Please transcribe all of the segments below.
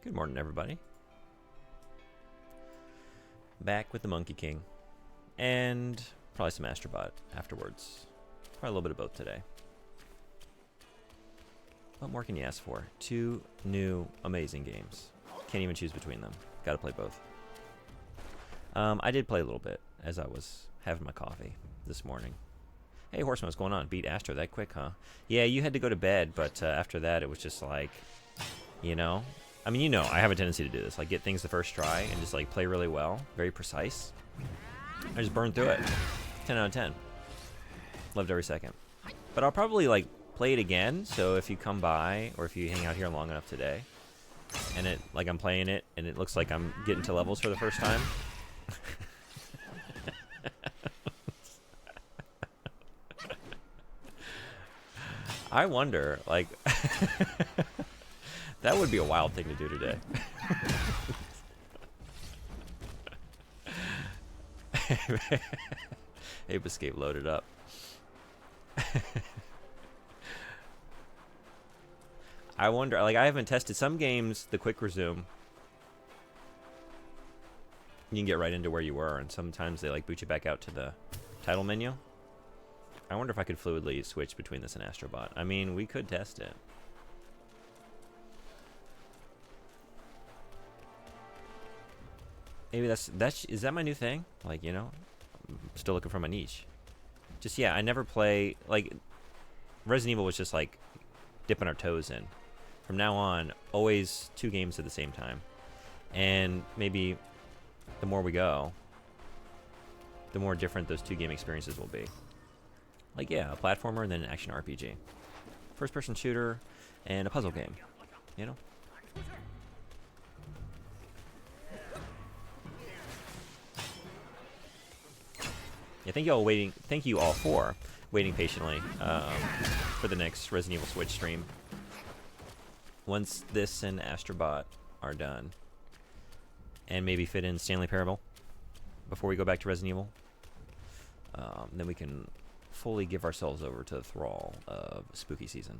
Good morning, everybody. Back with the Monkey King. And probably some Astrobot afterwards. Probably a little bit of both today. What more can you ask for? 2 new amazing games. Can't even choose between them. Gotta play both. I did play a little bit as I was having my coffee this morning. Hey, Horseman, what's going on? Beat Astro that quick, huh? Yeah, you had to go to bed, but after that it was just like, you know... I mean, you know, I have a tendency to do this. Like, get things the first try and just, like, play really well. Very precise. I just burned through it. 10 out of 10. Loved every second. But I'll probably, like, play it again. So if you come by, or if you hang out here long enough today, and it, like, I'm playing it, and it looks like I'm getting to levels for the first time. I wonder, like... That would be a wild thing to do today. Ape Escape loaded up. I wonder, like, I haven't tested some games, the quick resume. You can get right into where you were, and sometimes they, like, boot you back out to the title menu. I wonder if I could fluidly switch between this and Astrobot. I mean, we could test it. Maybe is that my new thing? Like, you know, I'm still looking for my niche. Just, yeah, I never play, like, Resident Evil was just, like, dipping our toes in. From now on, always 2 games at the same time. And maybe the more we go, the more different those 2 game experiences will be. Like, yeah, a platformer and then an action RPG. First-person shooter and a puzzle game, you know? Yeah, thank you all for waiting patiently for the next Resident Evil Switch stream. Once this and Astrobot are done, and maybe fit in Stanley Parable before we go back to Resident Evil, then we can fully give ourselves over to the thrall of spooky season.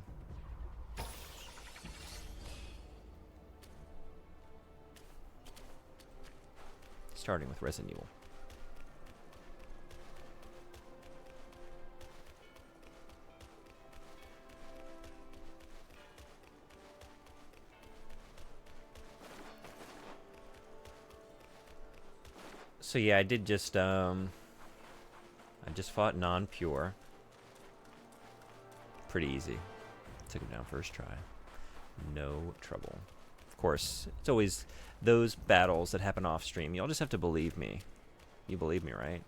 Starting with Resident Evil. So yeah, I did just I just fought non-pure. Pretty easy. Took him down first try. No trouble. Of course, it's always those battles that happen off stream. Y'all just have to believe me. You believe me, right?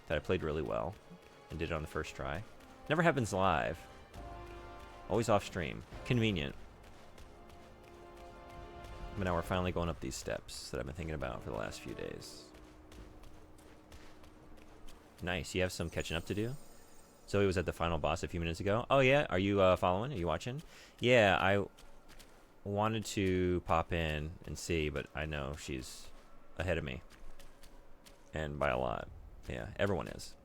That I played really well and did it on the first try. Never happens live. Always off stream. Convenient. But now we're finally going up these steps that I've been thinking about for the last few days. Nice. You have some catching up to do? Zoe was at the final boss a few minutes ago. Oh, yeah? Are you following? Are you watching? Yeah, I wanted to pop in and see, but I know she's ahead of me. And by a lot. Yeah, everyone is.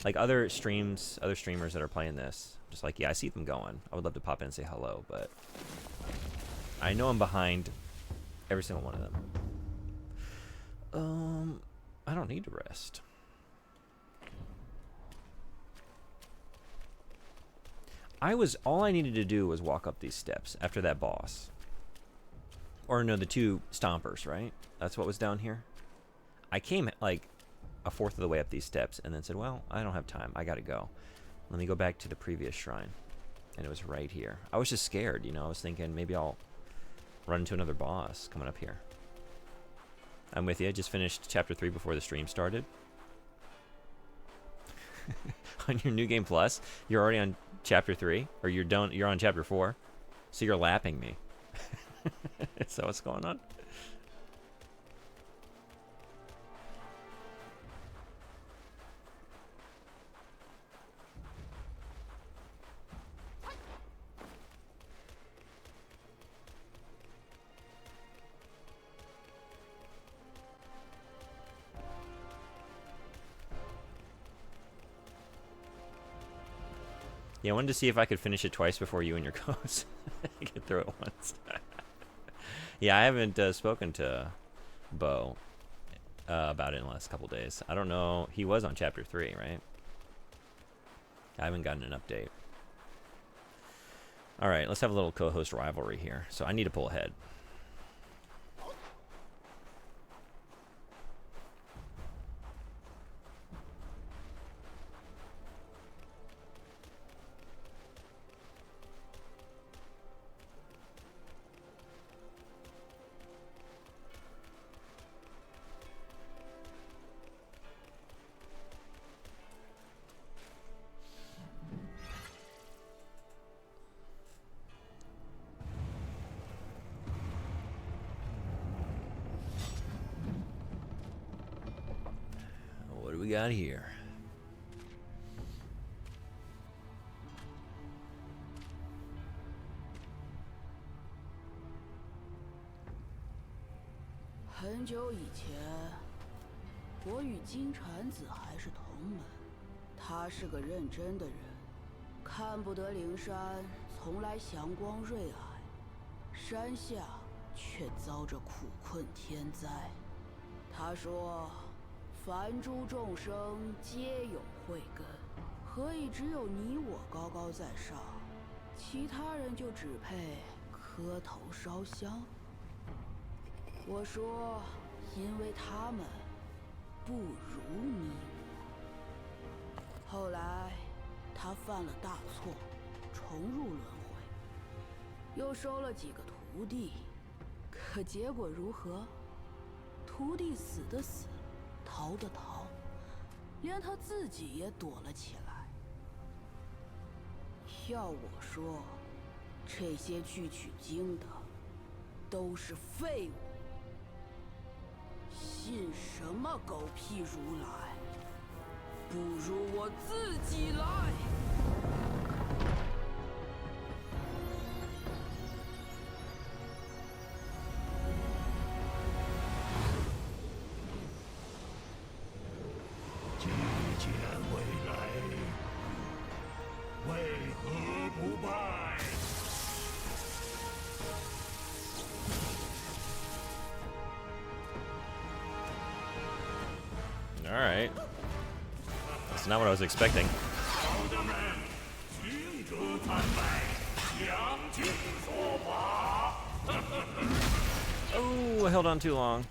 Like, other streamers that are playing this, just like, yeah, I see them going. I would love to pop in and say hello, but I know I'm behind every single one of them. I don't need to rest. All I needed to do was walk up these steps after that boss. Or no, the 2 stompers, right? That's what was down here. I came like a fourth of the way up these steps and then said, well, I don't have time. I gotta go. Let me go back to the previous shrine. And it was right here. I was just scared, you know. I was thinking maybe I'll run into another boss coming up here. I'm with you. I just finished chapter 3 before the stream started. On your New Game Plus, you're already on chapter 3, or you're on chapter 4, so you're lapping me. Is that what's going on? Yeah, I wanted to see if I could finish it twice before you and your co-host get through it once. Yeah, I haven't spoken to Bo about it in the last couple days. I don't know. He was on chapter 3, right? I haven't gotten an update. All right, let's have a little co-host rivalry here. So I need to pull ahead. What do we got here?很久以前，我与金蝉子还是同门。他是个认真的人，看不得灵山从来祥光瑞霭，山下却遭着苦困天灾。他说：“凡诸众生皆有慧根，何以只有你我高高在上，其他人就只配磕头烧香？”我说，因为他们不如你我。后来，他犯了大错，重入轮回，又收了几个徒弟，可结果如何？徒弟死的死，逃的逃，连他自己也躲了起来。要我说，这些去取经的都是废物。信什么狗屁如来？不如我自己来。既见未来，为何不败？ All right. That's not what I was expecting. Oh, I held on too long.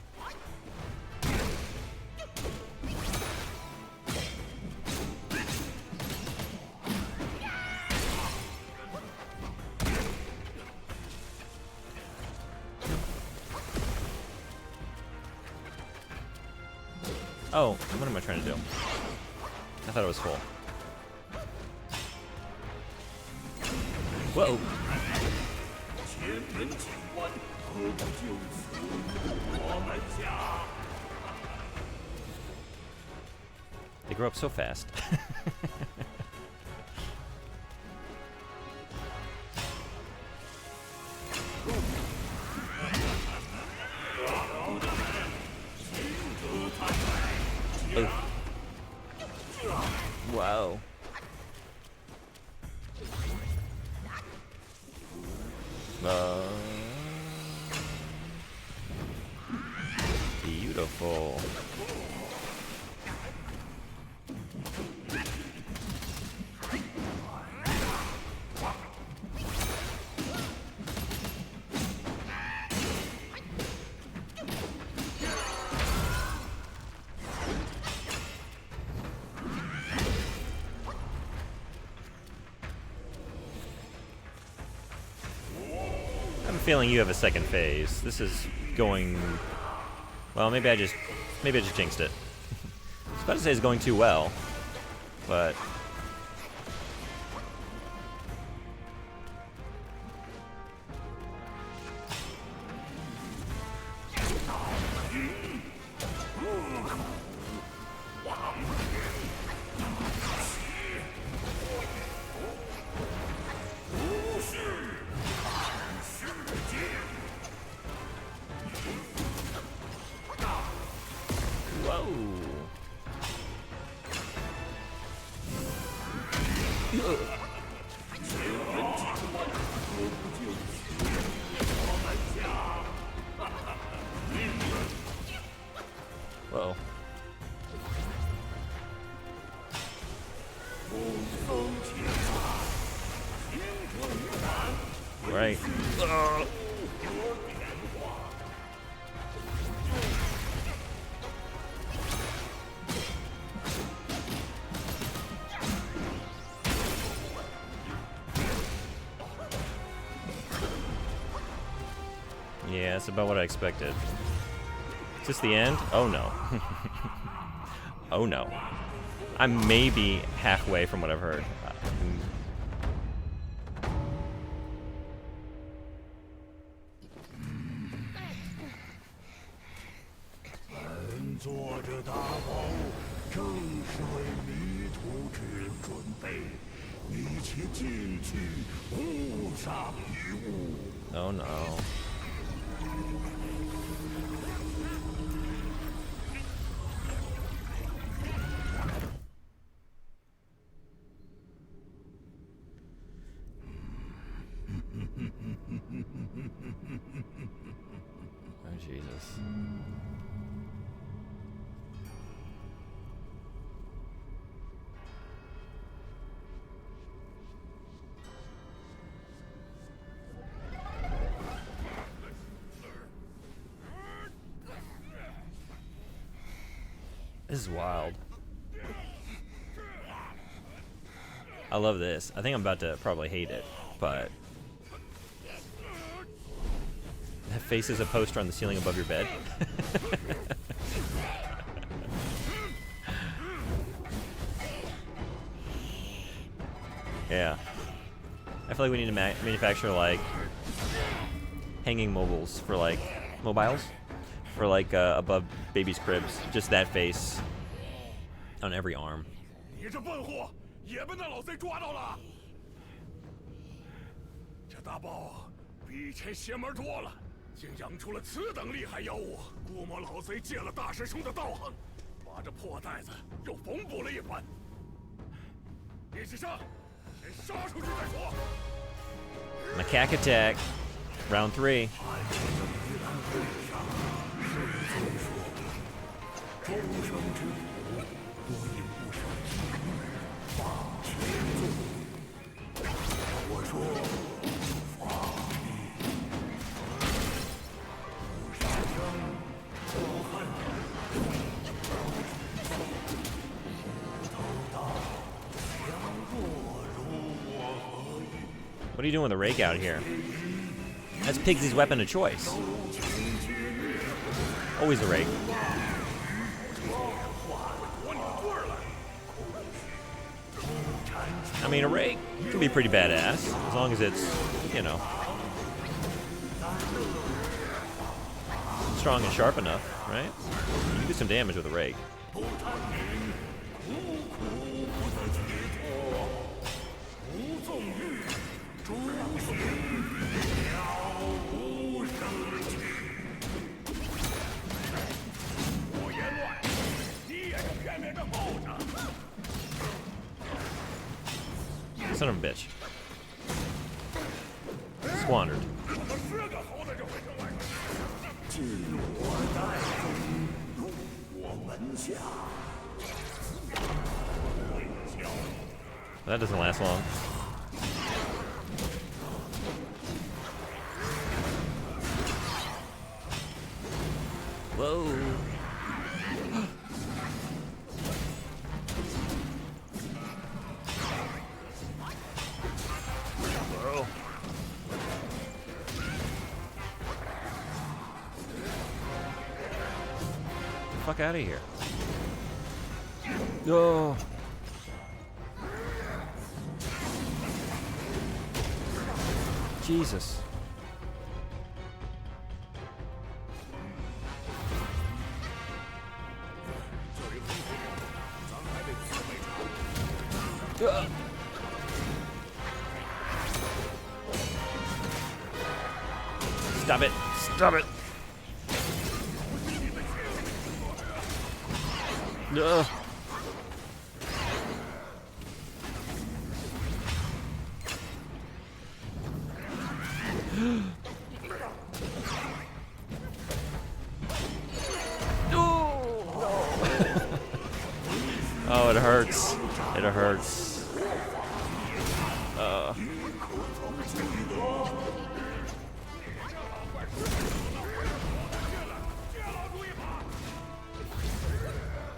Oh, what am I trying to do? I thought it was full. Whoa. They grow up so fast. Oh. Wow. Beautiful. I'm feeling you have a second phase. This is going well. Maybe I just jinxed it. I was about to say it's going too well, but Whoa. Right. Yeah, that's about what I expected. Is this the end? Oh no. Oh no. I'm maybe halfway from what I've heard. 做这大宝，正是为迷途之人准备。你且进去，勿伤于物。 Oh no. Oh Jesus. This is wild. I love this. I think I'm about to probably hate it, but that face is a poster on the ceiling above your bed. Yeah. I feel like we need to manufacture like hanging mobiles for like above babies' cribs. Just that face on every arm. 你这笨货，也被那老贼抓到了。这大豹比以前邪门多了，竟养出了此等厉害妖物。估摸老贼借了大师兄的道行，把这破袋子又缝补了一番。一起上，先杀出去再说。 Macaque attack. Round 3. What are you doing with a rake out here? That's Pigsy's weapon of choice. Always a rake. I mean, a rake can be pretty badass, as long as it's, you know, strong and sharp enough, right? You can do some damage with a rake. Son of a bitch. Squandered. That doesn't last long. Whoa. Fuck out of here. Oh. Jesus. Stop it. Stop it. Ugh. Oh, no. Oh, it hurts. It hurts.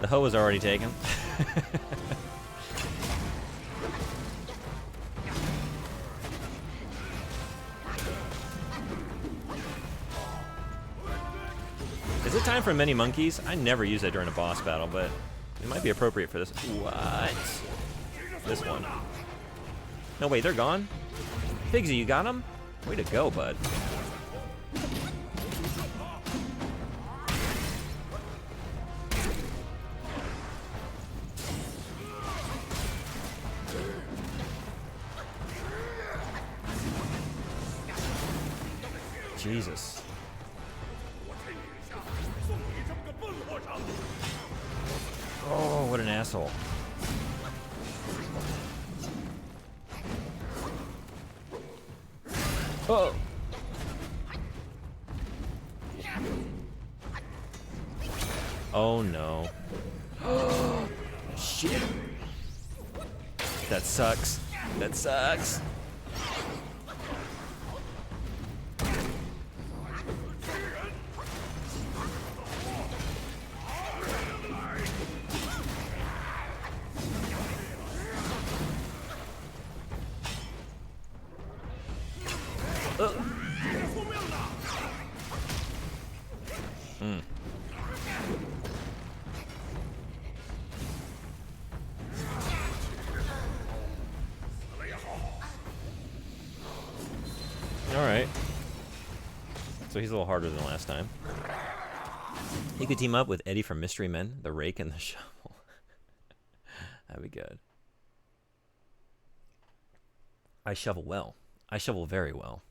The hoe was already taken. Is it time for many monkeys? I never use that during a boss battle, but it might be appropriate for this. What? This one. No, wait, they're gone? Pigsy, you got them? Way to go, bud. Jesus. Oh, what an asshole. Oh. Oh no. Shit. That sucks. That sucks. Alright. So he's a little harder than last time. He could team up with Eddie from Mystery Men, the rake and the shovel. That'd be good. I shovel well. I shovel very well.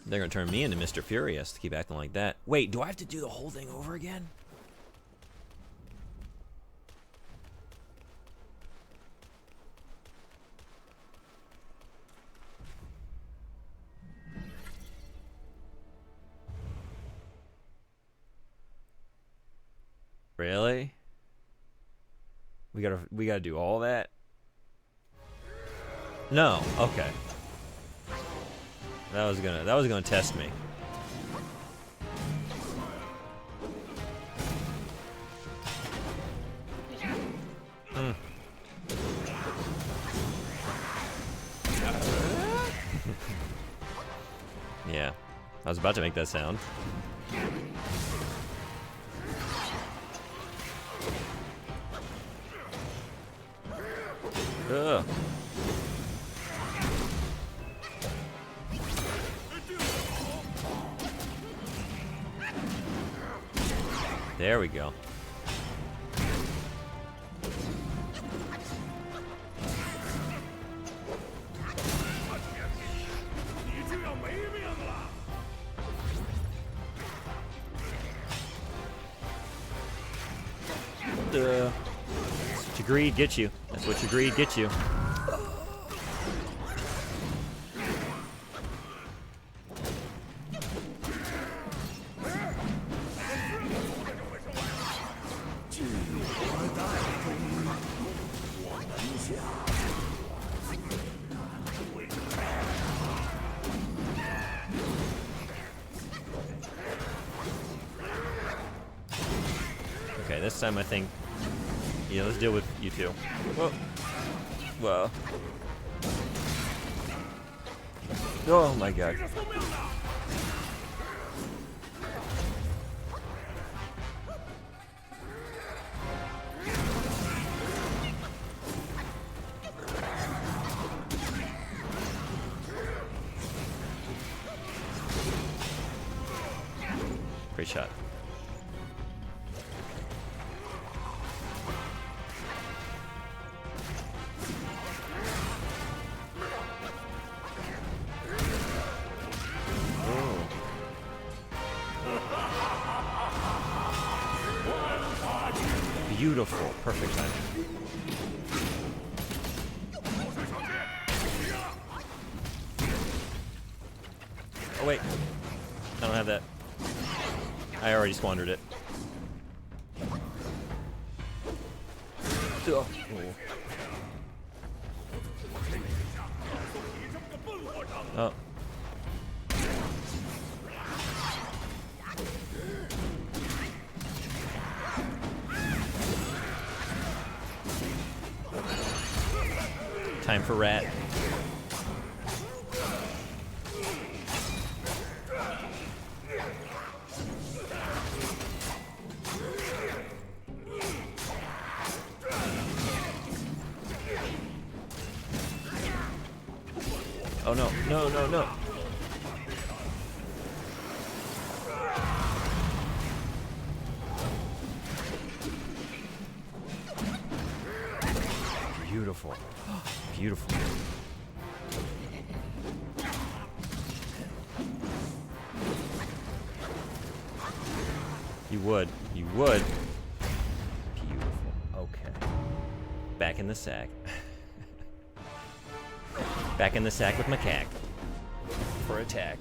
They're gonna turn me into Mr. Furious to keep acting like that. Wait, do I have to do the whole thing over again? Really? We gotta do all that? No. Okay. That was gonna test me. Yeah. I was about to make that sound. Ugh. There we go. That's what your greed gets you. That's what your greed gets you. Okay, this time I think, yeah, let's deal with you two. Whoa. Whoa. Oh my god. Great shot. Beautiful, perfect timing. Oh wait, I don't have that. I already squandered it. Oh. Oh. Time for rat. Oh no, no, no, no. Beautiful. Beautiful. You would. You would. Beautiful. Okay. Back in the sack. Back in the sack with macaque. For attack.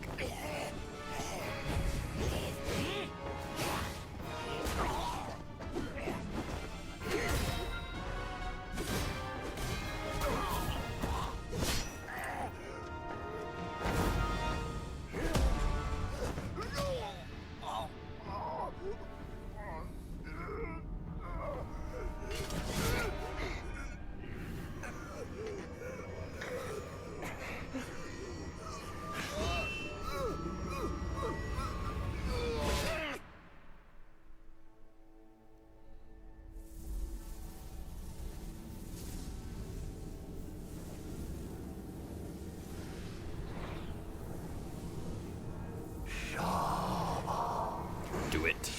Do it.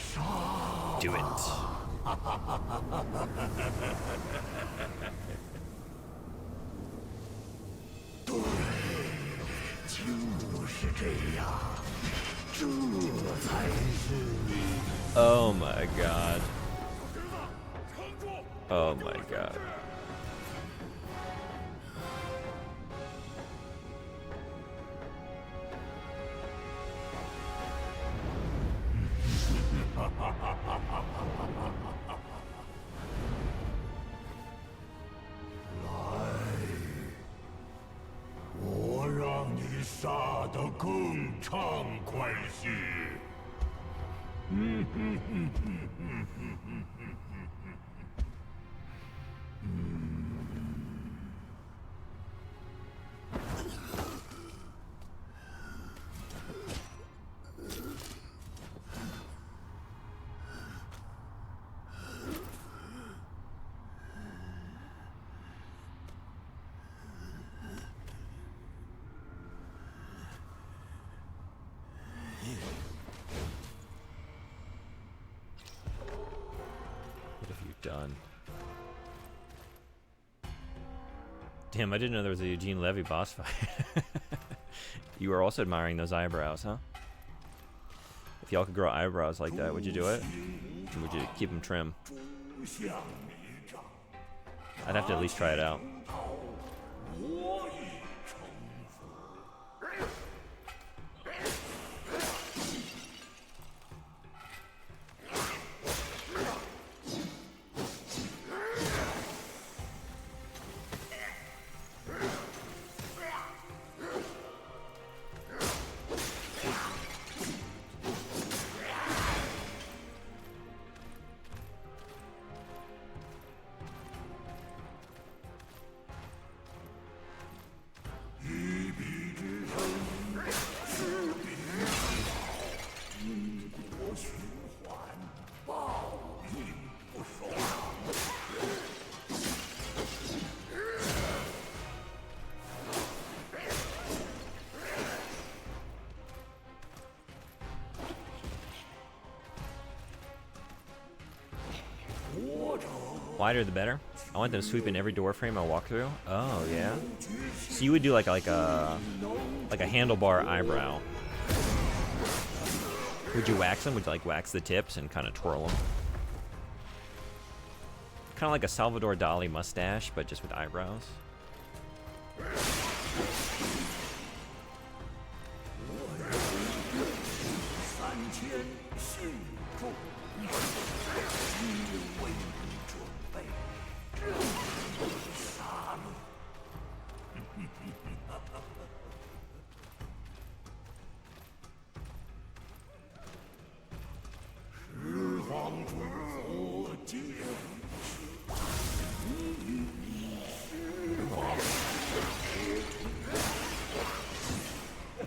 Do it. 对，就是这样，这才是你。 Oh my god. Oh my god. What have you done? Damn, I didn't know there was a Eugene Levy boss fight. You were also admiring those eyebrows, huh? If y'all could grow eyebrows like that, would you do it? Or would you keep them trim? I'd have to at least try it out. Wider the better. I want them to sweep in every door frame I walk through. Oh yeah. So you would do like a handlebar eyebrow. Would you wax them? Would you like wax the tips and kind of twirl them? Kind of like a Salvador Dali mustache, but just with eyebrows.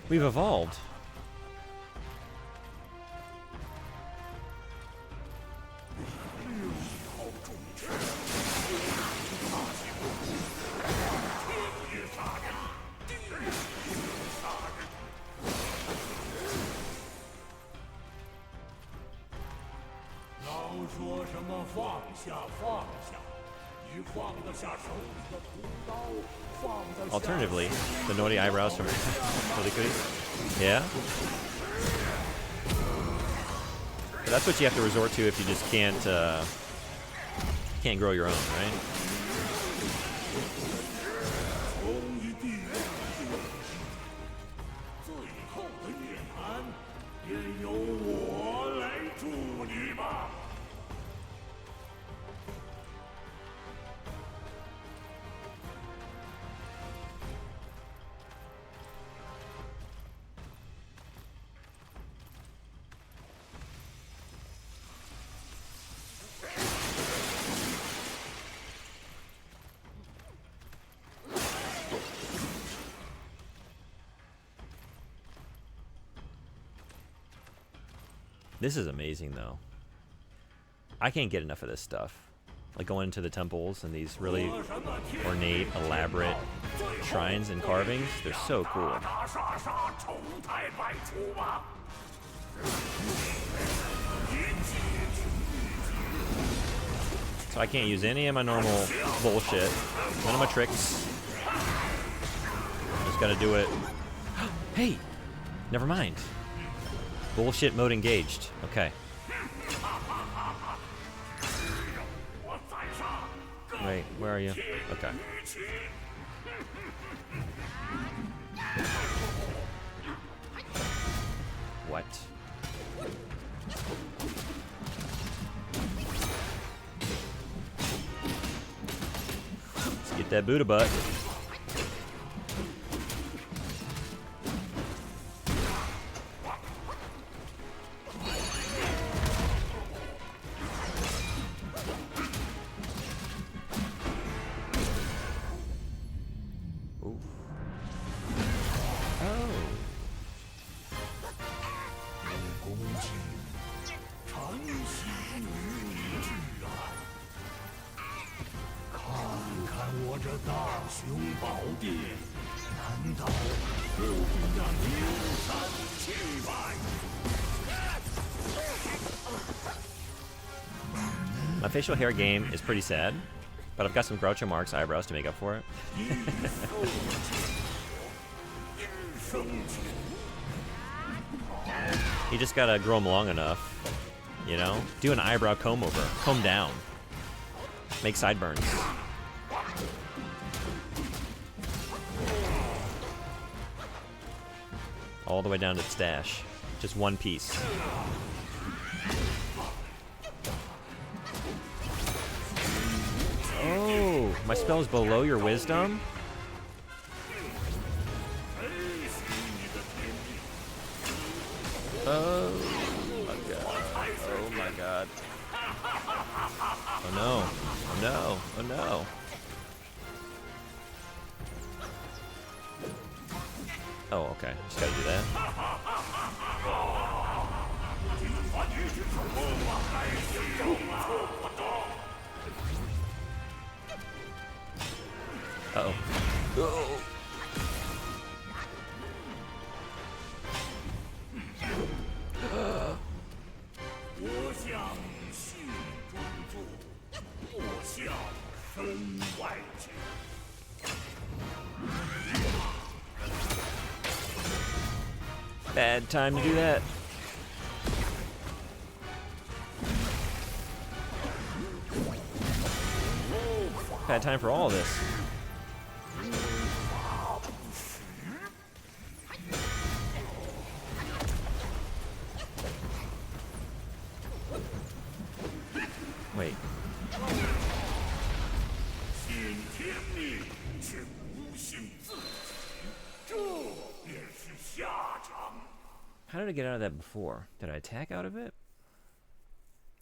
We've evolved. Alternatively, the naughty eyebrows from Holy Cooties. Yeah? But that's what you have to resort to if you just can't grow your own, right? This is amazing, though. I can't get enough of this stuff. Like going into the temples and these really ornate, elaborate shrines and carvings. They're so cool. So I can't use any of my normal bullshit. None of my tricks. Just gotta do it. Hey! Never mind. Bullshit mode engaged. Okay. Wait, where are you? Okay. What? Let's get that Buddha butt. My facial hair game is pretty sad, but I've got some Groucho Marx eyebrows to make up for it. You just gotta grow them long enough, you know? Do an eyebrow comb over, comb down, make sideburns. All the way down to the stash, just one piece. Oh, my spell is below your wisdom? Oh my god. Oh my god. Oh no. Oh no. Oh no. Oh, okay. Just gotta do that. Uh-oh. Oh. Bad time to do that. Bad time for all of this. Wait. How did I get out of that before? Did I attack out of it?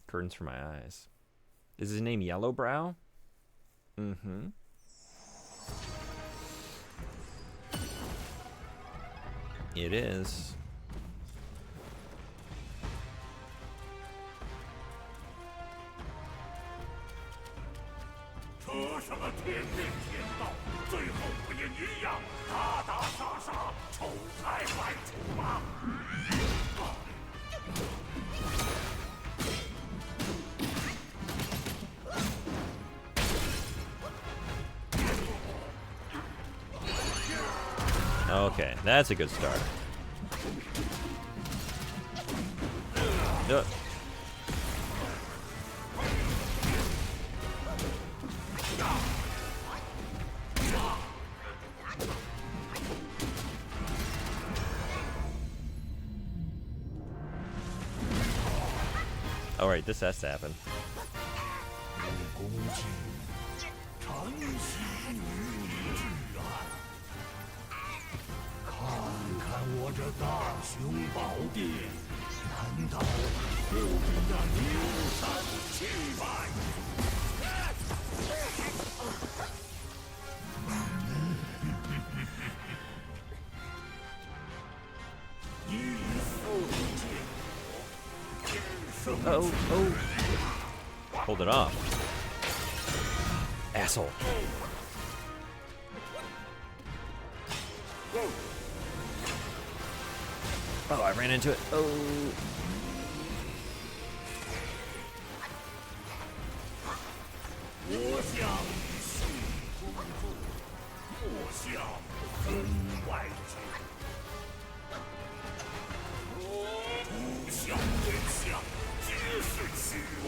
Curtains for my eyes. Is his name Yellowbrow? Mm-hmm. It is. 这什么天命天道，最后不也一样打打杀杀，丑态百出吗？Okay, that's a good start. All right, this has to happen. 武功记，晨曦与你至啊！看看我这大雄宝殿，难道不比那牛山气派？一速见我，天生 Oh, oh. Hold it off. Asshole. Oh, I ran into it. Oh. 我向你信功夫，莫向分外界。图像真相，皆是虚妄。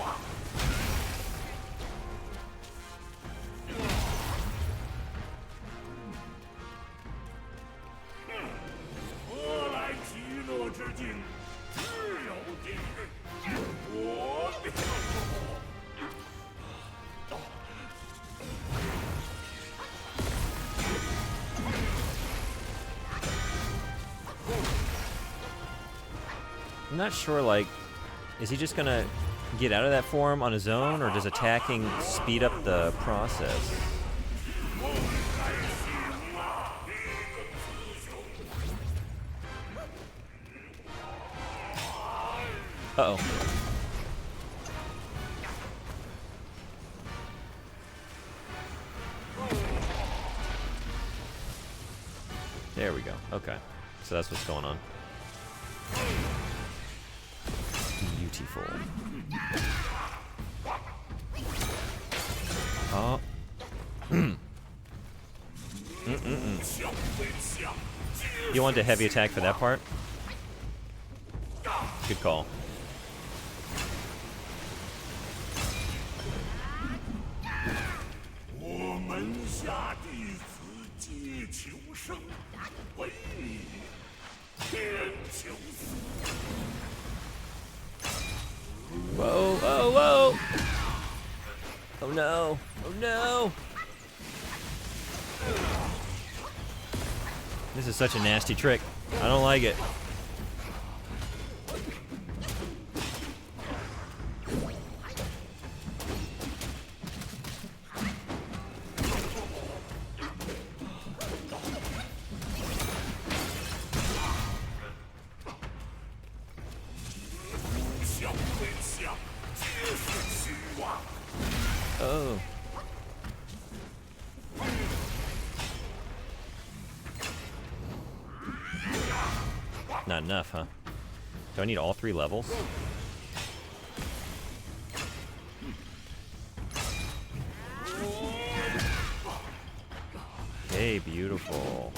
何来极乐之境？只有地狱。我。I'm not sure, like, is he just gonna get out of that form on his own, or does attacking speed up the process? Uh-oh. There we go. Okay. So that's what's going on. Beautiful. Oh. You want a heavy attack for that part? Good call. Whoa, whoa, whoa! Oh no, oh no! This is such a nasty trick. I don't like it. Oh. Not enough, huh? Do I need all 3 levels? Hey, beautiful.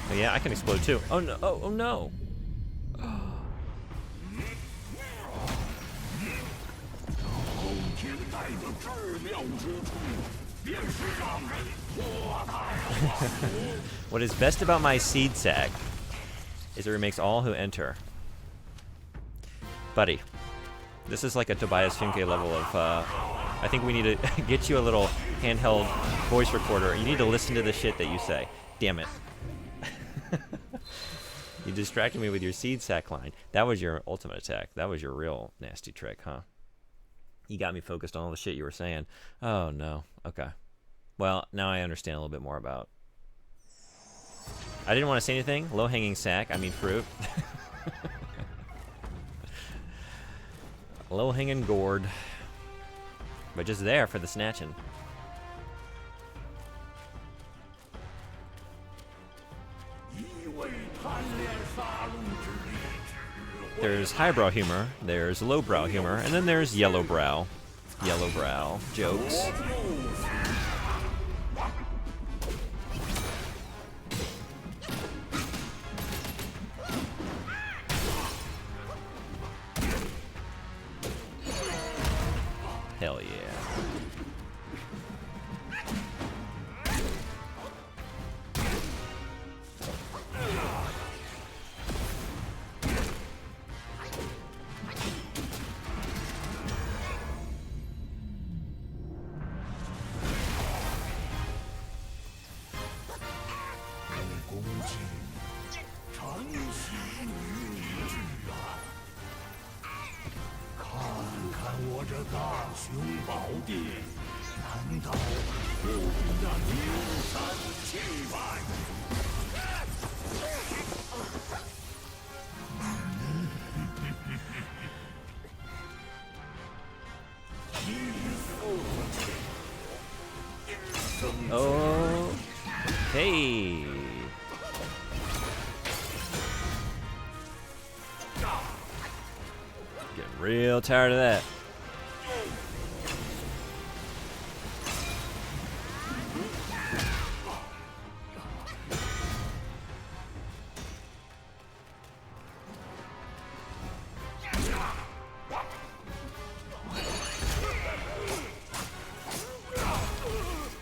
Oh, yeah, I can explode too. Oh no! Oh, oh no! What is best about my seed sack is it remakes all who enter. Buddy, this is like a Tobias Finke level of, I think we need to get you a little handheld voice recorder. You need to listen to the shit that you say. Damn it. You distracted me with your seed sack line. That was your ultimate attack. That was your real nasty trick, huh? You got me focused on all the shit you were saying. Oh, no. Okay. Well, now I understand a little bit more about... I didn't want to say anything. Low-hanging sack. I mean fruit. Low-hanging gourd. But just there for the snatching. There's highbrow humor, there's lowbrow humor, and then there's yellowbrow. Yellowbrow jokes. Hell yeah. Oh, hey. Getting real tired of that.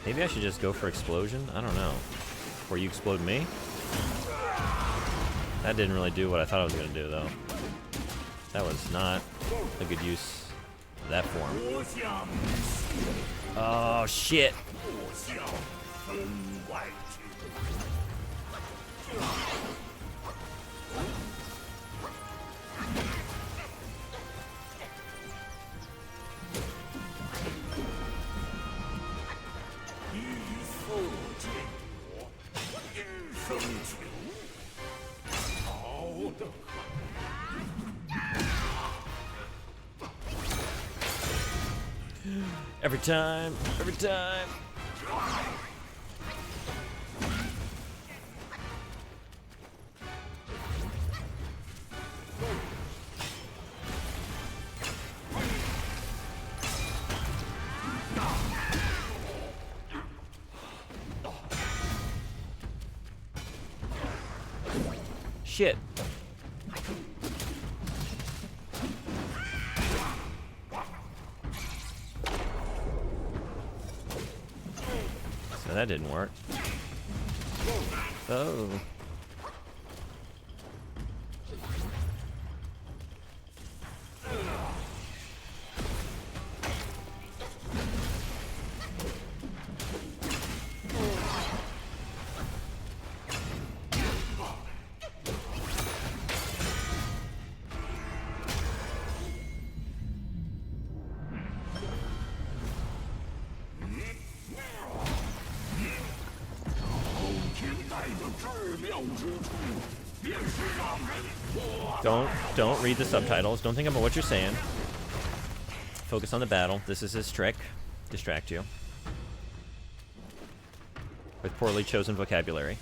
Maybe I should just go for explosion? I don't know. Before you explode me? That didn't really do what I thought I was going to do, though. That was not a good use of that form. Oh, shit! Every time, every time. Shit. So that didn't work. Oh. Don't read the subtitles. Don't think about what you're saying. Focus on the battle. This is his trick. Distract you. With poorly chosen vocabulary.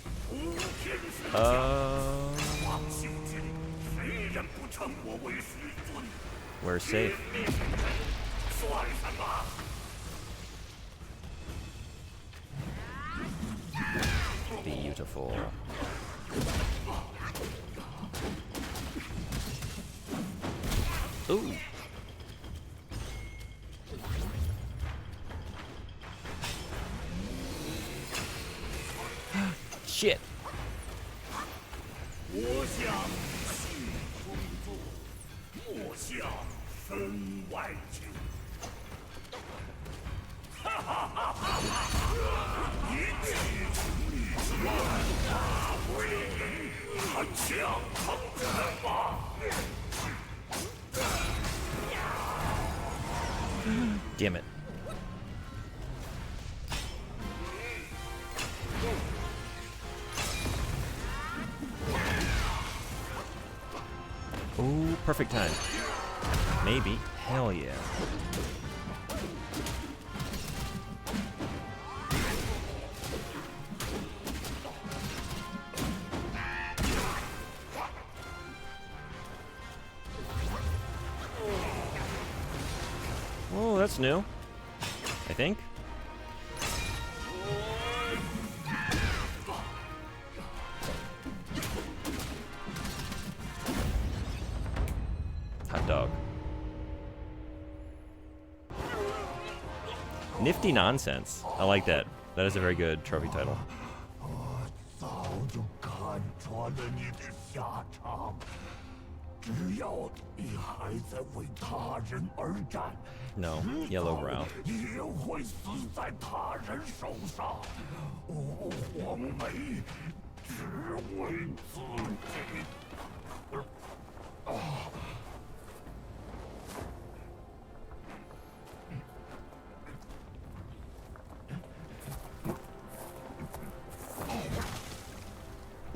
We're safe. Beautiful. Ooh. Shit. 他强横什么？ Damn it. Ooh, perfect time. Maybe. Hell yeah. Oh, that's new. I think. Hot dog. Nifty nonsense. I like that. That is a very good trophy title. 我早就看穿了你的下场。只要你还在为他人而战， No, yellow brow. 也会死在他人手上。吾皇梅只为自己。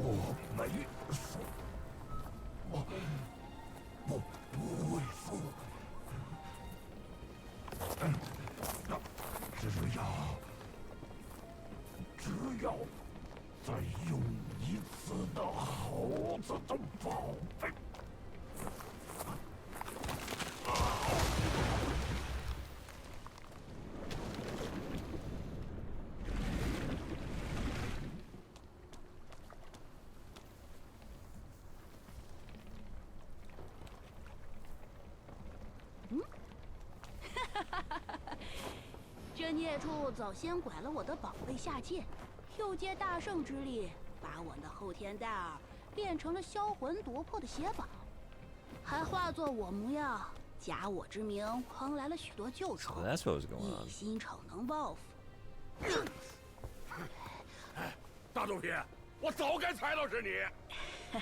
我没输，我不会输。只要再用一次那猴子的宝贝。这孽畜早先拐了我的宝贝下界，又借大圣之力把我的后天戴尔变成了销魂夺魄的血宝，还化作我模样，假我之名诓来了许多旧仇， So that's what was going on. 一心逞能报复。大肚皮，我早该猜到是你。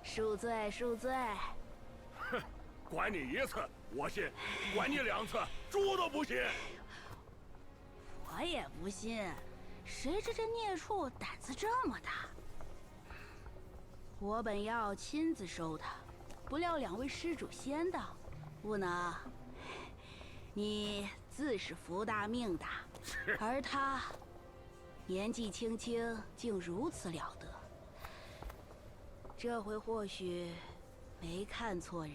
恕罪，恕罪。哼，管你一次我信，管你2次，猪都不信。我也不信，谁知这孽畜胆子这么大。我本要亲自收他，不料2位施主先到，不能。你自是福大命大，而他年纪轻轻，竟如此了得。这回或许没看错人。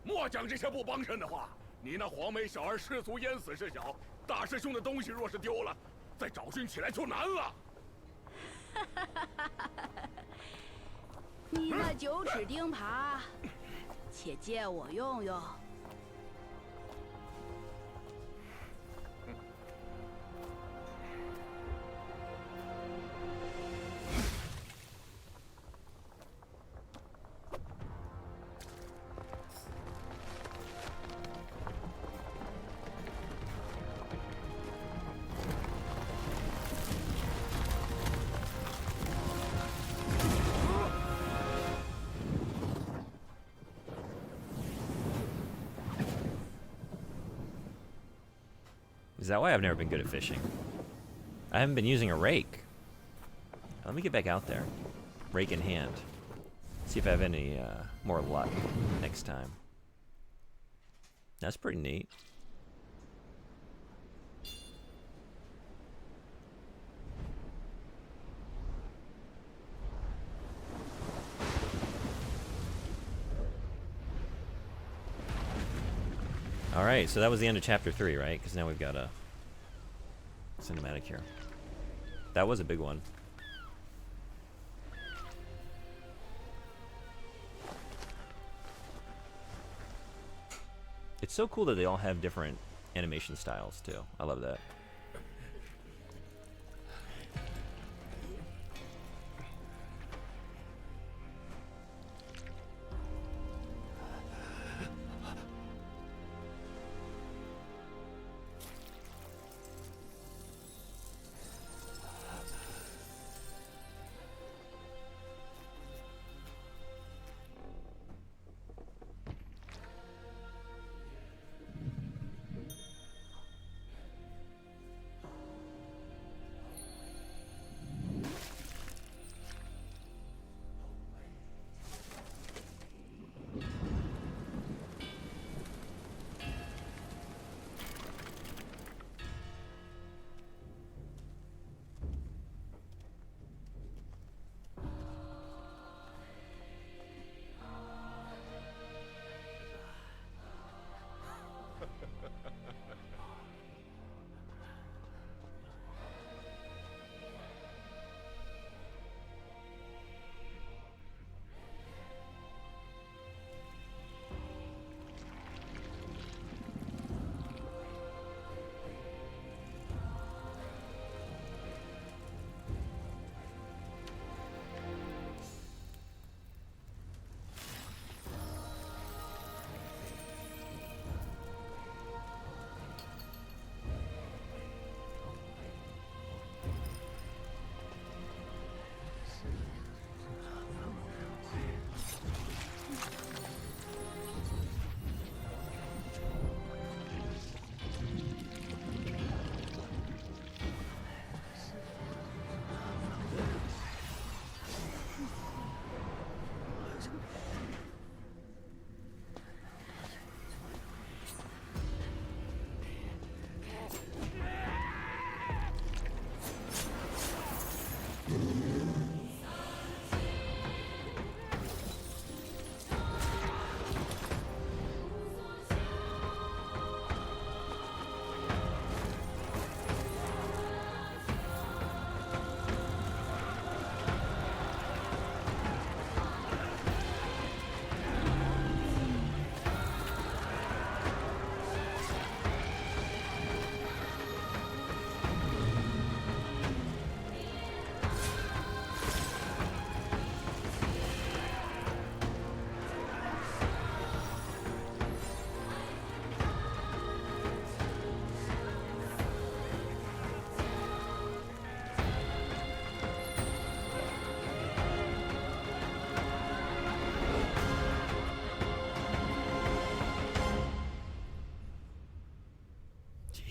莫讲这些不帮衬的话。你那黄眉小儿失足淹死是小，大师兄的东西若是丢了，再找寻起来就难了。你那9齿钉耙，且借我用用。Is that why I've never been good at fishing? I haven't been using a rake. Let me get back out there. Rake in hand. See if I have any more luck next time. That's pretty neat. Alright, so that was the end of chapter 3, right? Because now we've got a cinematic here. That was a big one. It's so cool that they all have different animation styles, too. I love that.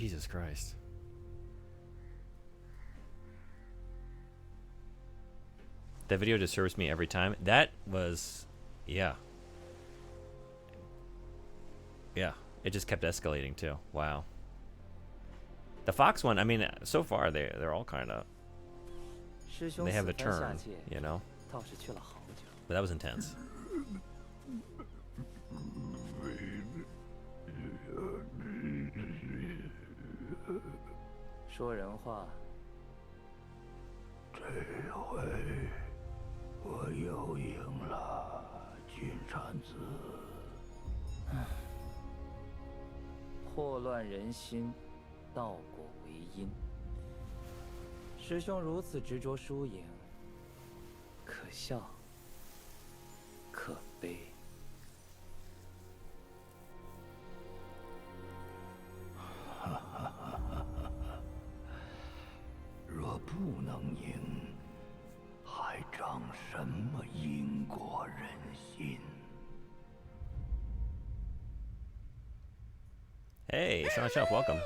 Jesus Christ. That video disturbs me every time. That was, yeah. Yeah, it just kept escalating too. Wow. The Fox one, I mean, so far they're all kind of, they have a turn, you know? But that was intense. 说人话。这回我又赢了，金蝉子。祸乱人心，道果为因。师兄如此执着输赢，可笑，可悲。 若不能赢，还长什么因果人心？ Hey, Sound Chef, welcome.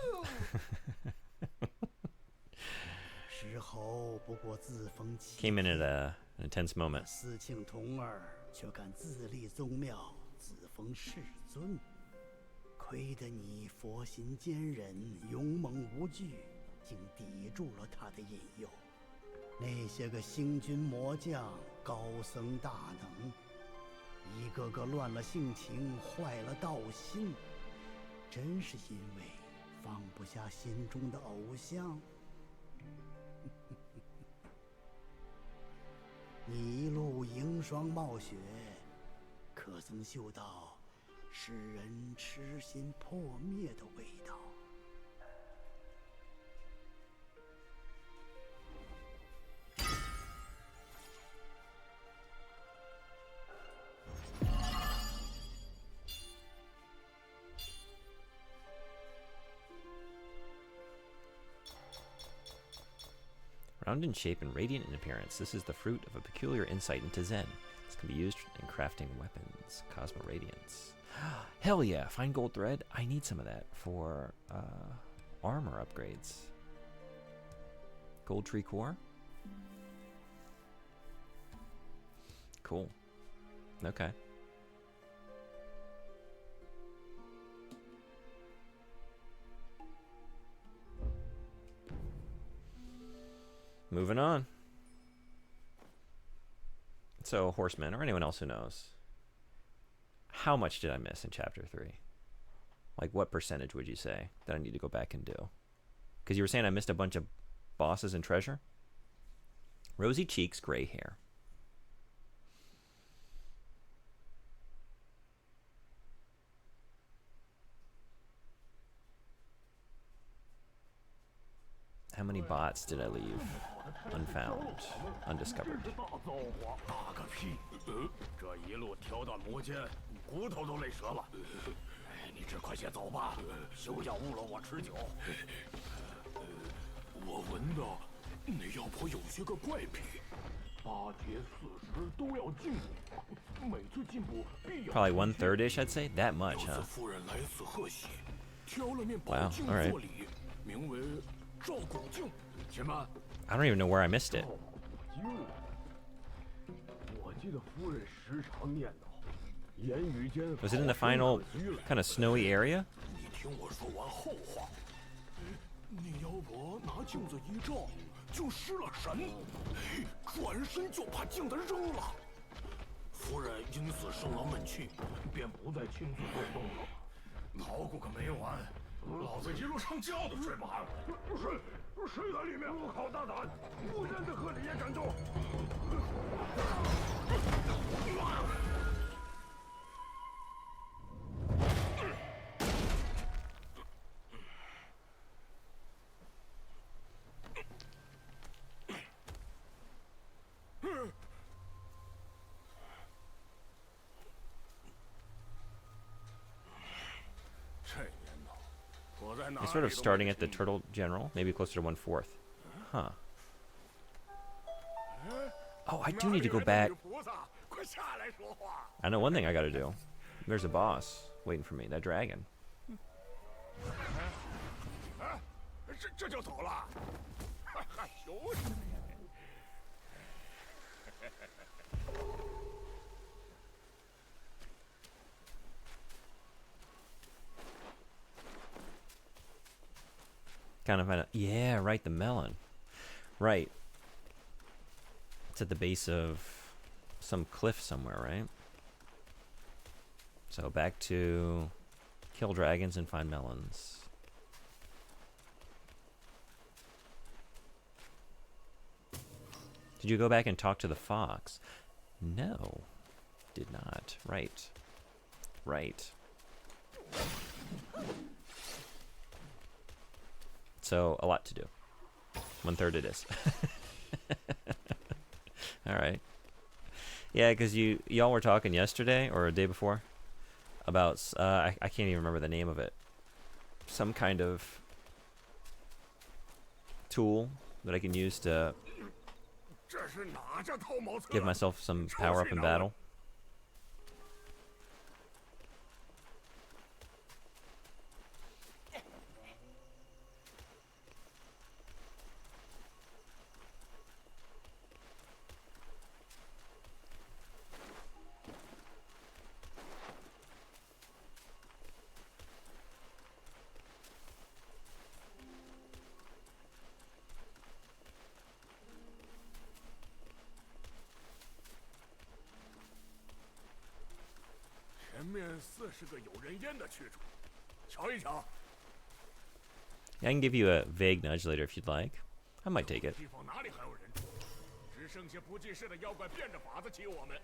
石猴不过自封其 Came in at an intense moment. 司庆童儿却敢自立宗庙，自封世尊。亏得你佛心坚韧，勇猛无惧，竟抵住了他的引诱。那些个星君魔将、高僧大能，一个个乱了性情，坏了道心。 真是因为放不下心中的偶像。你一路迎霜冒雪，可曾嗅到使人痴心破灭的味道？ Round in shape and radiant in appearance, this is the fruit of a peculiar insight into Zen. This can be used in crafting weapons. Cosmo Radiance. Hell yeah, fine gold thread. I need some of that for armor upgrades. Gold tree core. Cool. Okay. Moving on. So, Horsemen, or anyone else who knows, how much did I miss in Chapter 3? Like, what percentage would you say that I need to go back and do? Because you were saying I missed a bunch of bosses and treasure? Rosy cheeks, gray hair. How many bots did I leave unfound, undiscovered? 大个屁！这一路挑断魔尖，骨头都累折了。你只快些走吧，休要误了我持久。我闻到那妖婆有些个怪癖，8节40都要进步，每次进步必有。 Probably 1/3ish, I'd say. That much, huh? 夫人来此贺喜，挑了面宝 Wow, 镜 all right. 做礼，名为赵古镜。且慢。 I don't even know where I missed it. 我记得夫人时常念叨，言语间 Was it in the final kind of snowy area? 你听我说完后话。那妖婆拿镜子一照，就失了神，转身就把镜子扔了。夫人因此生了闷气，便不再亲自过动了。捣鼓个没完，老子一路上觉都睡不安稳。谁在里面？好大胆！无人的河里也敢动！ It's sort of starting at the Turtle General, maybe closer to 1/4. Huh. Oh, I do need to go back. I know one thing I gotta do. There's a boss waiting for me, that dragon. 这就走了？还休息呢。Kind of find out. Yeah, right. The melon. Right. It's at the base of some cliff somewhere, right? So back to kill dragons and find melons. Did you go back and talk to the fox? No, did not. Right. Right. So, a lot to do. 1/3 it is. Alright. Yeah, because y'all were talking yesterday, or a day before, about, I can't even remember the name of it. Some kind of tool that I can use to give myself some power up in battle. Yeah, I can give you a vague nudge later if you'd like. I might take it. 只剩下不济事的妖怪变着法子挤我们。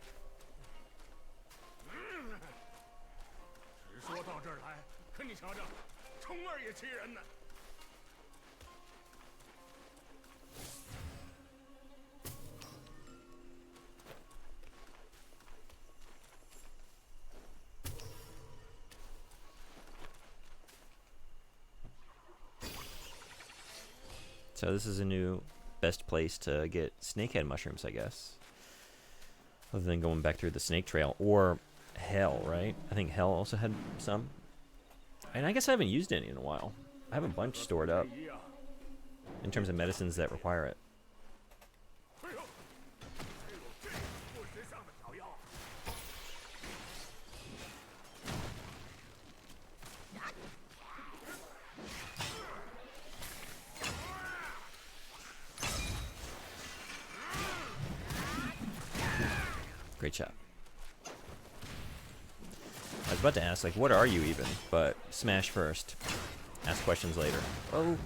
只说到这儿来，可你瞧瞧，虫儿也欺人呢。So this is a new best place to get snakehead mushrooms, I guess. Other than going back through the snake trail. Or hell, right? I think hell also had some. And I guess I haven't used any in a while. I have a bunch stored up in terms of medicines that require it. Great shot. I was about to ask, like, what are you even? But smash first. Ask questions later. Oh.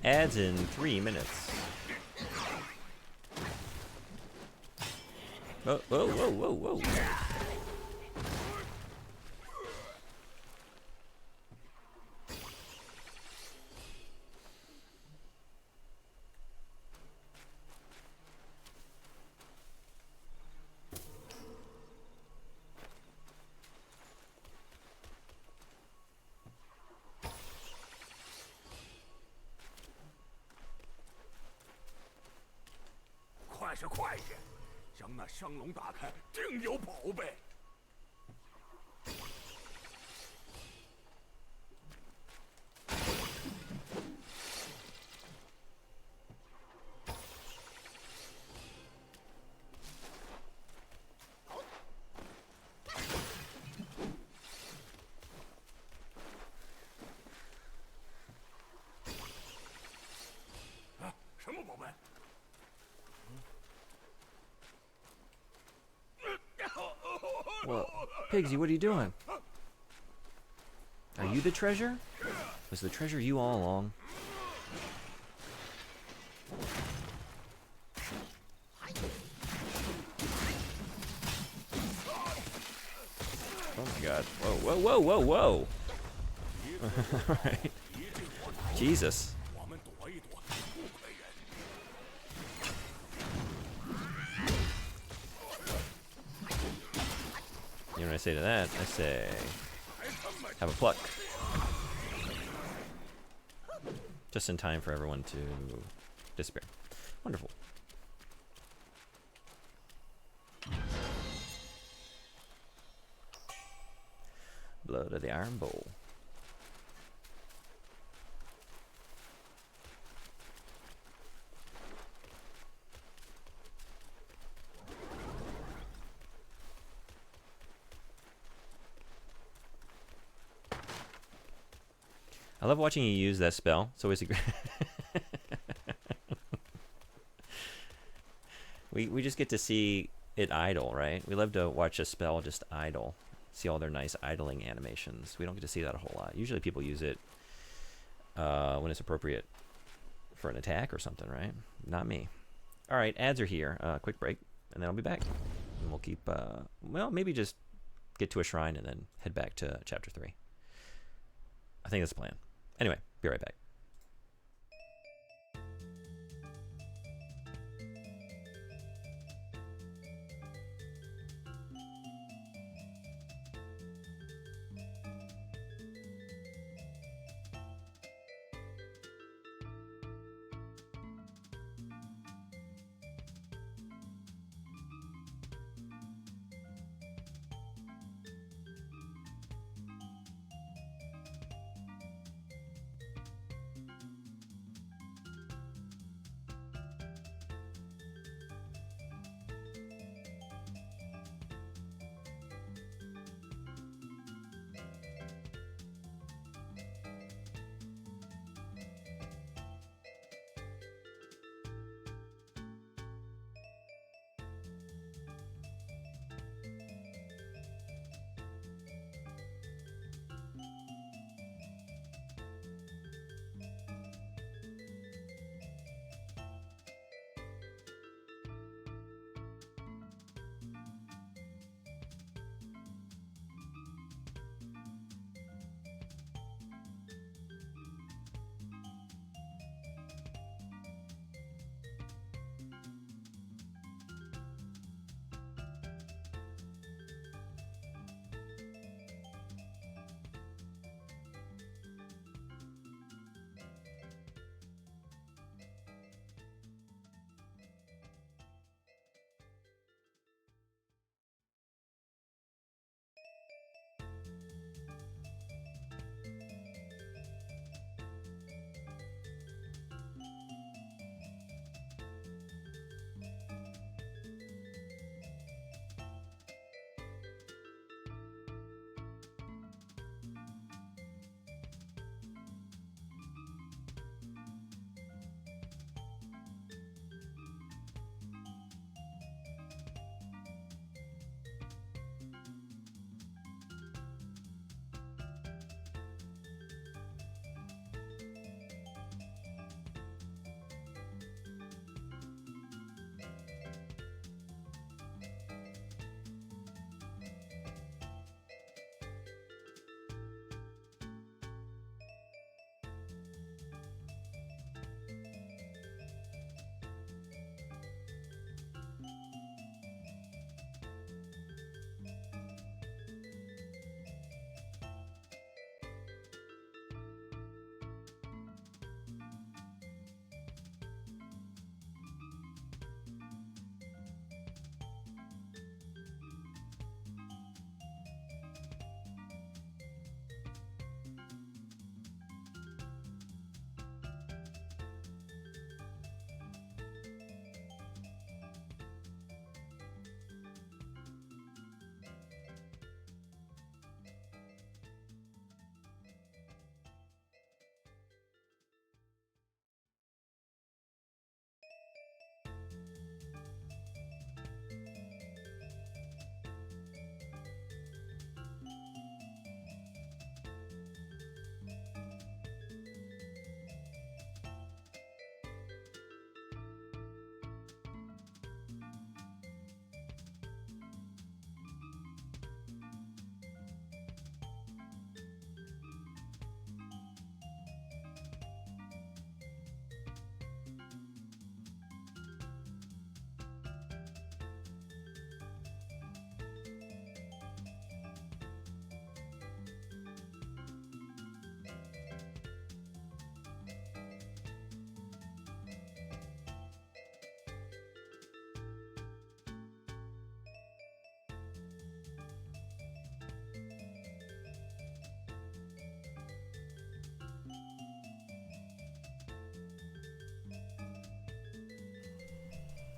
Ads in 3 minutes. Whoa, whoa, whoa, whoa, whoa.快些，将那香笼打开，定有宝贝。啊，什么宝贝？ Whoa. Pigsy, what are you doing? Are you the treasure? Was the treasure you all along? Oh my god. Whoa, whoa, whoa, whoa, whoa! Alright. Jesus. You know what I say to that? I say, have a pluck. Just in time for everyone to disappear. Wonderful. Blood of the Iron Bowl. I love watching you use that spell. It's always a great... we just get to see it idle, right? We love to watch a spell just idle. See all their nice idling animations. We don't get to see that a whole lot. Usually people use it when it's appropriate for an attack or something, right? Not me. All right, ads are here. Quick break, and then I'll be back. And we'll keep, well, maybe just get to a shrine and then head back to Chapter 3. I think that's the plan. Anyway, be right back.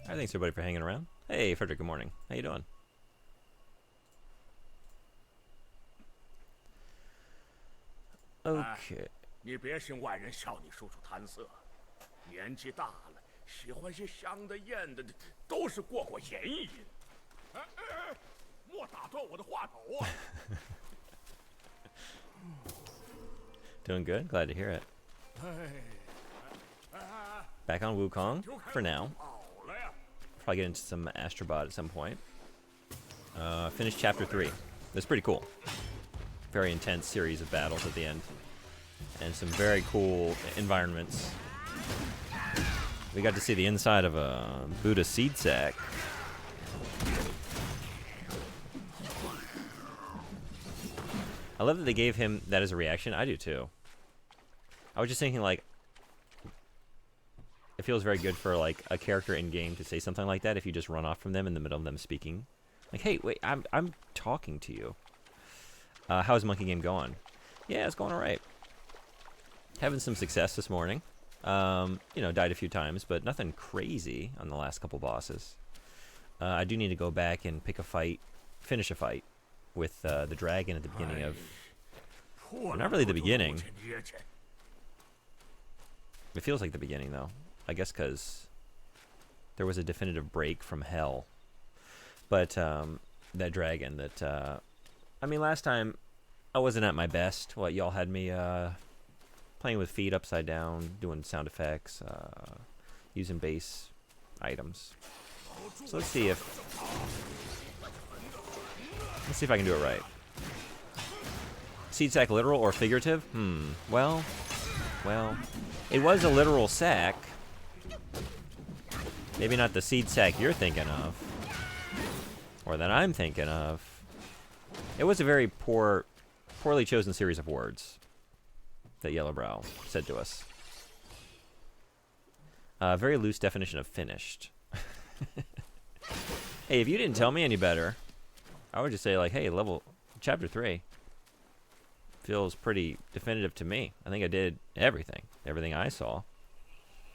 All right, thanks everybody for hanging around. Hey, Frederick, good morning. How you doing? Okay. 你别信外人笑你叔叔贪色，年纪大了，喜欢些香的艳的，都是过过瘾瘾。哎哎哎，莫打断我的话头啊！ Doing good. Glad to hear it. Back on Wukong for now. Probably get into some Astrobot at some point. Finished chapter 3. That's pretty cool. Very intense series of battles at the end. And some very cool environments. We got to see the inside of a Buddha seed sack. I love that they gave him that as a reaction. I do too. I was just thinking, like, it feels very good for, like, a character in game to say something like that if you just run off from them in the middle of them speaking. Like, hey, wait, I'm talking to you. How's Monkey Game going? Yeah, it's going alright. Having some success this morning. You know, died a few times, but nothing crazy on the last couple bosses. I do need to go back and pick a fight, finish a fight with the dragon at the beginning of... Well, not really the beginning. It feels like the beginning, though. I guess because there was a definitive break from hell. But that dragon that... I mean, last time I wasn't at my best. What, y'all had me playing with feet upside down, doing sound effects, using base items. So let's see if I can do it right. Seed sack literal or figurative? Well, it was a literal sack. Maybe not the seed sack you're thinking of, or that I'm thinking of. It was a very poorly chosen series of words that Yellowbrow said to us. Very loose definition of finished. Hey, if you didn't tell me any better, I would just say, like, hey, chapter 3 feels pretty definitive to me. I think I did everything I saw.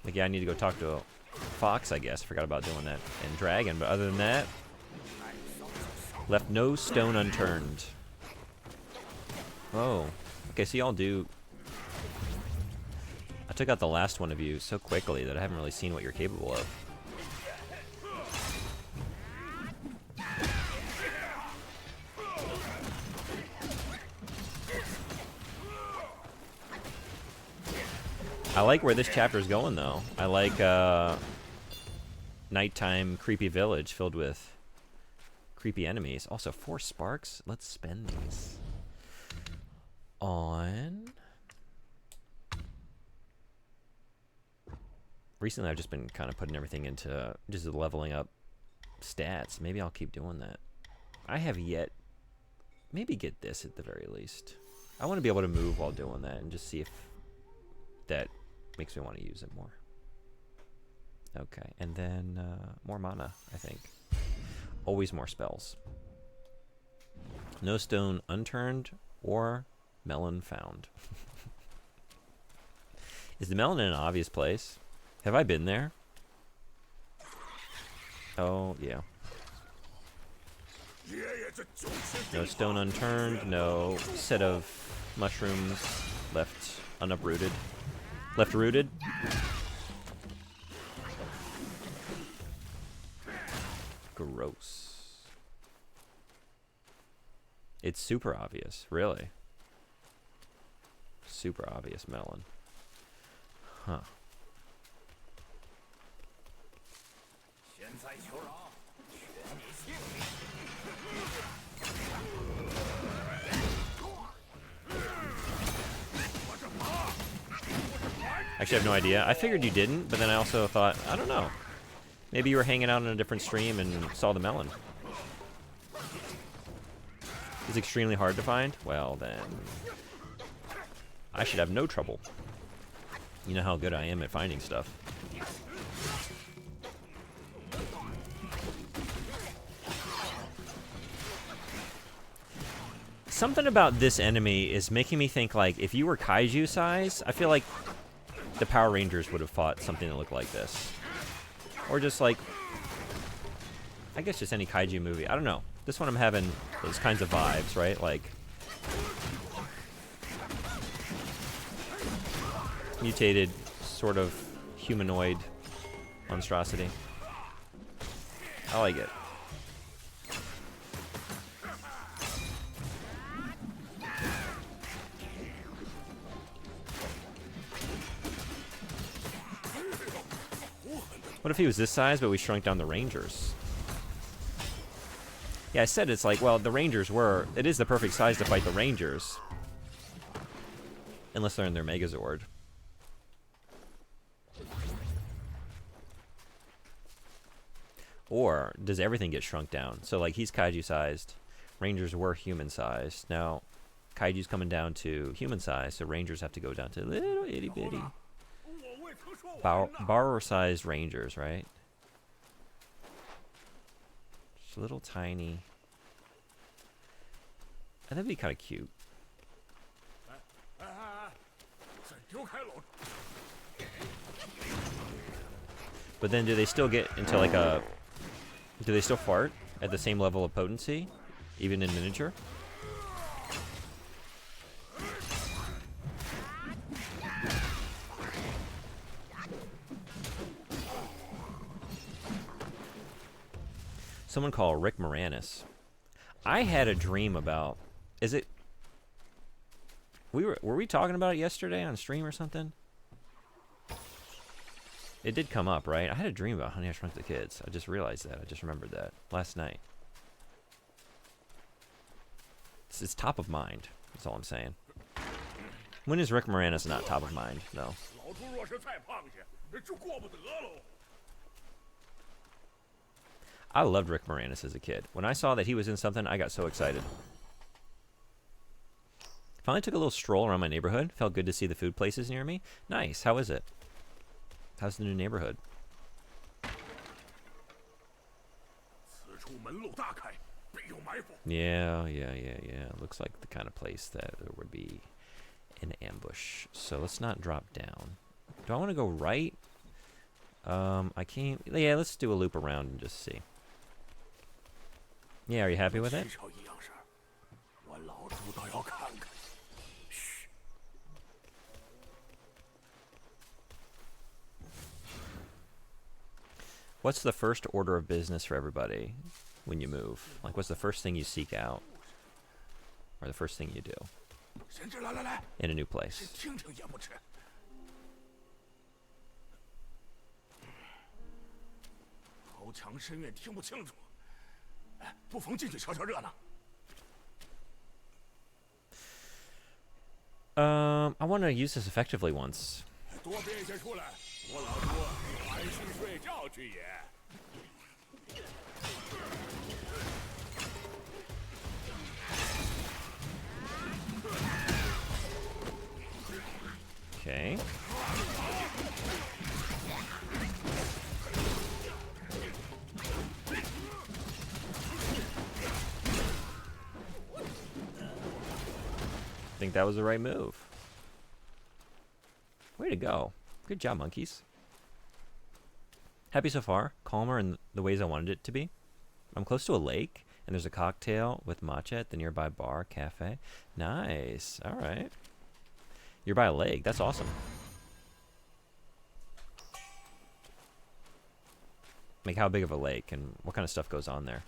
Like, yeah, I need to go talk to a fox, I guess. Forgot about doing that. And dragon, but other than that, left no stone unturned. Oh, okay, so y'all do... I took out the last one of you so quickly that I haven't really seen what you're capable of. I like where this chapter's going, though. I like nighttime creepy village filled with creepy enemies. Also, 4 sparks. Let's spend these on... Recently, I've just been kind of putting everything into just leveling up stats. Maybe I'll keep doing that. I have yet... Maybe get this at the very least. I want to be able to move while doing that and just see if that makes me want to use it more. Okay, and then more mana, I think. Always more spells. No stone unturned or melon found. Is the melon in an obvious place? Have I been there? Oh, yeah. No stone unturned, no set of mushrooms left unuprooted. Left rooted. Gross. It's super obvious, really. Super obvious melon. Huh. Actually, I have no idea. I figured you didn't, but then I also thought, I don't know. Maybe you were hanging out on a different stream and saw the melon. It's extremely hard to find? Well, then... I should have no trouble. You know how good I am at finding stuff. Something about this enemy is making me think, like, if you were kaiju size, I feel like the Power Rangers would have fought something that looked like this. Or just, like, I guess just any kaiju movie. I don't know. This one I'm having those kinds of vibes, right? Like mutated, sort of humanoid monstrosity. I like it. What if he was this size, but we shrunk down the Rangers? Yeah, I said it's like, well, the Rangers were... It is the perfect size to fight the Rangers. Unless they're in their Megazord. Or does everything get shrunk down? So, like, he's kaiju-sized. Rangers were human-sized. Now, kaiju's coming down to human-sized, so Rangers have to go down to little itty-bitty. Borrower-sized Rangers, right? Just little tiny. That'd be kind of cute. But then do they still get into like a... Do they still fart at the same level of potency? Even in miniature? Someone call Rick Moranis. I had a dream about... Is it... Were we talking about it yesterday on stream or something? It did come up, right? I had a dream about Honey, I Shrunk the Kids. I just realized that. I just remembered that last night. It's top of mind. That's all I'm saying. When is Rick Moranis not top of mind, though? I loved Rick Moranis as a kid. When I saw that he was in something, I got so excited. Finally took a little stroll around my neighborhood. Felt good to see the food places near me. Nice. How is it? How's the new neighborhood? Yeah. Looks like the kind of place that there would be an ambush. So let's not drop down. Do I want to go right? I can't. Yeah, let's do a loop around and just see. Yeah, are you happy with it? What's the first order of business for everybody when you move? Like, what's the first thing you seek out? Or the first thing you do in a new place? I want to use this effectively once. Okay. I think that was the right move. Way to go. Good job, monkeys. Happy so far. Calmer in the ways I wanted it to be. I'm close to a lake, and there's a cocktail with matcha at the nearby bar, cafe. Nice. All right. You're by a lake. That's awesome. Like, how big of a lake, and what kind of stuff goes on there?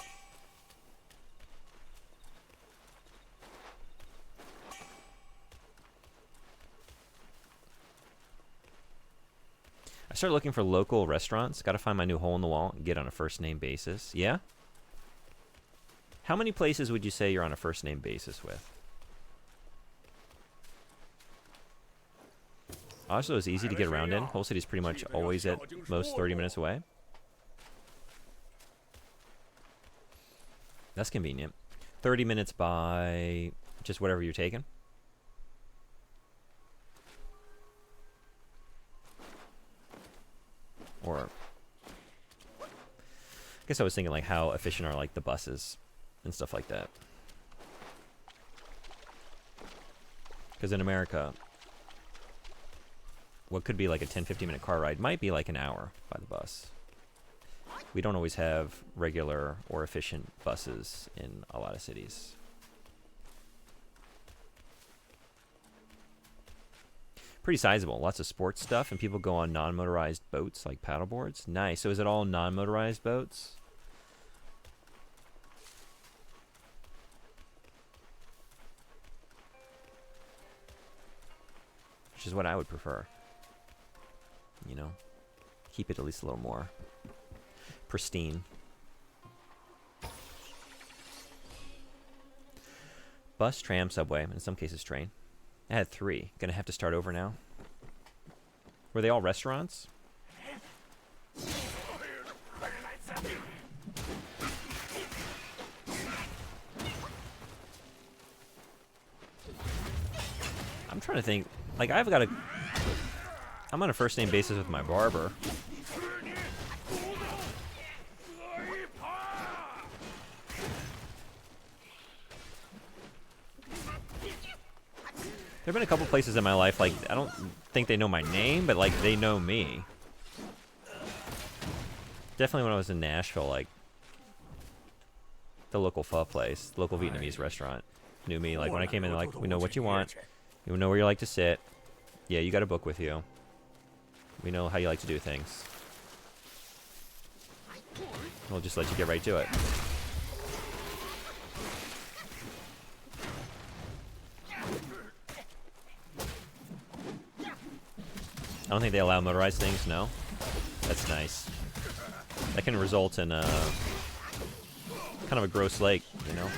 I started looking for local restaurants. Got to find my new hole in the wall and get on a first name basis. Yeah? How many places would you say you're on a first name basis with? Also, it's easy to get around in. Whole City's pretty much always at most 30 minutes away. That's convenient. 30 minutes by just whatever you're taking. Or, I guess I was thinking like how efficient are like the buses and stuff like that. Because in America, what could be like a 10-15 minute car ride might be like an hour by the bus. We don't always have regular or efficient buses in a lot of cities. Pretty sizable. Lots of sports stuff, and people go on non-motorized boats like paddleboards. Nice. So is it all non-motorized boats? Which is what I would prefer. You know, keep it at least a little more pristine. Bus, tram, subway, and in some cases train. I had 3. Gonna have to start over now. Were they all restaurants? I'm trying to think. Like, I'm on a first name basis with my barber. There have been a couple places in my life, like, I don't think they know my name, but, like, they know me. Definitely when I was in Nashville, like, the local pho place, local Vietnamese restaurant, knew me. Like, when I came in, they're like, we know what you want. We know where you like to sit. Yeah, you got a book with you. We know how you like to do things. We'll just let you get right to it. I don't think they allow motorized things, no? That's nice. That can result in a kind of a gross lake, you know?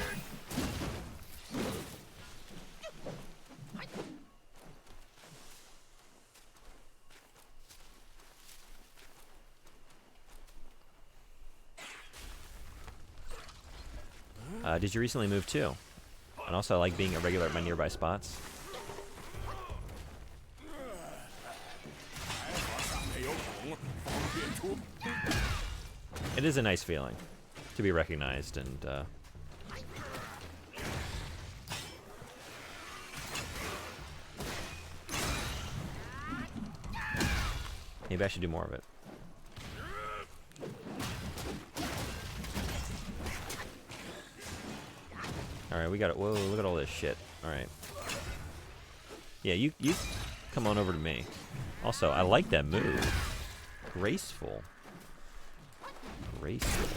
Did you recently move too? And also I like being a regular at my nearby spots. It is a nice feeling to be recognized and maybe I should do more of it. Alright, we got it. Whoa, look at all this shit. Alright. Yeah, you come on over to me. Also, I like that move. Graceful. Graceful.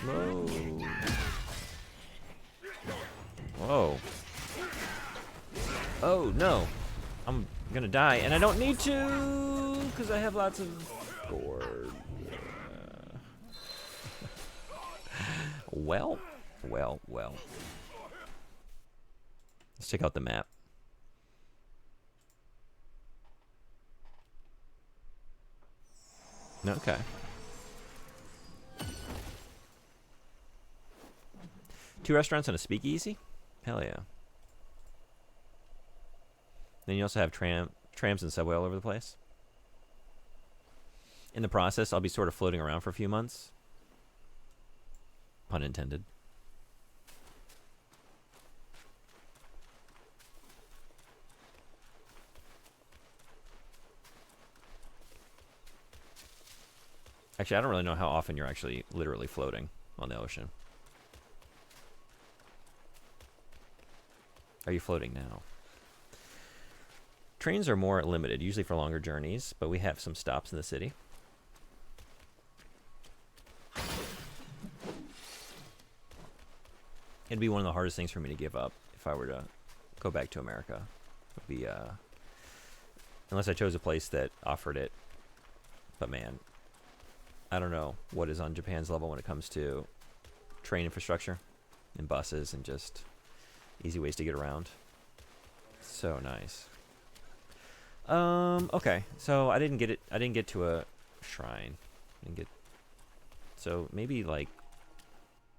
Whoa. Whoa. Oh, no. I'm gonna die, and I don't need to, because I have lots of gourd. Well. Let's check out the map. Okay. Two restaurants and a speakeasy? Hell yeah. Then you also have trams and subway all over the place. In the process, I'll be sort of floating around for a few months. Pun intended. Actually, I don't really know how often you're actually literally floating on the ocean. Are you floating now? Trains are more limited, usually for longer journeys, but we have some stops in the city. It'd be one of the hardest things for me to give up if I were to go back to America. It would be, unless I chose a place that offered it. But man, I don't know what is on Japan's level when it comes to train infrastructure and buses and just easy ways to get around. So nice. Okay, so I didn't get to a shrine. So maybe, like,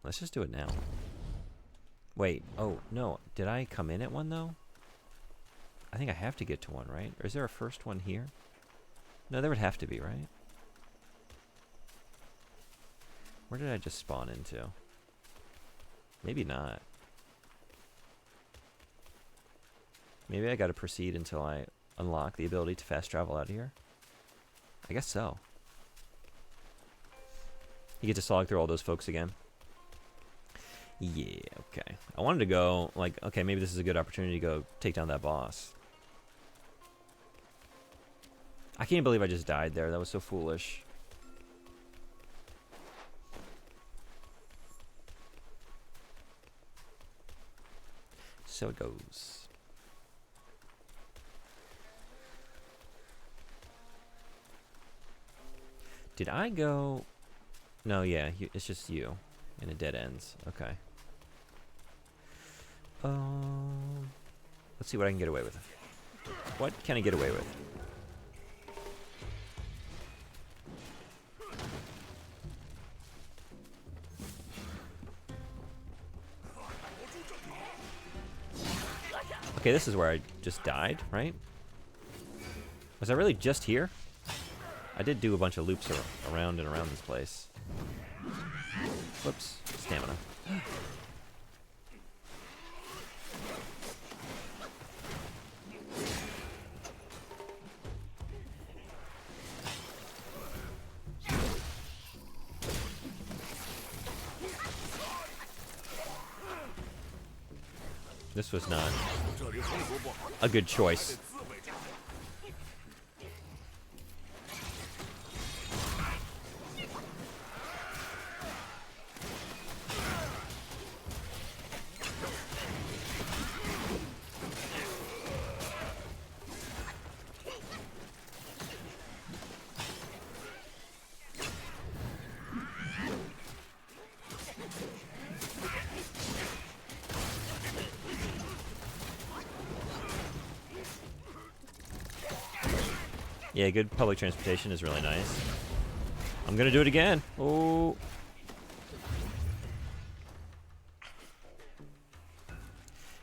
let's just do it now. Wait, oh, no, did I come in at one, though? I think I have to get to one, right? Or is there a first one here? No, there would have to be, right? Where did I just spawn into? Maybe not. Maybe I gotta proceed until I unlock the ability to fast travel out of here. I guess so. You get to slog through all those folks again. Yeah, okay. I wanted to go, like, okay, maybe this is a good opportunity to go take down that boss. I can't believe I just died there. That was so foolish. So it goes. Did I go? No, yeah, it's just you. And it dead ends. Okay. Let's see what I can get away with. What can I get away with? Okay, this is where I just died, right? Was I really just here? I did do a bunch of loops around and around this place. Whoops, stamina. This was not a good choice. Yeah, good public transportation is really nice. I'm gonna do it again. Oh.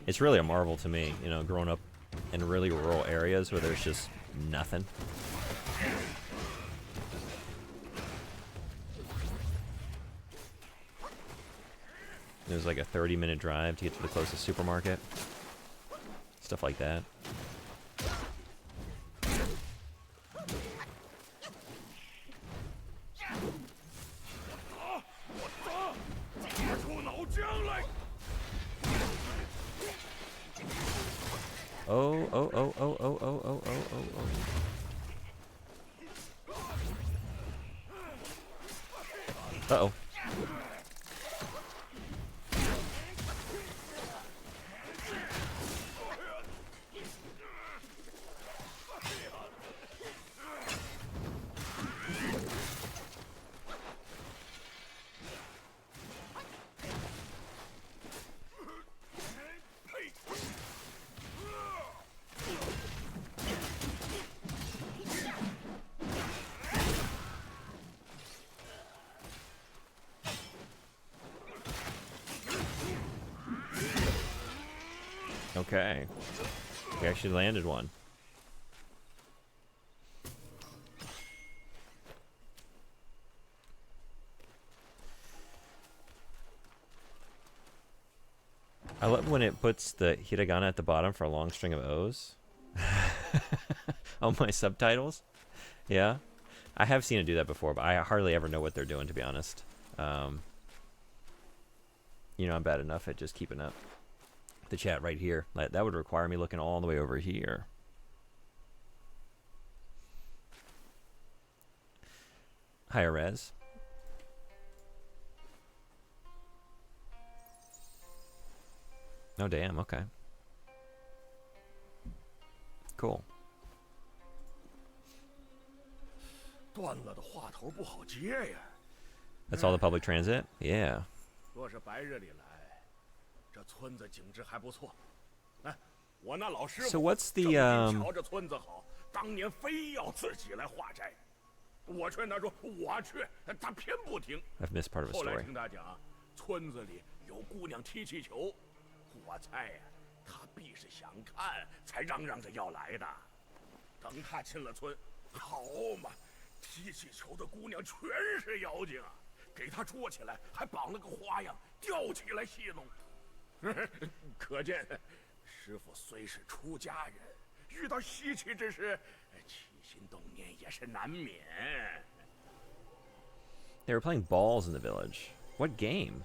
It's really a marvel to me, you know, growing up in really rural areas where there's just nothing. It was like a 30-minute drive to get to the closest supermarket. Stuff like that. Oh, oh, oh, oh, oh, oh, oh, oh, oh, oh. Uh-oh. Okay. We actually landed one. I love when it puts the hiragana at the bottom for a long string of O's. On my subtitles. Yeah. I have seen it do that before, but I hardly ever know what they're doing, to be honest. You know, I'm bad enough at just keeping up the chat right here. That would require me looking all the way over here. Higher res. Oh, damn, okay. Cool. That's all the public transit? Yeah. So what's the I've missed part of a story. 师傅虽是出家人，遇到稀奇之事，起心动念也是难免。They were playing balls in the village. What game?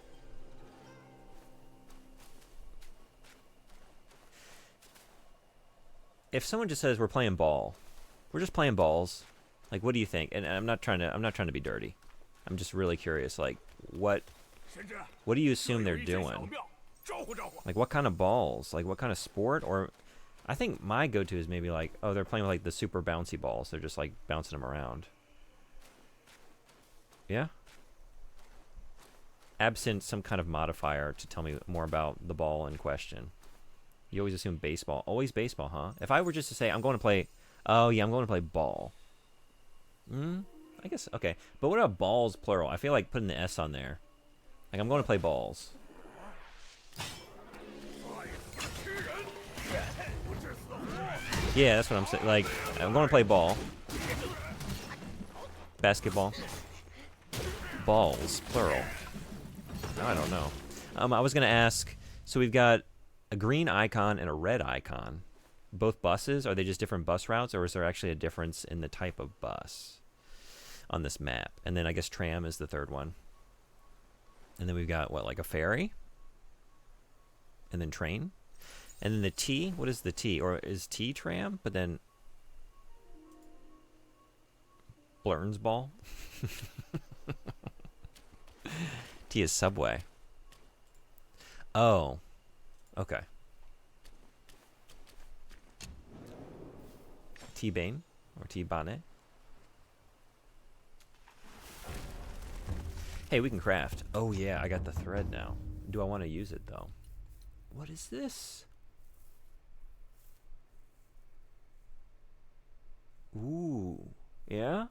If someone just says we're playing ball, we're just playing balls. Like, what do you think? And I'm not trying to be dirty. I'm just really curious. Like, what do you assume they're doing? Like, what kind of balls? Like, what kind of sport? Or I think my go-to is maybe like, oh, they're playing with like the super bouncy balls. They're just like bouncing them around. Yeah? Absent some kind of modifier to tell me more about the ball in question. You always assume baseball. Always baseball, huh? If I were just to say, I'm going to play... Oh, yeah, I'm going to play ball. I guess, okay. But what about balls, plural? I feel like putting the S on there. Like, I'm going to play balls. Yeah, that's what I'm saying. Like, I'm going to play ball. Basketball. Balls, plural. I don't know. I was going to ask, so we've got a green icon and a red icon. Both buses? Are they just different bus routes, or is there actually a difference in the type of bus on this map? And then I guess tram is the third one. And then we've got, what, like a ferry? And then train? And then the T? What is the T? Or is T tram? But then... Blurns ball? T is subway. Oh. Okay. T-Bane or T-Bane. Hey, we can craft. Oh yeah, I got the thread now. Do I want to use it though? What is this? Ooh. Yeah?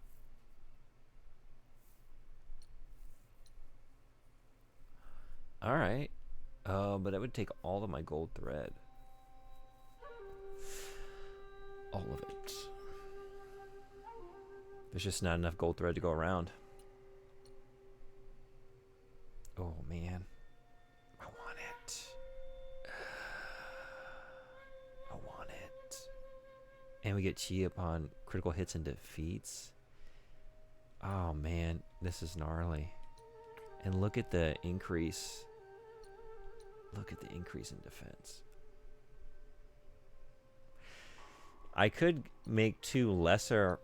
Alright. But that would take all of my gold thread. All of it. There's just not enough gold thread to go around. Oh man. I want it. I want it. And we get chi upon critical hits and defeats. Oh man, this is gnarly. And look at the increase. Look at the increase in defense. I could make two lesser...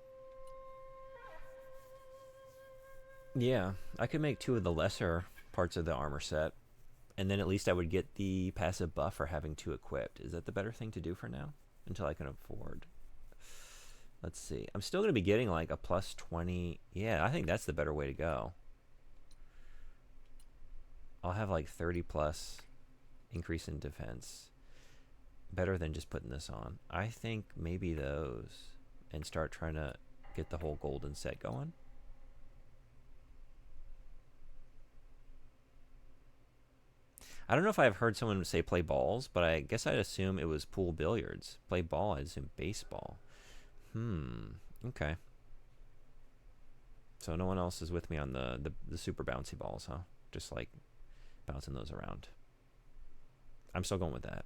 Yeah, I could make two of the lesser parts of the armor set. And then at least I would get the passive buff for having two equipped. Is that the better thing to do for now? Until I can afford. Let's see. I'm still going to be getting like a plus 20. Yeah, I think that's the better way to go. I'll have like 30 plus increase in defense. Better than just putting this on. I think maybe those. And start trying to get the whole golden set going. I don't know if I've heard someone say play balls, but I guess I'd assume it was pool billiards. Play ball, I'd assume baseball. Okay. So no one else is with me on the super bouncy balls, huh? Just like bouncing those around. I'm still going with that.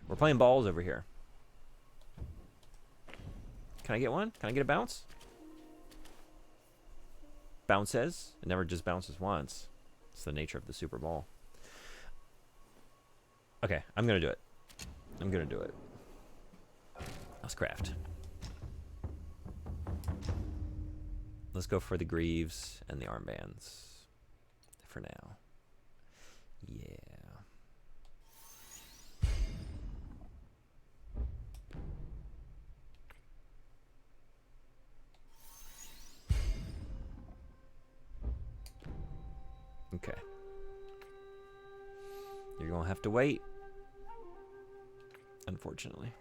We're playing balls over here. Can I get one? Can I get a bounce? Bounces. It never just bounces once. It's the nature of the Super Bowl. Okay, I'm gonna do it. I'm gonna do it. Let's craft. Let's go for the greaves and the armbands for now. Yeah. Okay. You're gonna have to wait. Unfortunately.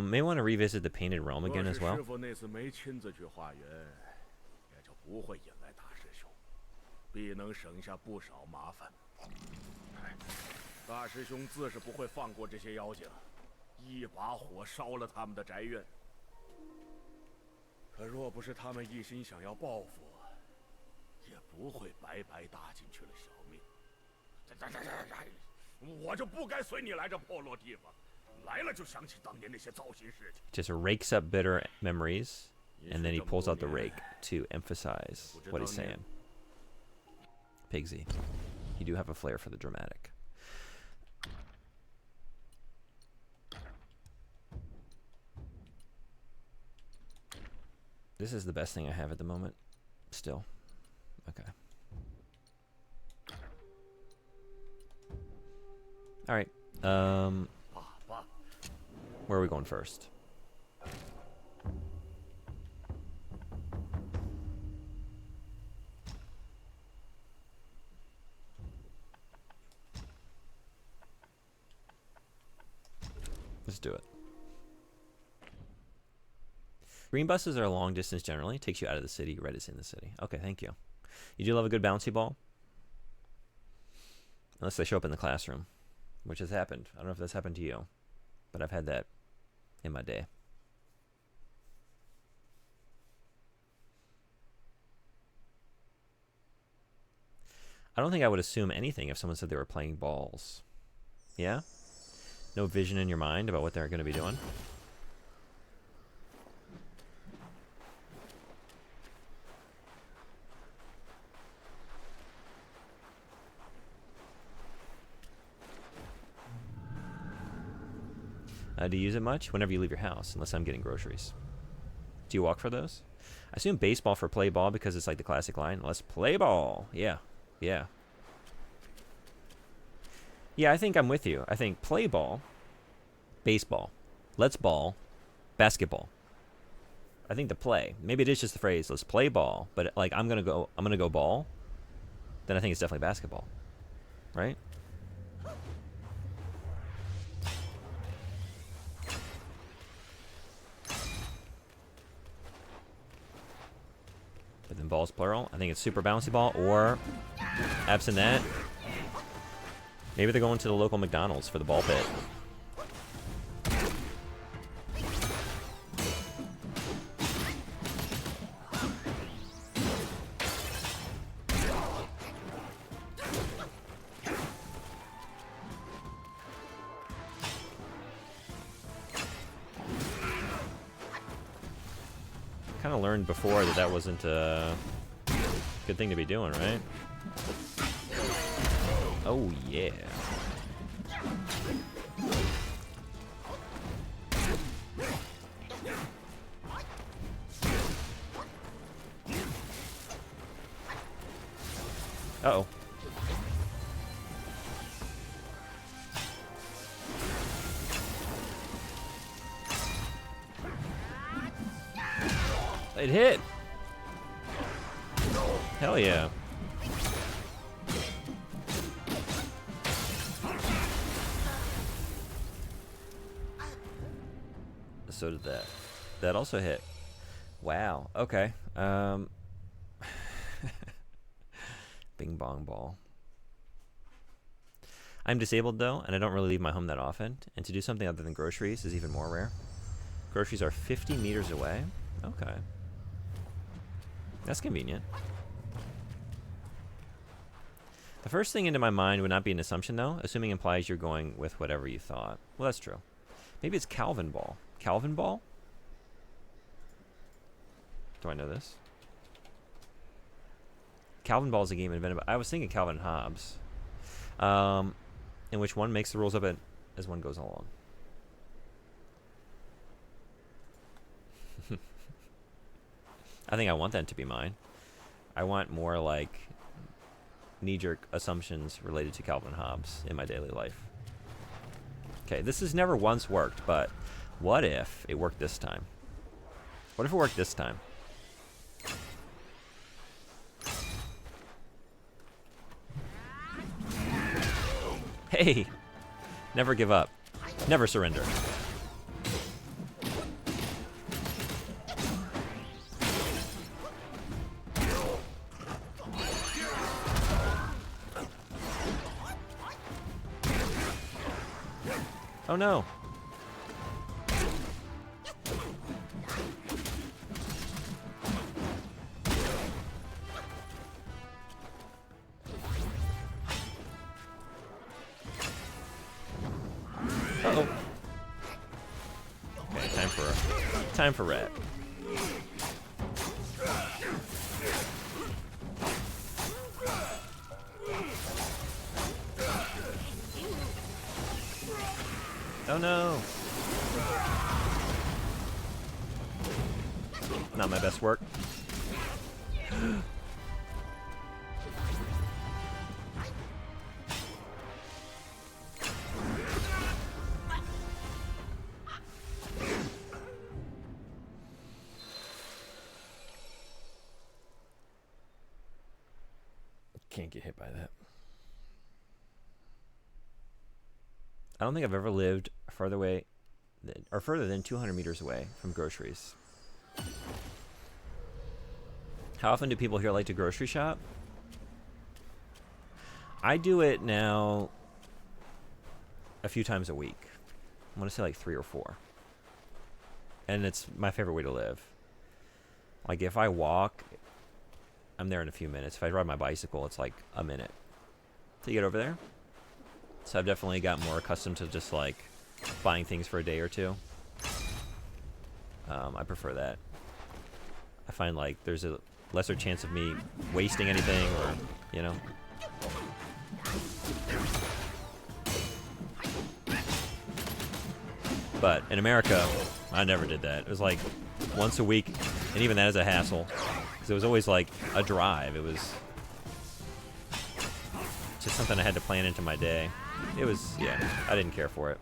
May want to revisit the Painted Realm again as well. 可若不是他们一心想要报复，也不会白白搭进去了小命。我就不该随你来这破落地方，来了就想起当年那些糟心事情。Just rakes up bitter memories, and then he pulls out the rake to emphasize what he's saying. Pigsy, you do have a flair for the dramatic. This is the best thing I have at the moment. Still. Okay. Alright. Where are we going first? Let's do it. Green buses are long distance generally. Takes you out of the city. Red is in the city. Okay, thank you. You do love a good bouncy ball? Unless they show up in the classroom, which has happened. I don't know if that's happened to you, but I've had that in my day. I don't think I would assume anything if someone said they were playing balls. Yeah? No vision in your mind about what they're going to be doing? Do you use it much? Whenever you leave your house, unless I'm getting groceries. Do you walk for those? I assume baseball for play ball because it's like the classic line. Let's play ball. Yeah. Yeah. Yeah, I think I'm with you. I think play ball, baseball, let's ball, basketball. I think the play. Maybe it is just the phrase, let's play ball, but like I'm gonna go ball, then I think it's definitely basketball. Right? But then ball's plural. I think it's super bouncy ball, or absent that, maybe they're going to the local McDonald's for the ball pit. Kind of learned before that that wasn't a good thing to be doing, right? Oh, yeah. Uh-oh. It hit. Hell yeah. So did that. That also hit. Wow. Okay. Bing bong ball. I'm disabled though, and I don't really leave my home that often. And to do something other than groceries is even more rare. Groceries are 50 meters away. Okay. That's convenient. The first thing into my mind would not be an assumption, though. Assuming implies you're going with whatever you thought. Well, that's true. Maybe it's Calvin Ball. Calvin Ball? Do I know this? Calvin Ball is a game invented by... I was thinking Calvin and Hobbes. In which one makes the rules up as one goes along. I think I want that to be mine. I want more like knee-jerk assumptions related to Calvin and Hobbes in my daily life. Okay, this has never once worked, but what if it worked this time? What if it worked this time? Hey! Never give up. Never surrender. Oh no. Time for rat. Oh no! Not my best work. Can't get hit by that. I don't think I've ever lived further away or further than 200 meters away from groceries. How often do people here like to grocery shop? I do it now a few times a week. I want to say like 3 or 4. And it's my favorite way to live. Like if I walk, I'm there in a few minutes. If I ride my bicycle, it's like a minute to get over there. So I've definitely got more accustomed to just like buying things for a day or two. I prefer that. I find like there's a lesser chance of me wasting anything or, you know. But in America, I never did that. It was like once a week, and even that is a hassle. Because it was always like a drive. It was just something I had to plan into my day. It was, yeah, I didn't care for it.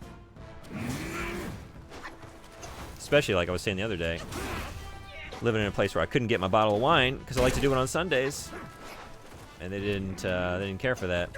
Especially like I was saying the other day, living in a place where I couldn't get my bottle of wine because I like to do it on Sundays. And they didn't care for that.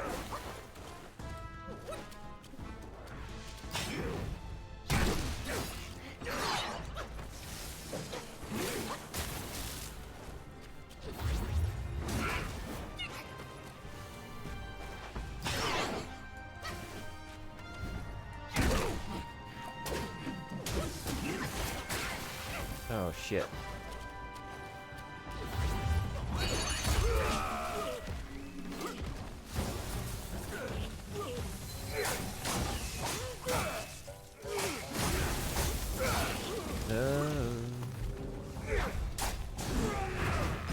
Oh shit.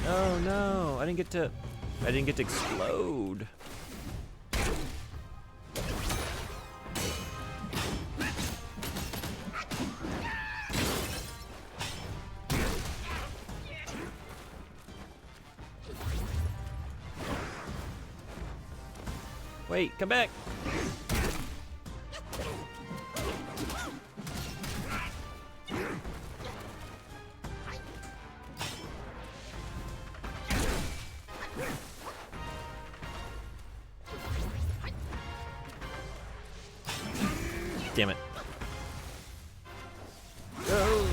Oh no, I didn't get to explode. Wait, come back. Damn it. Oh.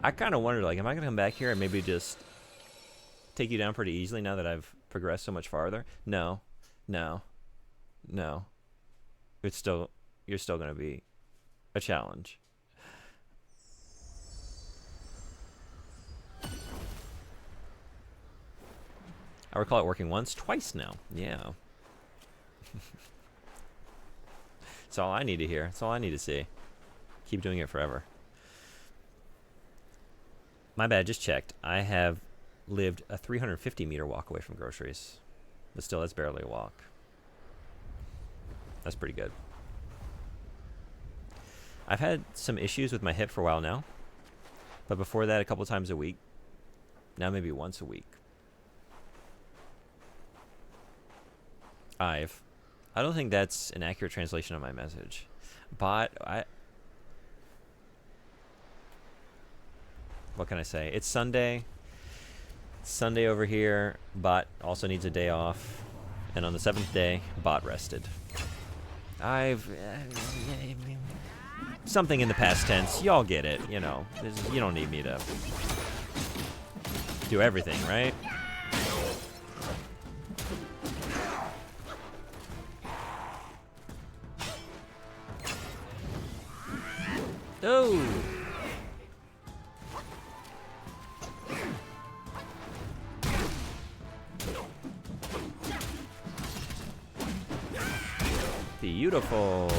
I kind of wondered, like, am I going to come back here and maybe just take you down pretty easily now that I've progressed so much farther? No. No. No. You're still going to be a challenge. I recall it working once, twice now. Yeah. That's all I need to hear. That's all I need to see. Keep doing it forever. My bad, just checked. I have lived a 350 meter walk away from groceries. But still, that's barely a walk. That's pretty good. I've had some issues with my hip for a while now. But before that, a couple times a week. Now maybe once a week. I don't think that's an accurate translation of my message. What can I say? It's Sunday. Sunday over here. Bot also needs a day off. And on the 7th day, bot rested. Something in the past tense. Y'all get it. You know, you don't need me to do everything, right? Oh! Beautiful.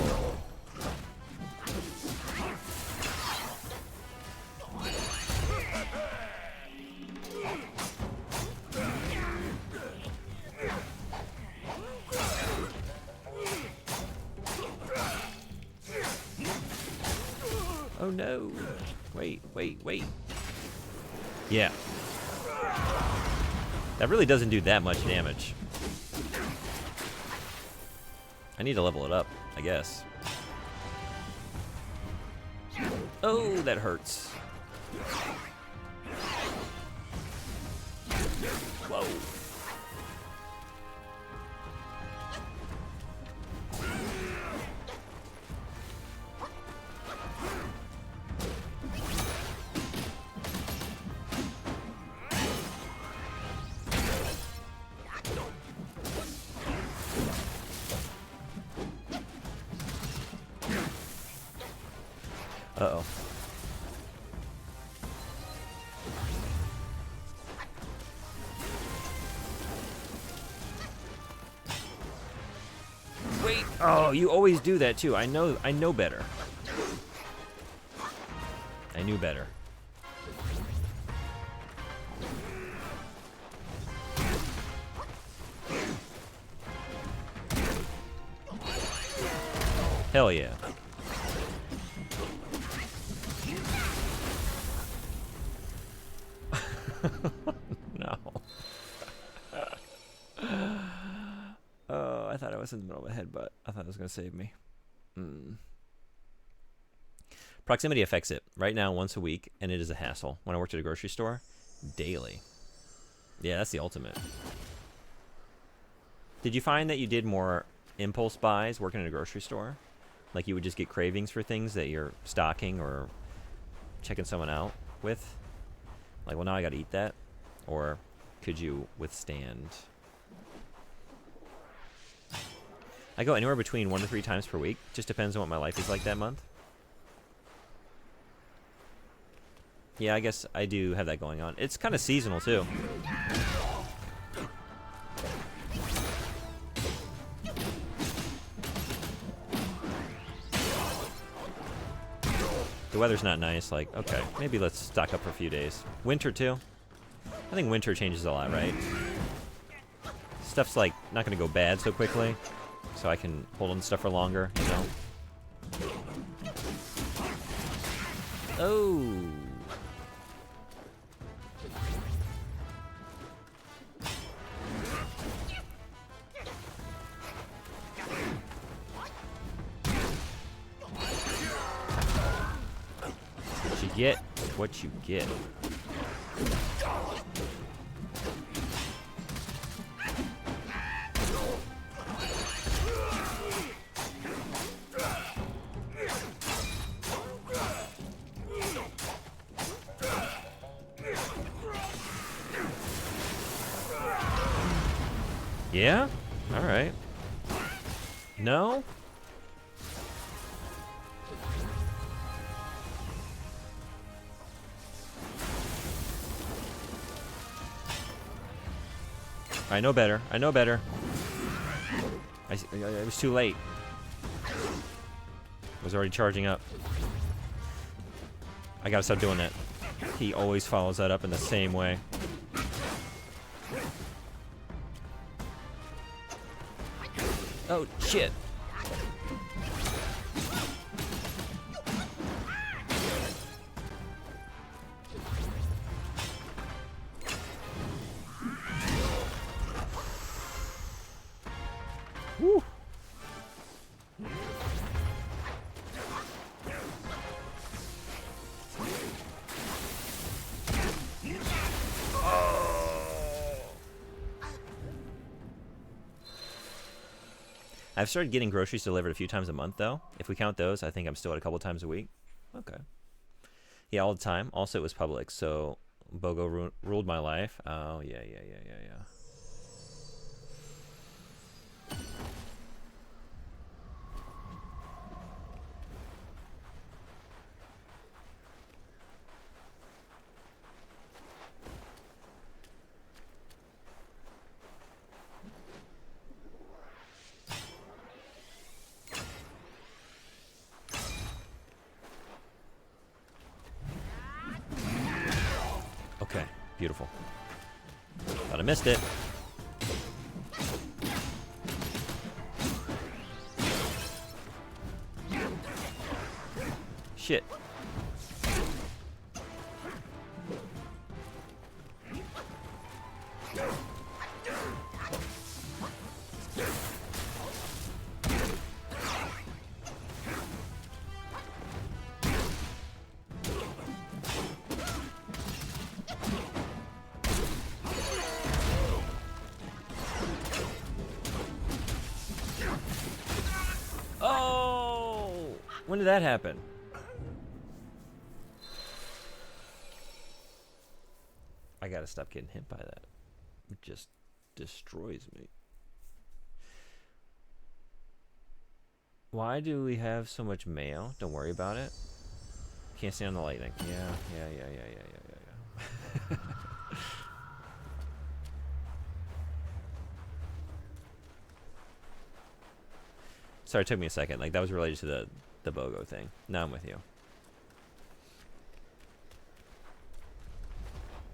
Oh no. Wait, wait, wait. Yeah. That really doesn't do that much damage. I need to level it up, I guess. Oh, that hurts. Whoa. Uh-oh. Wait. Oh, you always do that too. I know better. I knew better. Hell yeah. No. Oh, I thought I was in the middle of a headbutt. I thought it was going to save me. Proximity affects it. Right now, once a week, and it is a hassle. When I worked at a grocery store, daily. Yeah, that's the ultimate. Did you find that you did more impulse buys working at a grocery store? Like you would just get cravings for things that you're stocking or checking someone out with? Like, well, now I got to eat that? Or could you withstand? I go anywhere between 1 to 3 times per week. Just depends on what my life is like that month. Yeah, I guess I do have that going on. It's kind of seasonal, too. The weather's not nice. Like, okay, maybe let's stock up for a few days. Winter, too. I think winter changes a lot, right? Stuff's, like, not going to go bad so quickly. So I can hold on to stuff for longer, you know? Oh. What you get, what you get. Yeah? Alright. No? I know better. I know better. I was too late. I was already charging up. I gotta stop doing that. He always follows that up in the same way. Oh, shit. Woo. I've started getting groceries delivered a few times a month, though. If we count those, I think I'm still at a couple times a week. Okay. Yeah, all the time. Also, it was Publix, so BOGO ruled my life. Oh, yeah. Okay, beautiful. Thought I missed it. Shit. When did that happen? I gotta stop getting hit by that. It just destroys me. Why do we have so much mail? Don't worry about it. Can't stand the lightning. Yeah. Sorry, it took me a second. Like, that was related to the BOGO thing. Now I'm with you.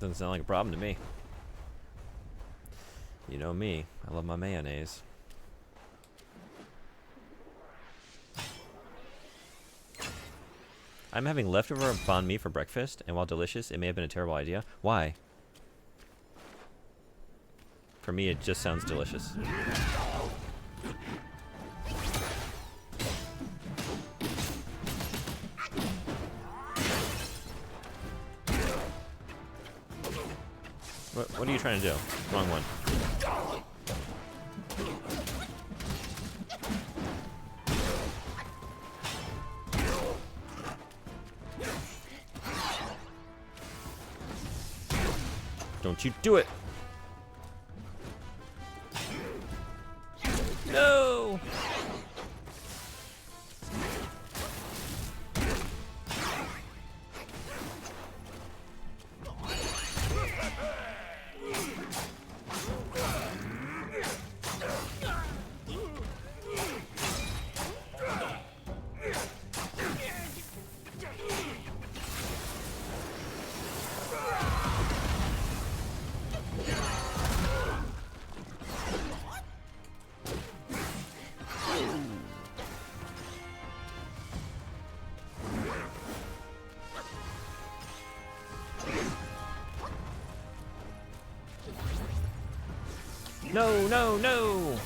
Doesn't sound like a problem to me. You know me. I love my mayonnaise. I'm having leftover banh mi for breakfast, and while delicious, it may have been a terrible idea. Why? For me, it just sounds delicious. What are you trying to do? Wrong one. Don't you do it! No! No, no, no!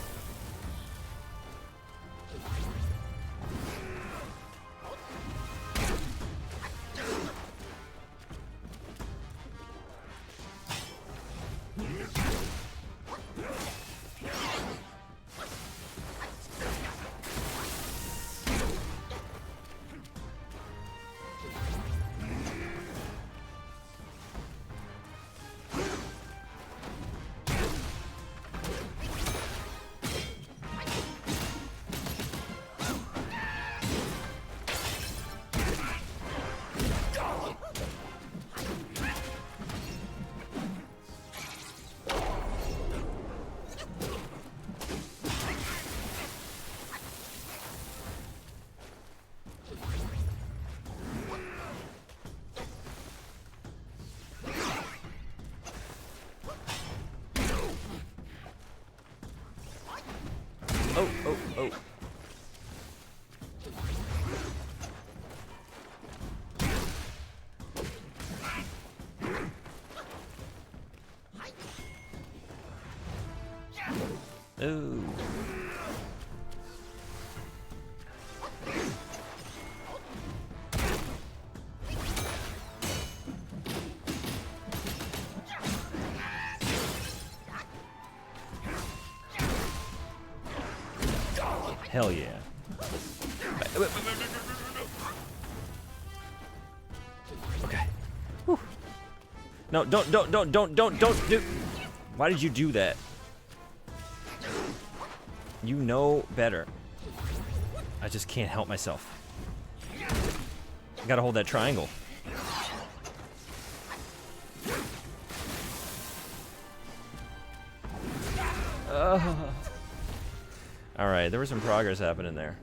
Oh, oh, oh. Ooh. Hell yeah. Okay. Whew. No, don't do. Why did you do that? You know better. I just can't help myself. I gotta hold that triangle. Alright, there was some progress happening there.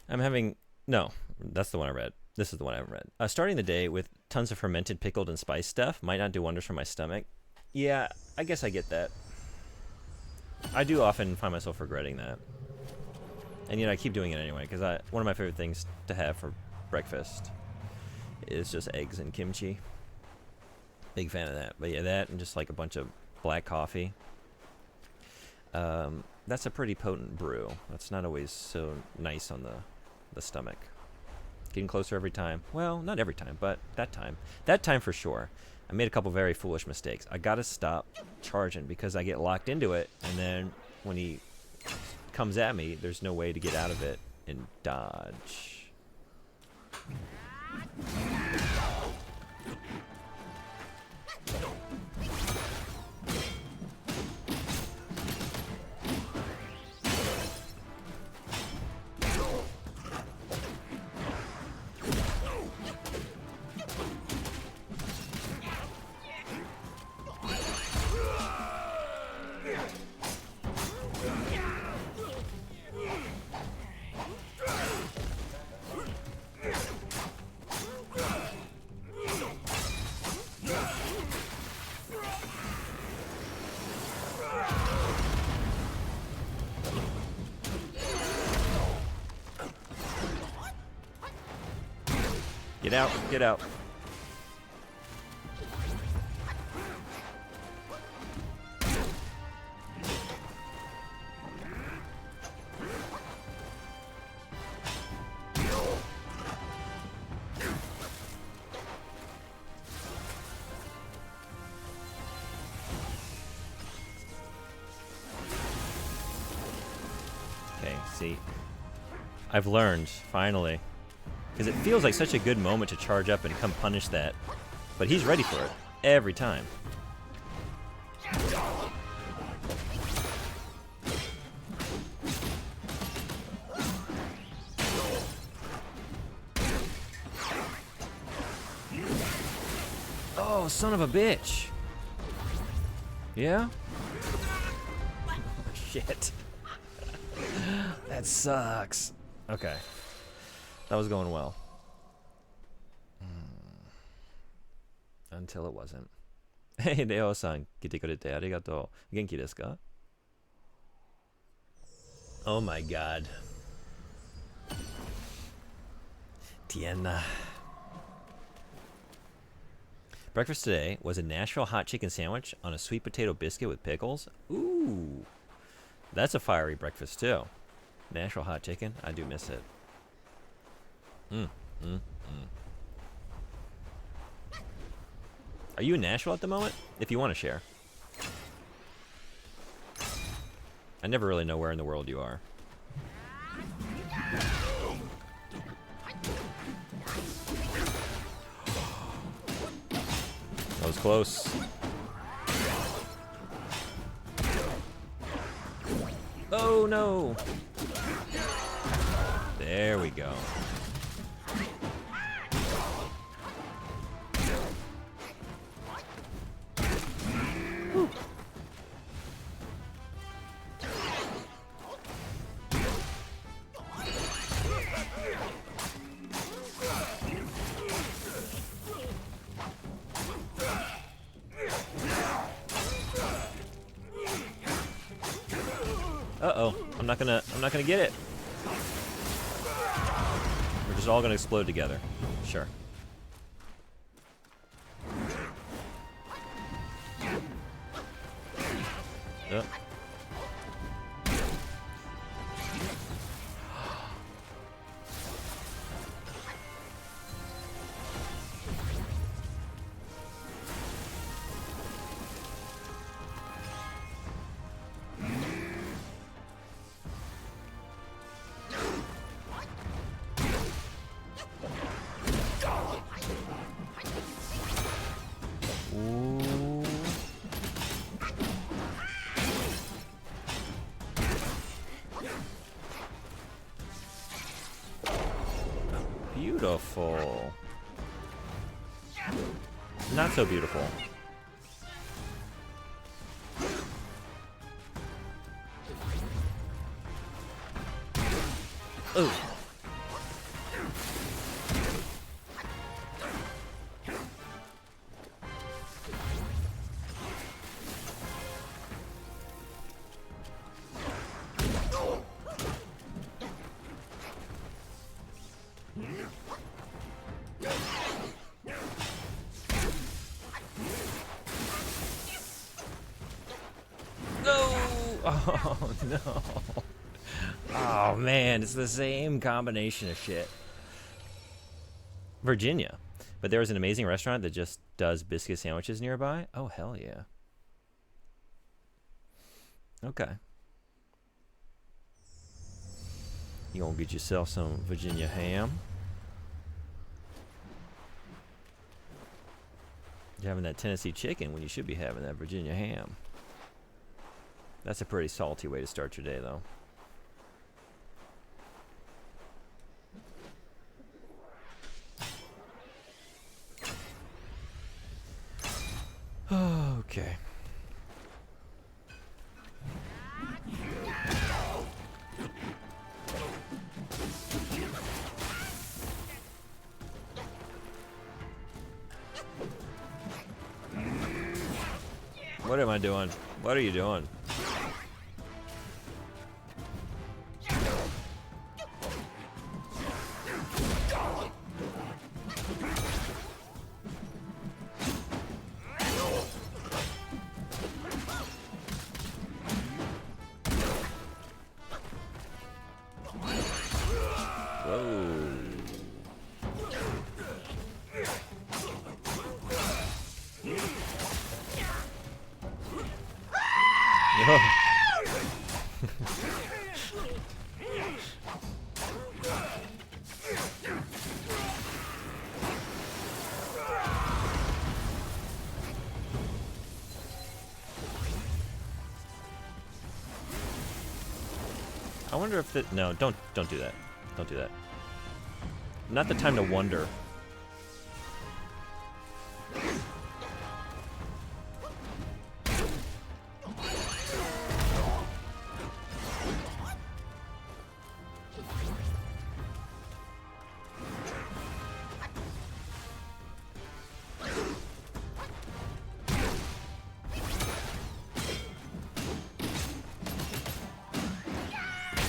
I'm having... No, that's the one I read. This is the one I haven't read. Starting the day with tons of fermented, pickled, and spiced stuff might not do wonders for my stomach. Yeah, I guess I get that. I do often find myself regretting that. And yet I keep doing it anyway, because one of my favorite things to have for breakfast is just eggs and kimchi. Big fan of that. But yeah, that and just like a bunch of black coffee. That's a pretty potent brew. That's not always so nice on the stomach. Getting closer every time. Well, not every time, but that time. That time for sure. I made a couple very foolish mistakes. I gotta stop charging because I get locked into it, and then when he comes at me, there's no way to get out of it and dodge. Get out, get out. Okay, see. I've learned, finally. Because it feels like such a good moment to charge up and come punish that. But he's ready for it. Every time. Oh, son of a bitch. Yeah? Shit. That sucks. Okay. That was going well. Until it wasn't. Hey, Leo-san, 来てくれてありがとう。元気ですか? Oh my god. Tiena. Breakfast today was a Nashville hot chicken sandwich on a sweet potato biscuit with pickles. Ooh. That's a fiery breakfast too. Nashville hot chicken, I do miss it. Are you in Nashville at the moment? If you want to share. I never really know where in the world you are. That was close. Oh no! There we go. Uh-oh, I'm not gonna get it. We're just all gonna explode together. Sure. Yep. Beautiful. Not so beautiful. Ooh. Oh no. Oh man, it's the same combination of shit. Virginia. But there was an amazing restaurant that just does biscuit sandwiches nearby. Oh hell yeah. Okay. You gonna get yourself some Virginia ham. You're having that Tennessee chicken when you should be having that Virginia ham. That's a pretty salty way to start your day, though. Okay. What am I doing? What are you doing? I wonder if it. No, don't do that. Don't do that. Not the time to wonder.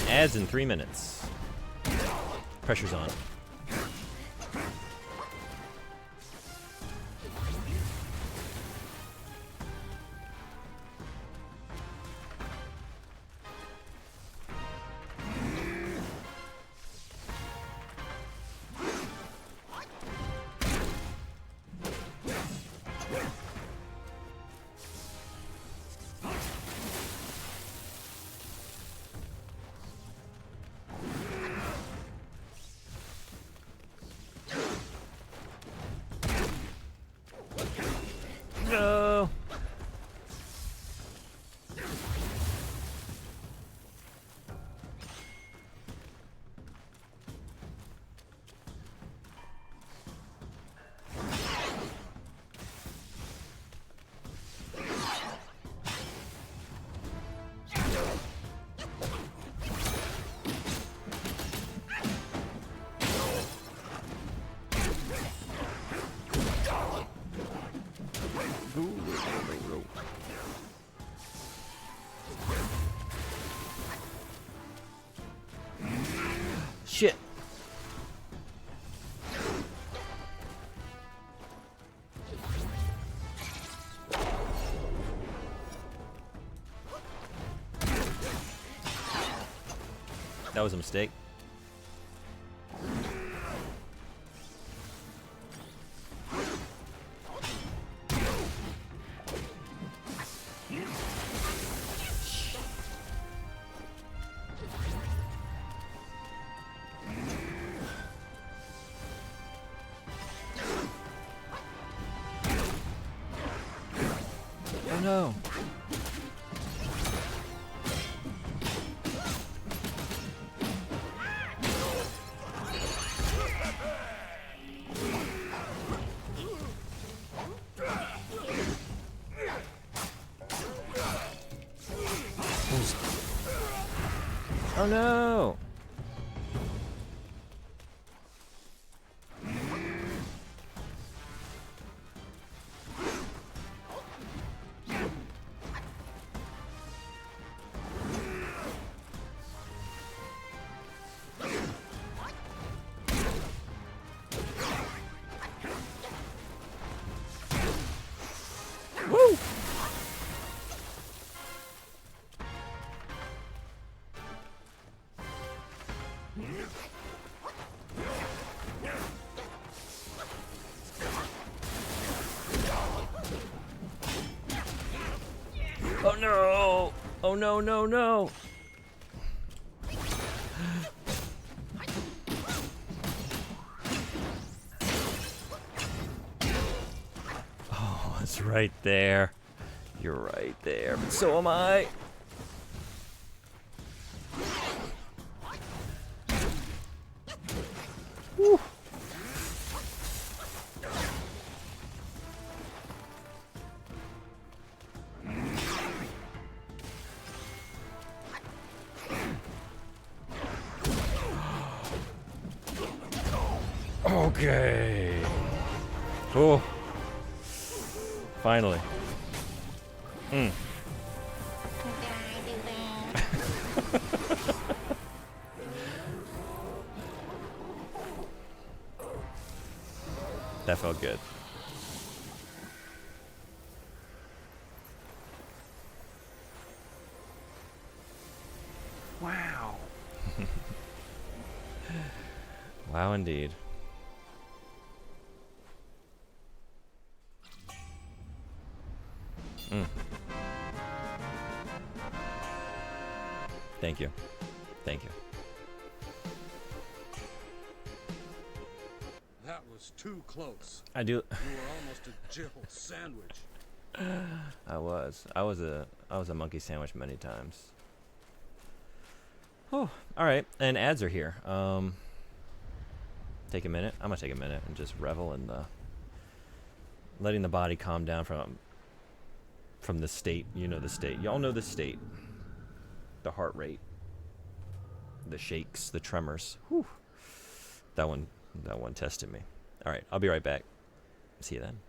Ads in 3 minutes. Pressure's on. No. Shit. That was a mistake. Oh no. Oh no. Woo! Oh no! Oh no, no, no! right there. You're right there. But so am I. Woo. Okay. Oh. Finally. That felt good. Wow. Wow, indeed. Thank you. Thank you. That was too close. I do. You were almost a Jill sandwich. I was a monkey sandwich many times. Oh, all right. And ads are here. Take a minute. I'm gonna take a minute and just revel in the letting the body calm down from the state. You know the state. Y'all know the state. The heart rate, the shakes, the tremors. Whew. That one tested me. All right, I'll be right back. See you then.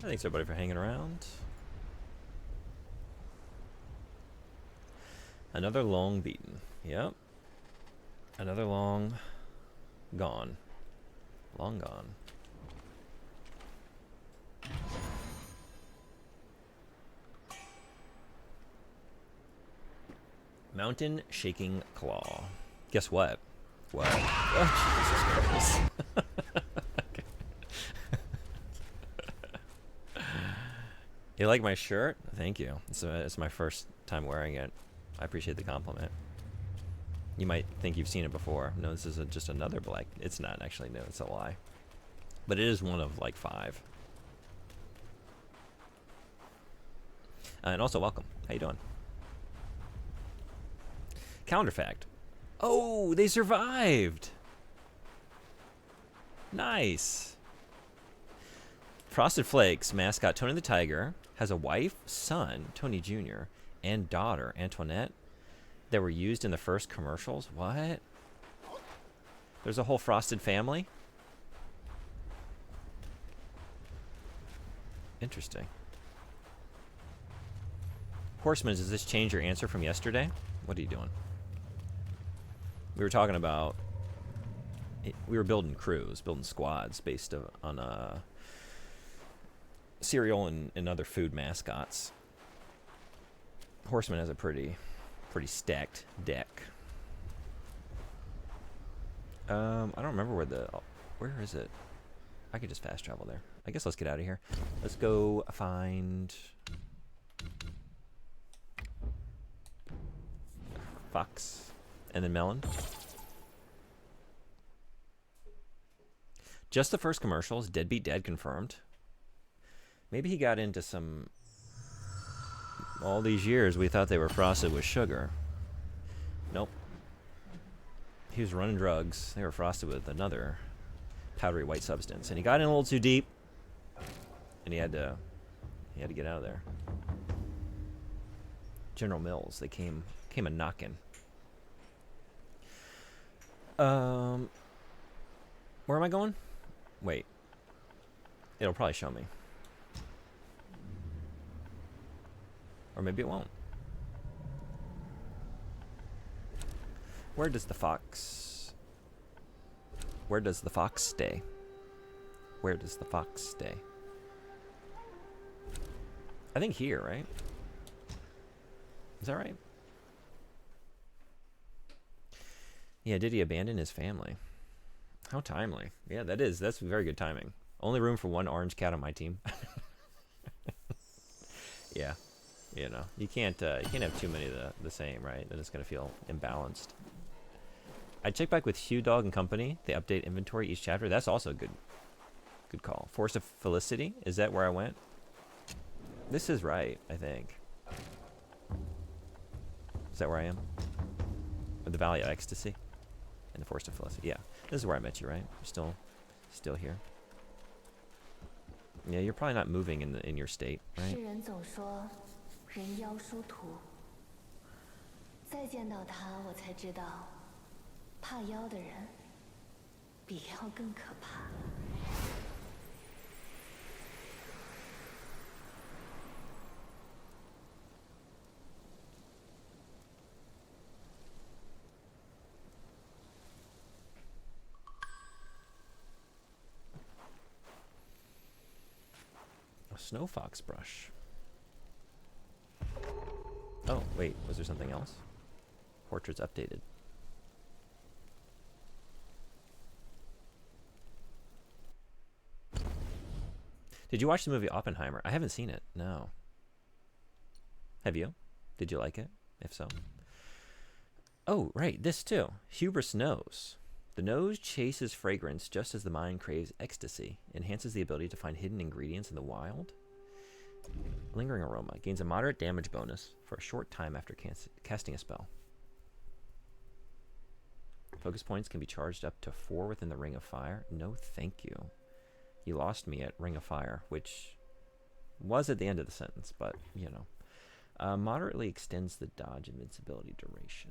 Thanks everybody for hanging around. Another long beaten. Yep. Another long gone. Long gone. Mountain Shaking Claw. Guess what? What? Oh, Jesus Christ. You like my shirt? Thank you. It's my first time wearing it. I appreciate the compliment. You might think you've seen it before. No, this is just another black. It's not actually. No, it's a lie. But it is one of like 5. And also, welcome. How you doing? Calendar fact. Oh, they survived. Nice. Frosted Flakes mascot Tony the Tiger has a wife, son, Tony Jr., and daughter, Antoinette, that were used in the first commercials. What? There's a whole Frosted family? Interesting. Horseman, does this change your answer from yesterday? What are you doing? We were talking about... We were building crews, building squads based on cereal and other food mascots. Horseman has a pretty stacked deck. I don't remember where is it? I could just fast travel there. I guess let's get out of here. Let's go find Fox and then Melon. Just the first commercials. Deadbeat Dead confirmed. Maybe he got into some... All these years we thought they were frosted with sugar. Nope. He was running drugs. They were frosted with another powdery white substance. And he got in a little too deep. And he had to get out of there. General Mills, they came a knocking. Where am I going? Wait. It'll probably show me. Or maybe it won't. Where does the fox... Where does the fox stay? Where does the fox stay? I think here, right? Is that right? Yeah, did he abandon his family? How timely. Yeah, that's very good timing. Only room for one orange cat on my team. Yeah. You know, you can't have too many of the same, right? Then it's going to feel imbalanced. I checked back with Hugh Dog and Company. They update inventory each chapter. That's also a good call. Force of Felicity. Is that where I went? This is right, I think. Is that where I am? Or the Valley of Ecstasy? And the Force of Felicity. Yeah. This is where I met you, right? You're still here. Yeah, you're probably not moving in your state, right? 世人总说人妖殊途，再见到他，我才知道，怕妖的人比妖更可怕。A snow fox brush. Oh, wait, was there something else? Portraits updated. Did you watch the movie Oppenheimer? I haven't seen it, no. Have you? Did you like it? If so. Oh, right, this too. Hubris nose. The nose chases fragrance just as the mind craves ecstasy. Enhances the ability to find hidden ingredients in the wild. Lingering aroma. Gains a moderate damage bonus for a short time after casting a spell. Focus points can be charged up to 4 within the Ring of Fire. No thank you. You lost me at Ring of Fire, which was at the end of the sentence, but, you know. Moderately extends the dodge invincibility duration.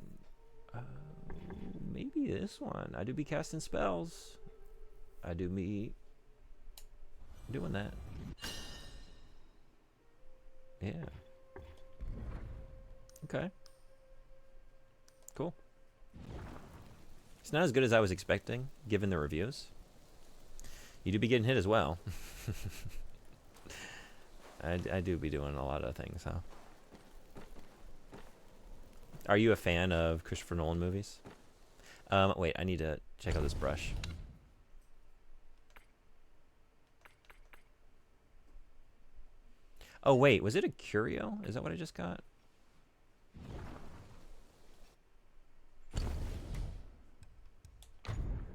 Maybe this one. I do be casting spells. I do me doing that. Yeah. Okay. Cool. It's not as good as I was expecting, given the reviews. You do be getting hit as well. I do be doing a lot of things, huh? Are you a fan of Christopher Nolan movies? Wait, I need to check out this brush. Oh, wait, was it a curio? Is that what I just got?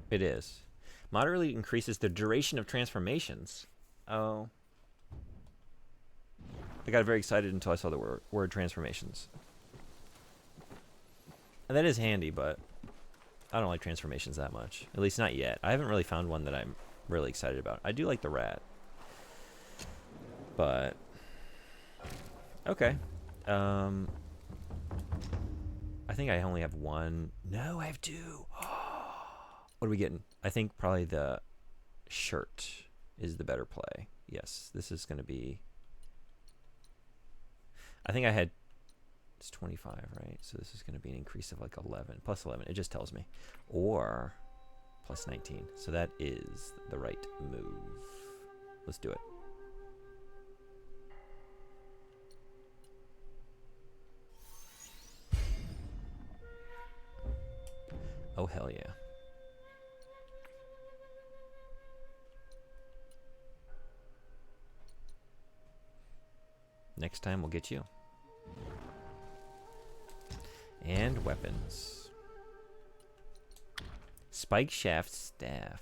It is. Moderately increases the duration of transformations. Oh. I got very excited until I saw the word transformations. And that is handy, but I don't like transformations that much. At least not yet. I haven't really found one that I'm really excited about. I do like the rat. But... okay. I think I only have one. No, I have two. What are we getting? I think probably the shirt is the better play. Yes, this is going to be... I think I had It's 25, right? So this is going to be an increase of like 11. Plus 11. It just tells me. Or plus 19. So that is the right move. Let's do it. Oh, hell yeah. Next time we'll get you. And weapons. Spike shaft staff.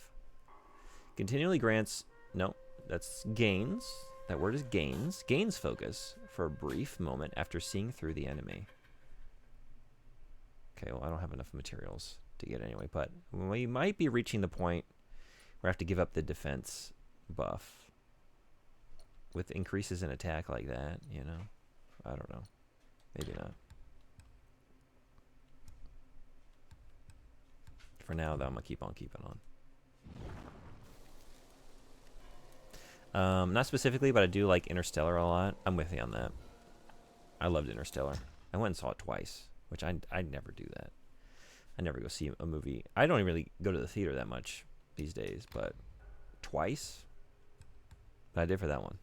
Continually grants... No, that's gains. That word is gains. Gains focus for a brief moment after seeing through the enemy. Okay, well, I don't have enough materials to get anyway, but we might be reaching the point where I have to give up the defense buff. With increases in attack like that, you know? I don't know. Maybe not. For now, though, I'm going to keep on keeping on. Not specifically, but I do like Interstellar a lot. I'm with you on that. I loved Interstellar. I went and saw it twice, which I never do that. I never go see a movie. I don't even really go to the theater that much these days, but twice? But I did for that one.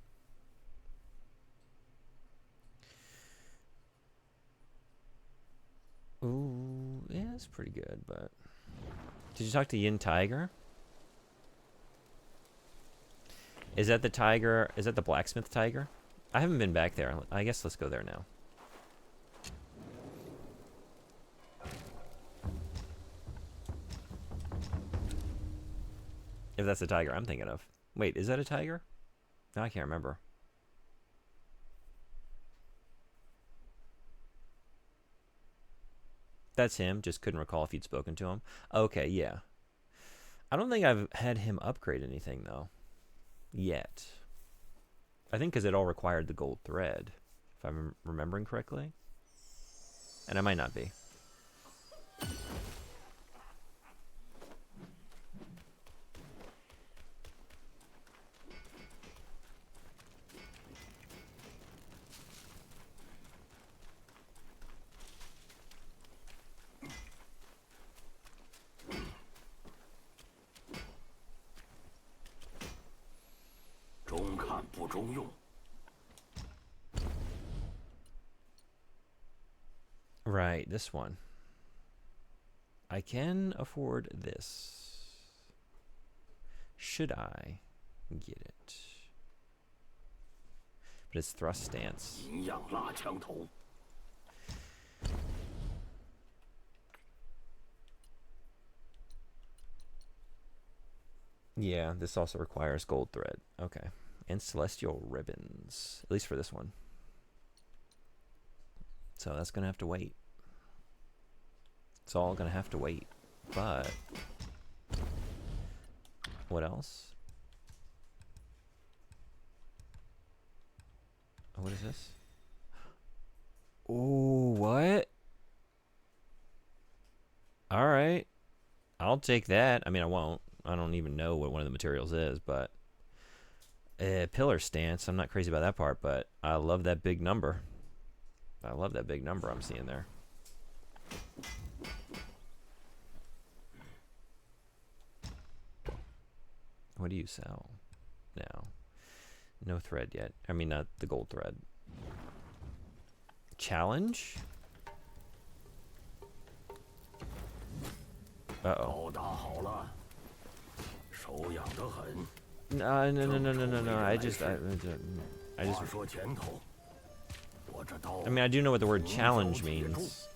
Ooh, yeah, it's pretty good, but... Did you talk to Yin Tiger? Is that the tiger? Is that the blacksmith tiger? I haven't been back there. I guess let's go there now. If that's the tiger I'm thinking of. Wait, is that a tiger? No, I can't remember. That's him. Just couldn't recall if you'd spoken to him. Okay, yeah. I don't think I've had him upgrade anything, though. Yet. I think because it all required the gold thread. If I'm remembering correctly. And I might not be. Right, this one. I can afford this. Should I get it? But it's thrust stance. Yeah, this also requires gold thread. Okay. And celestial ribbons. At least for this one. So that's going to have to wait. It's all going to have to wait. But... what else? Oh, what is this? Oh, what? Alright. I'll take that. I mean, I won't. I don't even know what one of the materials is, but... pillar stance. I'm not crazy about that part, but I love that big number. I love that big number I'm seeing there. What do you sell now? No thread yet. I mean, not the gold thread. Challenge? Uh-oh. No. I just... I mean, I do know what the word challenge means.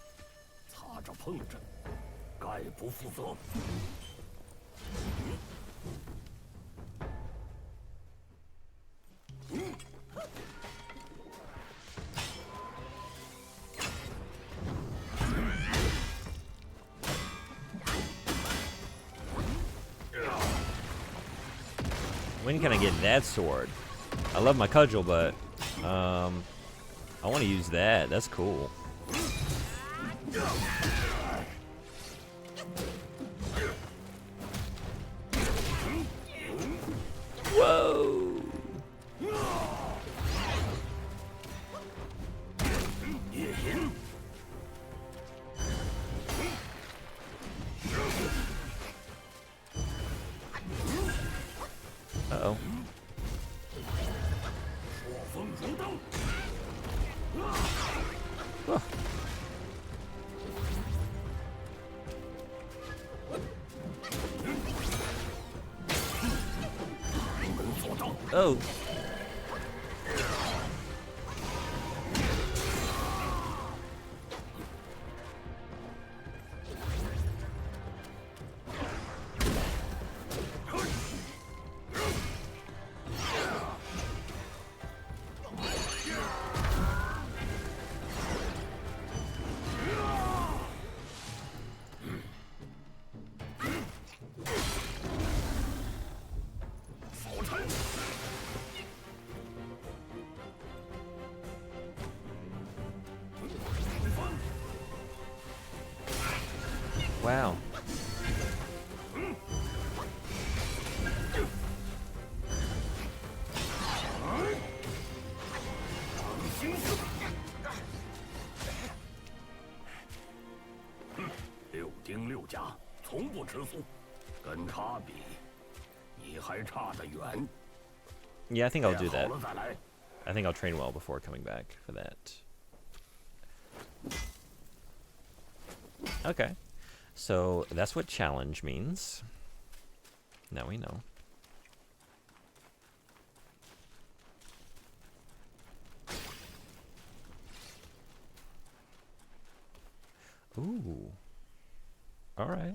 When can I get that sword? I love my cudgel, but I want to use that. That's cool. Whoa! Whoa. Oh. Wow.6丁6甲，从不吃素，跟他比，你还差得远。 Yeah, I think I'll do 练 that. 好了再来。 I think I'll train well before coming back for that. Okay. So that's what challenge means. Now we know. Ooh. All right.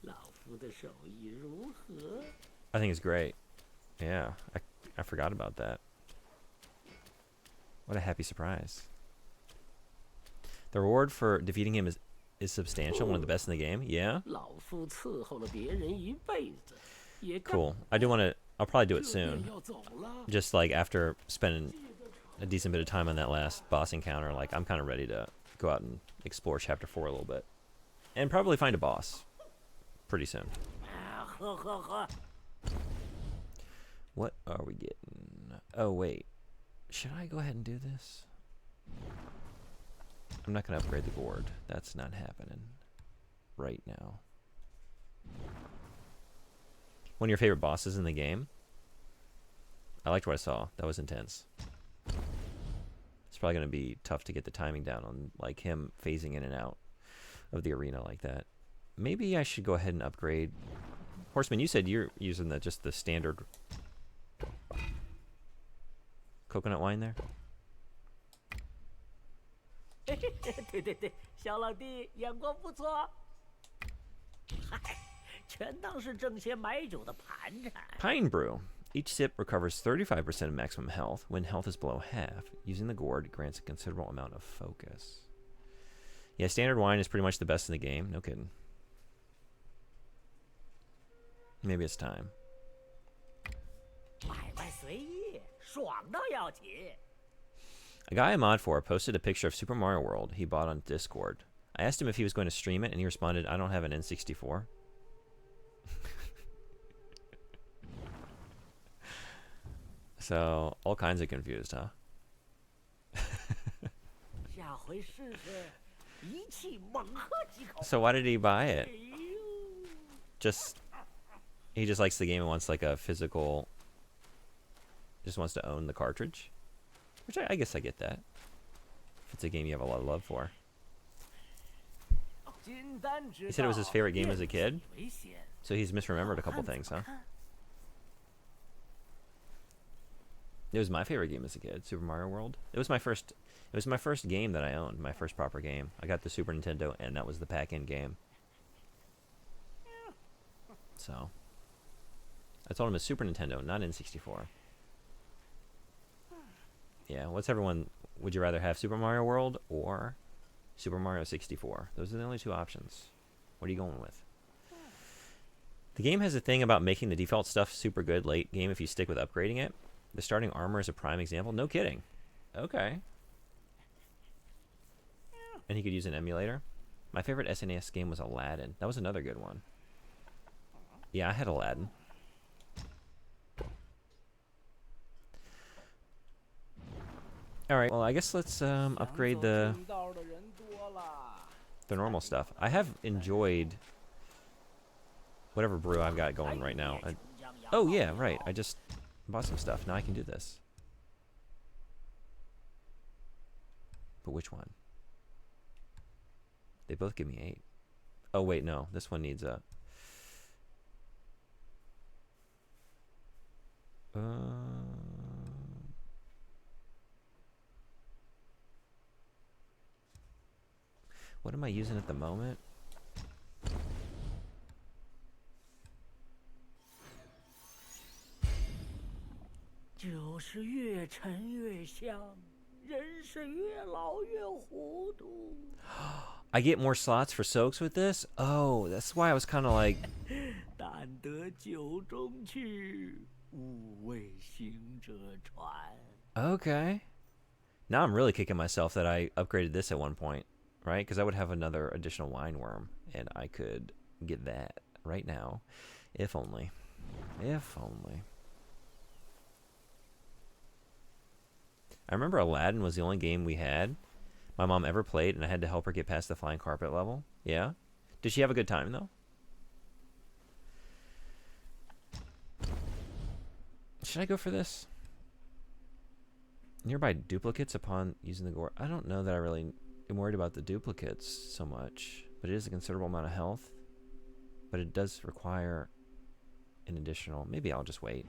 老夫的手艺如何？ I think it's great. Yeah, I forgot about that. What a happy surprise. The reward for defeating him is substantial, one of the best in the game. Yeah? 老夫伺候了别人一辈子，也干 Cool. I do want to... I'll probably do it 这便 soon. 要走了。 Just like after spending a decent bit of time on that last boss encounter, like I'm kind of ready to go out and explore chapter 4 a little bit. And probably find a boss pretty soon. 啊，喝喝喝！ What are we getting? Oh, wait. Should I go ahead and do this? I'm not going to upgrade the gourd. That's not happening right now. One of your favorite bosses in the game? I liked what I saw. That was intense. It's probably going to be tough to get the timing down on like him phasing in and out of the arena like that. Maybe I should go ahead and upgrade. Horseman, you said you're using just the standard coconut wine there? 对对对，小老弟眼光不错。嗨，全当是挣钱买酒的盘缠。 Pine brew. Each sip recovers 35% of maximum health. When health is below half, using the gourd grants a considerable amount of focus. Yeah, standard wine is pretty much the best in the game. No kidding. Maybe it's time. 买卖随意，爽到要紧。 A guy I mod for posted a picture of Super Mario World he bought on Discord. I asked him if he was going to stream it, and he responded, I don't have an N64. So, all kinds of confused, huh? 下回试试，一气猛喝几口。 So why did he buy 哎 it? 呦， He just likes the game and wants like a physical... Just wants to own the cartridge? Which I guess I get that. If it's a game you have a lot of love for. 金丹知道 He said it was his favorite game as a kid, 为先 so he's misremembered a couple things, huh? It was my favorite game as a kid, Super Mario World. It was my first game that I owned, my first proper game. I got the Super Nintendo, and that was the pack-in game. So, I told him it's Super Nintendo, not N64. Yeah, what's everyone... Would you rather have Super Mario World or Super Mario 64? Those are the only two options. What are you going with? The game has a thing about making the default stuff super good late game if you stick with upgrading it. The starting armor is a prime example. No kidding. Okay. And he could use an emulator. My favorite SNES game was Aladdin. That was another good one. Yeah, I had Aladdin. Alright, well I guess let's upgrade the normal stuff. I have enjoyed whatever brew I've got going right now. Oh yeah, right. I just bought some stuff. Now I can do this. But which one? They both give me 8. Oh, wait, no. This one needs a... what am I using at the moment? 就是越沉越香，人是越老越糊涂。 I get more slots for soaks with this? Oh, that's why I was kind of like... 但得酒中去，勿为行者传。 Okay. Now I'm really kicking myself that I upgraded this at one point, right? Because I would have another additional wine worm, and I could get that right now. If only. If only. I remember Aladdin was the only game we had, my mom ever played, and I had to help her get past the flying carpet level. Yeah? Did she have a good time, though? Should I go for this? Nearby duplicates upon using the gore. I don't know that I really am worried about the duplicates so much, but it is a considerable amount of health. But it does require an additional... Maybe I'll just wait.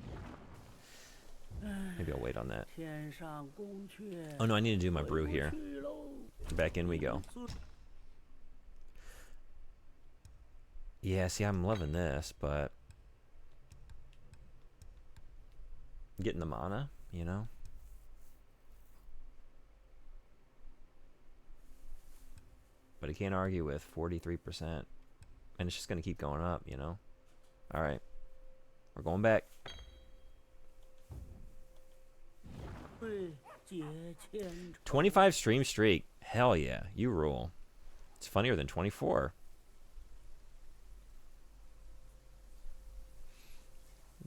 Maybe I'll wait on that. Oh no, I need to do my brew here. Back in we go. Yeah, see, I'm loving this, but... getting the mana, you know? But I can't argue with 43%. And it's just going to keep going up, you know? Alright. We're going back. 25 stream streak. Hell yeah. You rule. It's funnier than 24.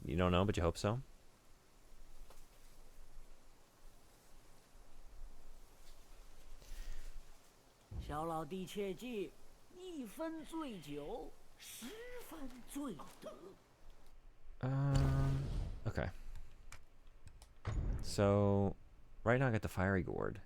You don't know, but you hope so? 小老弟切记，一分醉酒，10分醉得。Okay. So, right now I got the fiery gourd.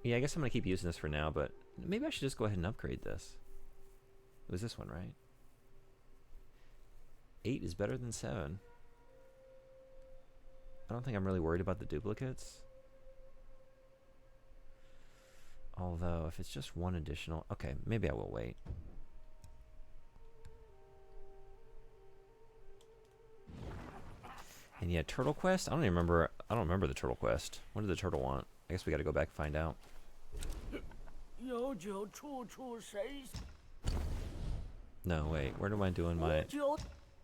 Yeah, I guess I'm going to keep using this for now, but maybe I should just go ahead and upgrade this. It was this one, right? 8 is better than 7. I don't think I'm really worried about the duplicates. Although, if it's just one additional... Okay, maybe I will wait. And yeah, Turtle Quest? I don't remember the Turtle Quest. What did the turtle want? I guess we gotta go back and find out. No, wait. Where am I doing my...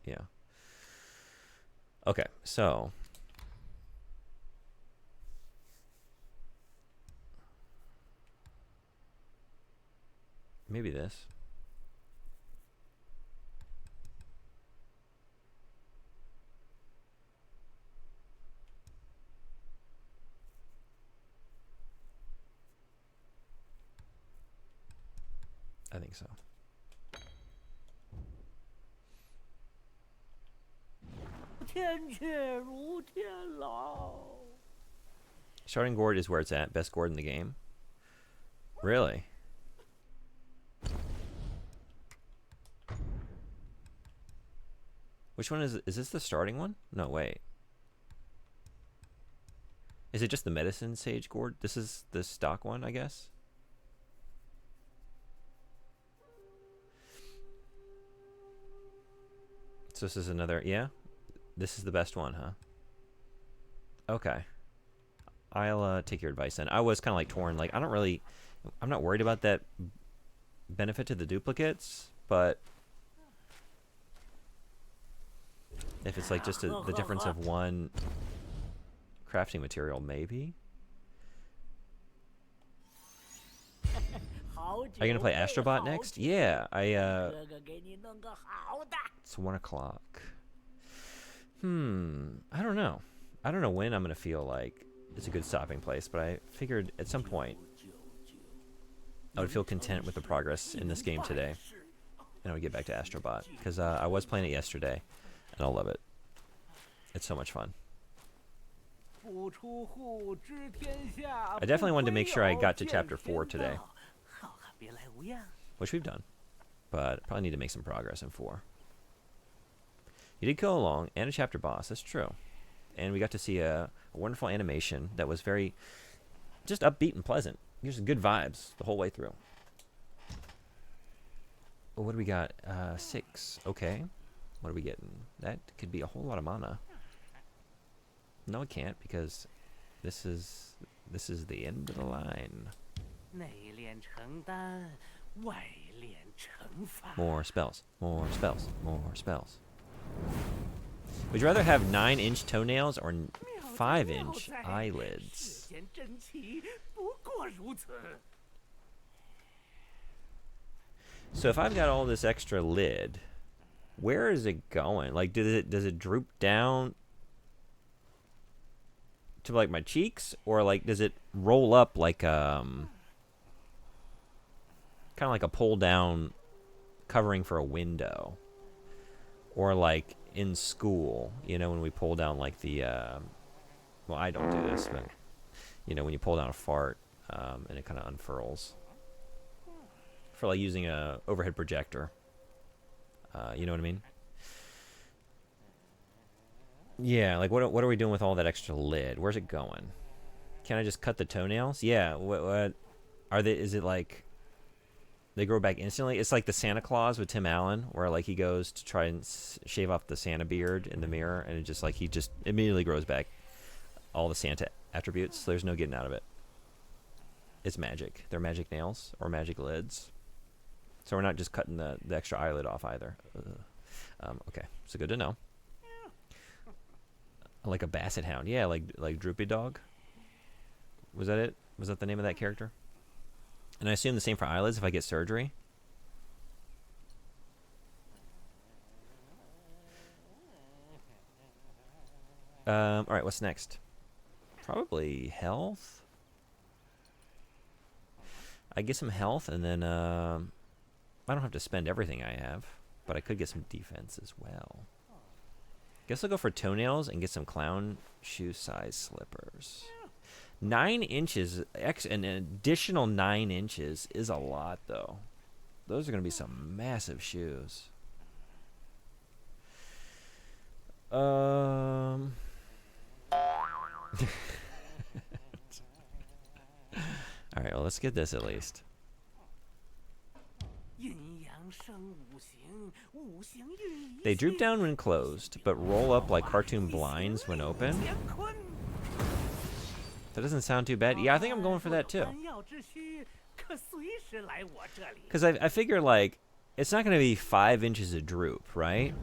Yeah. Okay, so... maybe this. I think so. Sharding Gourd is where it's at. Best gourd in the game. Really? Which one is this the starting one? No, wait. Is it just the medicine sage gourd? This is the stock one, I guess? So this is another, yeah? This is the best one, huh? Okay. I'll take your advice then. I was kind of like torn. Like, I'm not worried about that benefit to the duplicates, but if it's like just the difference of one crafting material, maybe? Are you going to play Astrobot next? Yeah, it's 1 o'clock. I don't know. I don't know when I'm going to feel like it's a good stopping place, but I figured at some point I would feel content with the progress in this game today, and I would get back to Astrobot, because I was playing it yesterday, and I love it. It's so much fun. I definitely wanted to make sure I got to chapter 4 today, which we've done, but probably need to make some progress in 4. You did go along, and a chapter boss, that's true. And we got to see a wonderful animation that was very just upbeat and pleasant. Just good vibes the whole way through. What do we got? 6. Okay. What are we getting? That could be a whole lot of mana. No, it can't, because this is the end of the line. More spells. More spells. More spells. Would you rather have 9-inch toenails or 5-inch eyelids? So if I've got all this extra lid, where is it going? Like, does it droop down to like my cheeks, or like does it roll up like kind of like a pull down covering for a window, or like in school, you know, when we pull down like the well, I don't do this, but you know, when you pull down a fart and it kind of unfurls for like using a overhead projector, you know what I mean? Yeah, like what are we doing with all that extra lid? Where's it going? Can I just cut the toenails? Yeah. What are they? Is it like they grow back instantly? It's like the Santa Claus with Tim Allen, where like he goes to try and shave off the Santa beard in the mirror, and it just like he just immediately grows back all the Santa attributes. So there's no getting out of it. It's magic. They're magic nails or magic lids. So we're not just cutting the extra eyelid off either. Okay, so good to know. Like a basset hound. Yeah, like Droopy Dog. Was that it? Was that the name of that character? And I assume the same for eyelids if I get surgery. Alright, what's next? Probably health. I get some health, and then I don't have to spend everything I have, but I could get some defense as well. Guess I'll go for toenails and get some clown shoe size slippers. 9 inches, an additional 9 inches is a lot, though. Those are going to be some massive shoes. All right, well, let's get this at least. They droop down when closed, but roll up like cartoon blinds when open. That doesn't sound too bad. Yeah, I think I'm going for that too. Because I figure, like, it's not going to be 5 inches of droop, right?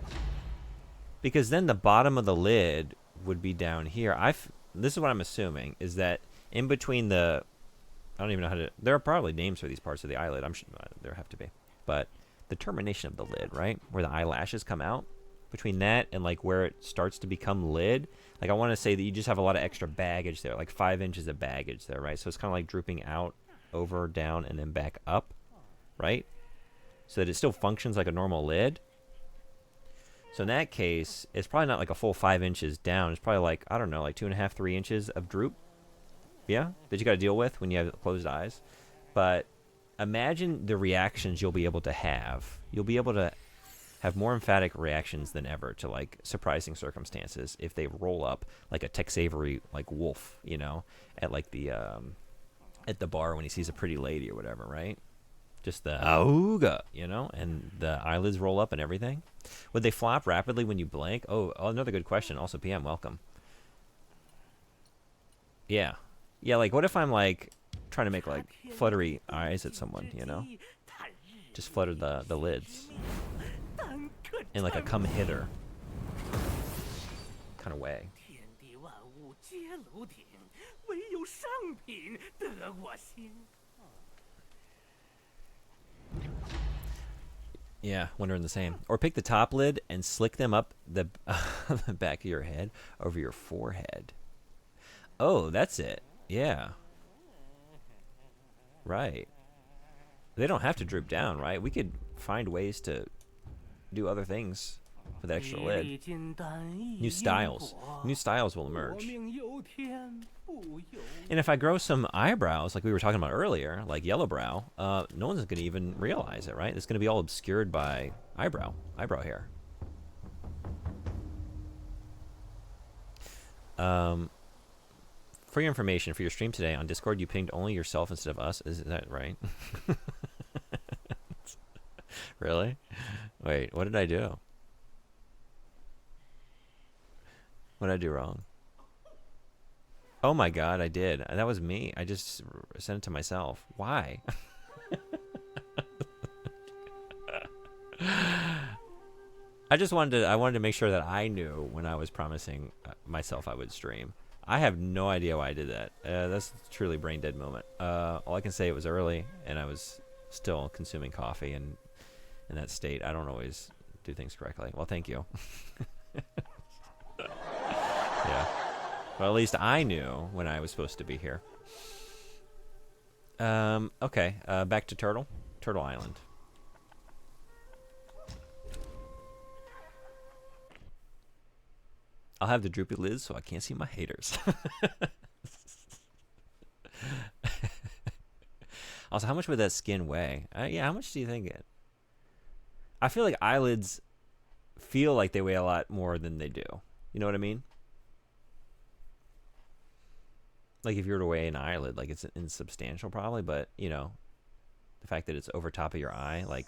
Because then the bottom of the lid would be down here. This is what I'm assuming, is that in between the... I don't even know how to... There are probably names for these parts of the eyelid. I'm sure there have to be. But the termination of the lid, right? Where the eyelashes come out. Between that and, like, where it starts to become lid. Like, I want to say that you just have a lot of extra baggage there. Like, 5 inches of baggage there, right? So it's kind of like drooping out, over, down, and then back up, right? So that it still functions like a normal lid. So in that case, it's probably not like a full 5 inches down. It's probably like, I don't know, like 2.5, 3 inches of droop. Yeah, that you got to deal with when you have closed eyes. But imagine the reactions you'll be able to have. You'll be able to have more emphatic reactions than ever to, like, surprising circumstances if they roll up like a Tex Avery, like, wolf, you know, at like the bar when he sees a pretty lady or whatever, right? Just the auga, you know, and the eyelids roll up and everything. Would they flop rapidly when you blink? Oh, another good question. Also, PM, welcome. Yeah. Yeah, like, what if I'm, like, trying to make, like, fluttery eyes at someone, you know? Just flutter the lids. In, like, a come hitter kind of way. Yeah, wondering the same. Or pick the top lid and slick them up the back of your head over your forehead. Oh, that's it. Yeah. Right. They don't have to droop down, right? We could find ways to do other things with the extra lid. New styles. New styles will emerge. And if I grow some eyebrows, like we were talking about earlier, like yellow brow, no one's going to even realize it, right? It's going to be all obscured by eyebrow hair. For your information, for your stream today on Discord, you pinged only yourself instead of us. Is that right? Really? Wait, what did I do? What did I do wrong? Oh my god, I did. That was me. I just sent it to myself. Why? I wanted to make sure that I knew when I was promising myself I would stream. I have no idea why I did that. That's a truly brain dead moment. All I can say, it was early and I was still consuming coffee, and in that state I don't always do things correctly. Well, thank you. Yeah. Well, at least I knew when I was supposed to be here. Okay, back to Turtle Island. I'll have the droopy lids so I can't see my haters. Also, how much would that skin weigh? Yeah, how much do you think it? I feel like eyelids feel like they weigh a lot more than they do. You know what I mean? Like if you were to weigh an eyelid, like it's insubstantial probably, but you know, the fact that it's over top of your eye, like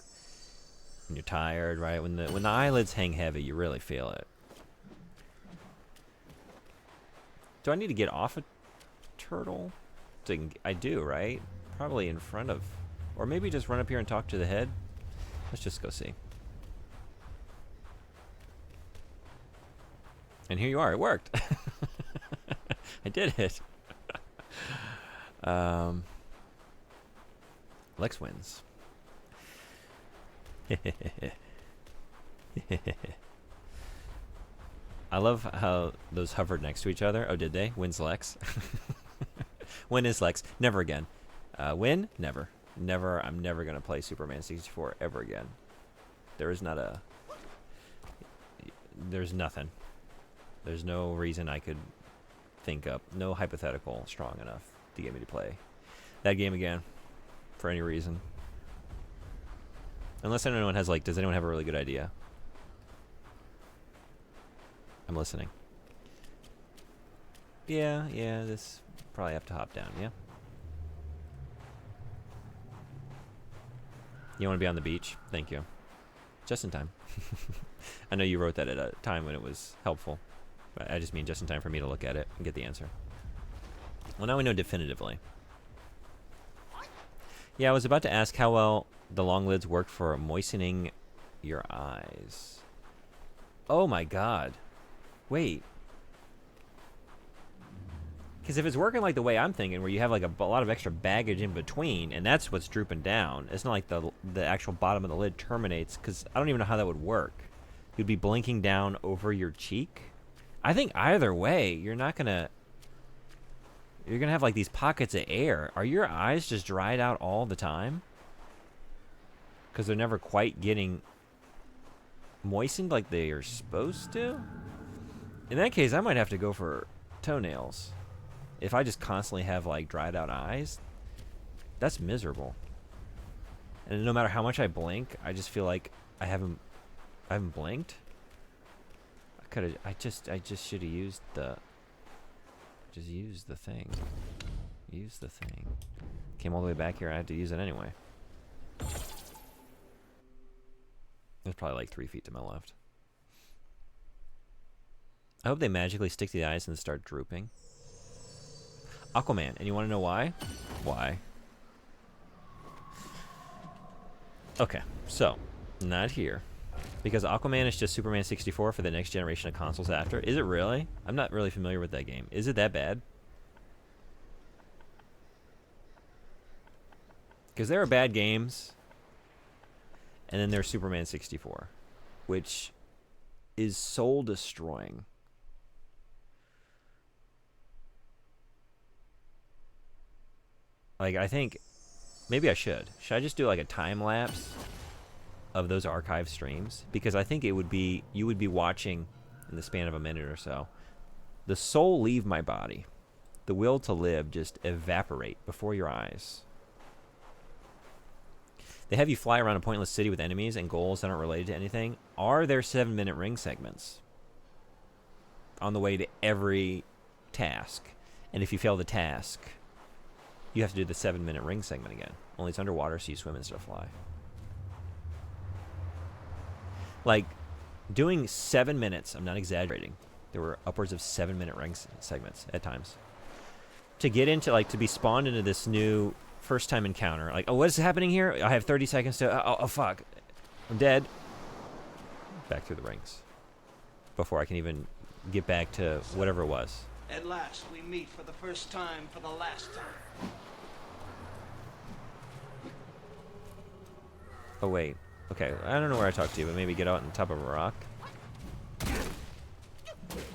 when you're tired, right? When the eyelids hang heavy, you really feel it. Do I need to get off a turtle? I do, right? Probably in front of, or maybe just run up here and talk to the head. Let's just go see. And here you are. It worked. I did it. Lex wins. I love how those hovered next to each other. Oh, did they? Wins Lex. Win is Lex. Never again. Win? Never. Never. I'm never going to play Superman 64 ever again. There is not a... There's nothing. There's no reason I could think up. No hypothetical strong enough to get me to play that game again for any reason. Unless anyone has, like, does anyone have a really good idea? I'm listening. Yeah, this probably have to hop down, yeah? You want to be on the beach? Thank you. Just in time. I know you wrote that at a time when it was helpful. But I just mean just in time for me to look at it and get the answer. Well, now we know definitively. Yeah, I was about to ask how well the long lids work for moistening your eyes. Oh my god. Wait. Because if it's working like the way I'm thinking, where you have like a lot of extra baggage in between, and that's what's drooping down, it's not like the actual bottom of the lid terminates, because I don't even know how that would work. You'd be blinking down over your cheek? I think either way, you're gonna have like these pockets of air. Are your eyes just dried out all the time? Because they're never quite getting moistened like they are supposed to? In that case, I might have to go for toenails. If I just constantly have like dried out eyes, that's miserable. And no matter how much I blink, I just feel like I haven't blinked. I just should have used the thing. Use the thing. Came all the way back here, I had to use it anyway. There's probably like 3 feet to my left. I hope they magically stick to the eyes and start drooping. Aquaman, and you want to know why? Why? Okay, so, not here. Because Aquaman is just Superman 64 for the next generation of consoles after. Is it really? I'm not really familiar with that game. Is it that bad? Because there are bad games, and then there's Superman 64, which is soul destroying. Like, I think Maybe I should. Should I just do like a time lapse of those archive streams? Because I think it would be, you would be watching in the span of a minute or so, the soul leave my body, the will to live just evaporate before your eyes. They have you fly around a pointless city with enemies and goals that aren't related to anything. Are there 7-minute ring segments on the way to every task? And if you fail the task, you have to do the 7-minute ring segment again. Only it's underwater, so you swim instead of fly. Like, doing 7 minutes, I'm not exaggerating. There were upwards of 7-minute ring segments at times. To get into, like, to be spawned into this new first time encounter. Like, oh, what is happening here? I have 30 seconds to, oh, fuck. I'm dead. Back through the rings. Before I can even get back to whatever it was. At last, we meet for the first time, for the last time. Oh, wait. Okay, I don't know where I talked to you, but maybe get out on top of a rock.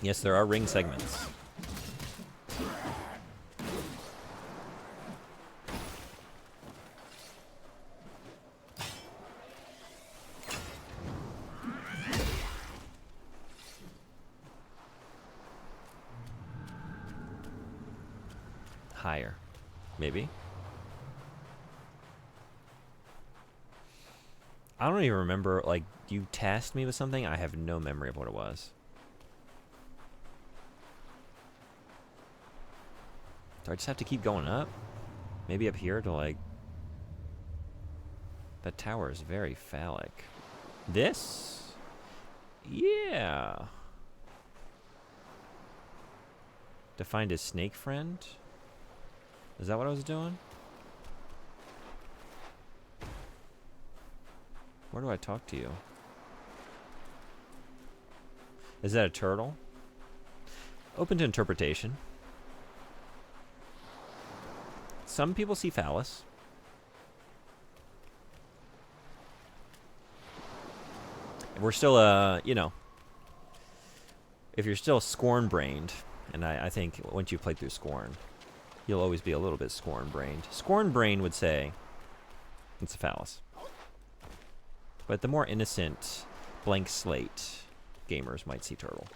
Yes, there are ring segments. Higher. Maybe. I don't even remember, like, you tasked me with something? I have no memory of what it was. Do I just have to keep going up? Maybe up here to, like... That tower is very phallic. This? Yeah. To find his snake friend? Is that what I was doing? Where do I talk to you? Is that a turtle? Open to interpretation. Some people see phallus. We're still, you know, if you're still Scorn-brained, and I think once you play through Scorn, you'll always be a little bit Scorn-brained. Scorn-brained would say it's a phallus. But the more innocent, blank slate gamers might see turtle.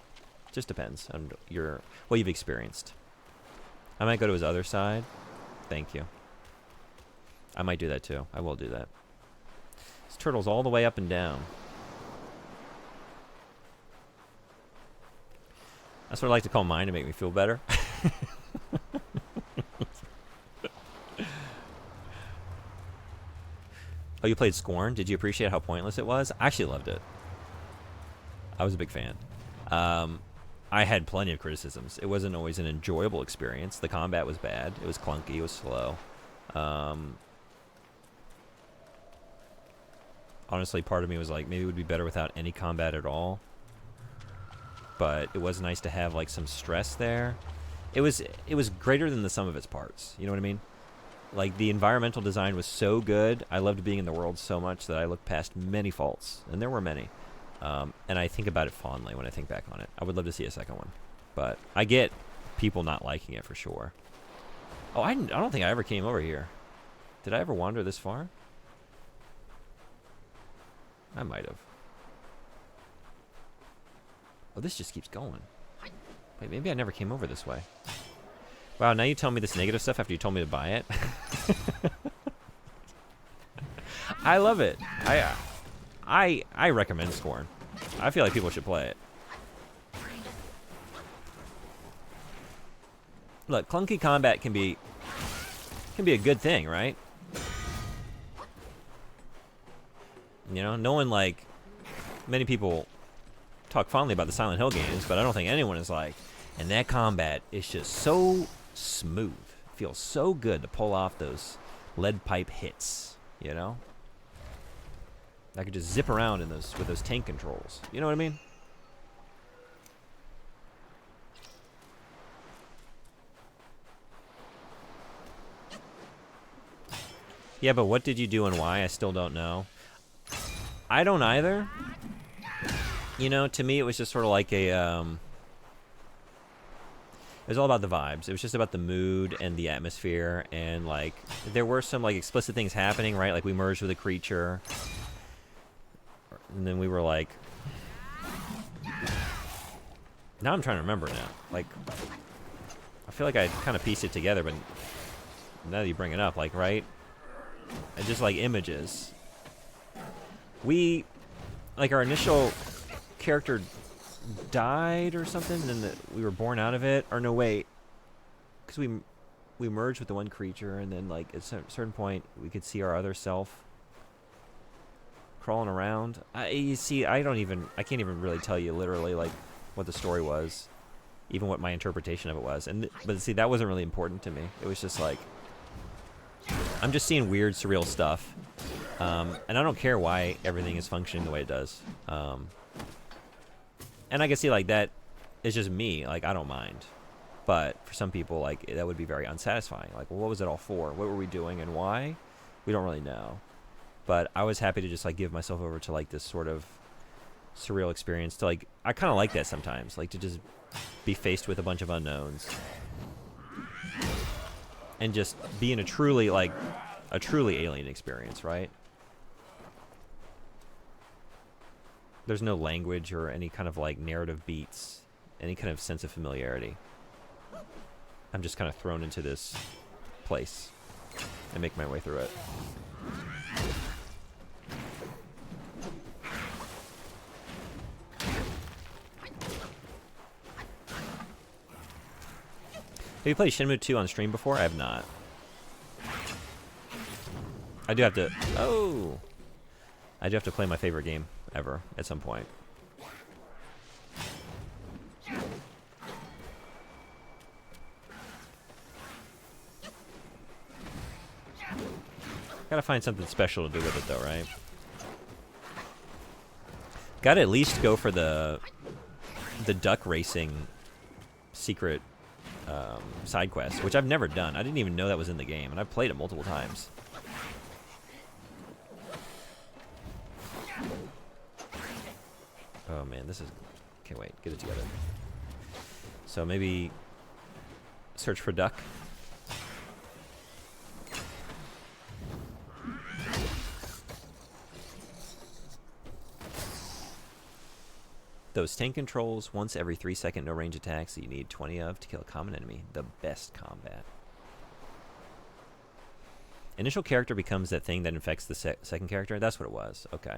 Just depends on what you've experienced. I might go to his other side. Thank you. I might do that too. I will do that. This turtle's all the way up and down. That's what I like to call mine to make me feel better. Oh, you played Scorn? Did you appreciate how pointless it was? I actually loved it. I was a big fan. I had plenty of criticisms. It wasn't always an enjoyable experience. The combat was bad. It was clunky. It was slow. Honestly, part of me was like, maybe it would be better without any combat at all. But it was nice to have like some stress there. It was greater than the sum of its parts. You know what I mean? Like, the environmental design was so good. I loved being in the world so much that I looked past many faults. And there were many. And I think about it fondly when I think back on it. I would love to see a second one. But I get people not liking it for sure. Oh, I don't think I ever came over here. Did I ever wander this far? I might have. Oh, this just keeps going. Wait, maybe I never came over this way. Wow, now you tell me this negative stuff after you told me to buy it? I love it. I recommend Scorn. I feel like people should play it. Look, clunky combat can be a good thing, right? You know, no one, like, many people talk fondly about the Silent Hill games, but I don't think anyone is like, and that combat is just so smooth. It feels so good to pull off those lead pipe hits, you know? I could just zip around in those with those tank controls. You know what I mean? Yeah, but what did you do and why? I still don't know. I don't either. You know, to me it was just sort of like a It was all about the vibes. It was just about the mood and the atmosphere, and like there were some like explicit things happening, right? Like we merged with a creature, and then we were like, now I'm trying to remember now. Like I feel like I kind of pieced it together, but now that you bring it up, like right, and just like images. We like our initial character died or something, and then we were born out of it. Or no, wait, because we merged with the one creature, and then like at a certain point we could see our other self crawling around. You see, I can't even really tell you literally like what the story was, even what my interpretation of it was. And but see, that wasn't really important to me. It was just like I'm just seeing weird, surreal stuff, and I don't care why everything is functioning the way it does. And I can see like that is just me. Like I don't mind, but for some people, like that would be very unsatisfying. Like, well, what was it all for? What were we doing and why? We don't really know. But I was happy to just like give myself over to like this sort of surreal experience. To like, I kind of like that sometimes, like to just be faced with a bunch of unknowns and just be in a truly alien experience, right? There's no language or any kind of like narrative beats, any kind of sense of familiarity. I'm just kind of thrown into this place and make my way through it. Have you played Shenmue 2 on stream before? I have not. I do have to... Oh! I do have to play my favorite game ever at some point. Gotta find something special to do with it though, right? Gotta at least go for the duck racing secret side quest, which I've never done. I didn't even know that was in the game, and I've played it multiple times. Oh man, this is... Can't wait. Get it together. So maybe search for duck. Those tank controls, once every 3-second no-range attacks that you need 20 of to kill a common enemy. The best combat. Initial character becomes that thing that infects the second character? That's what it was. Okay.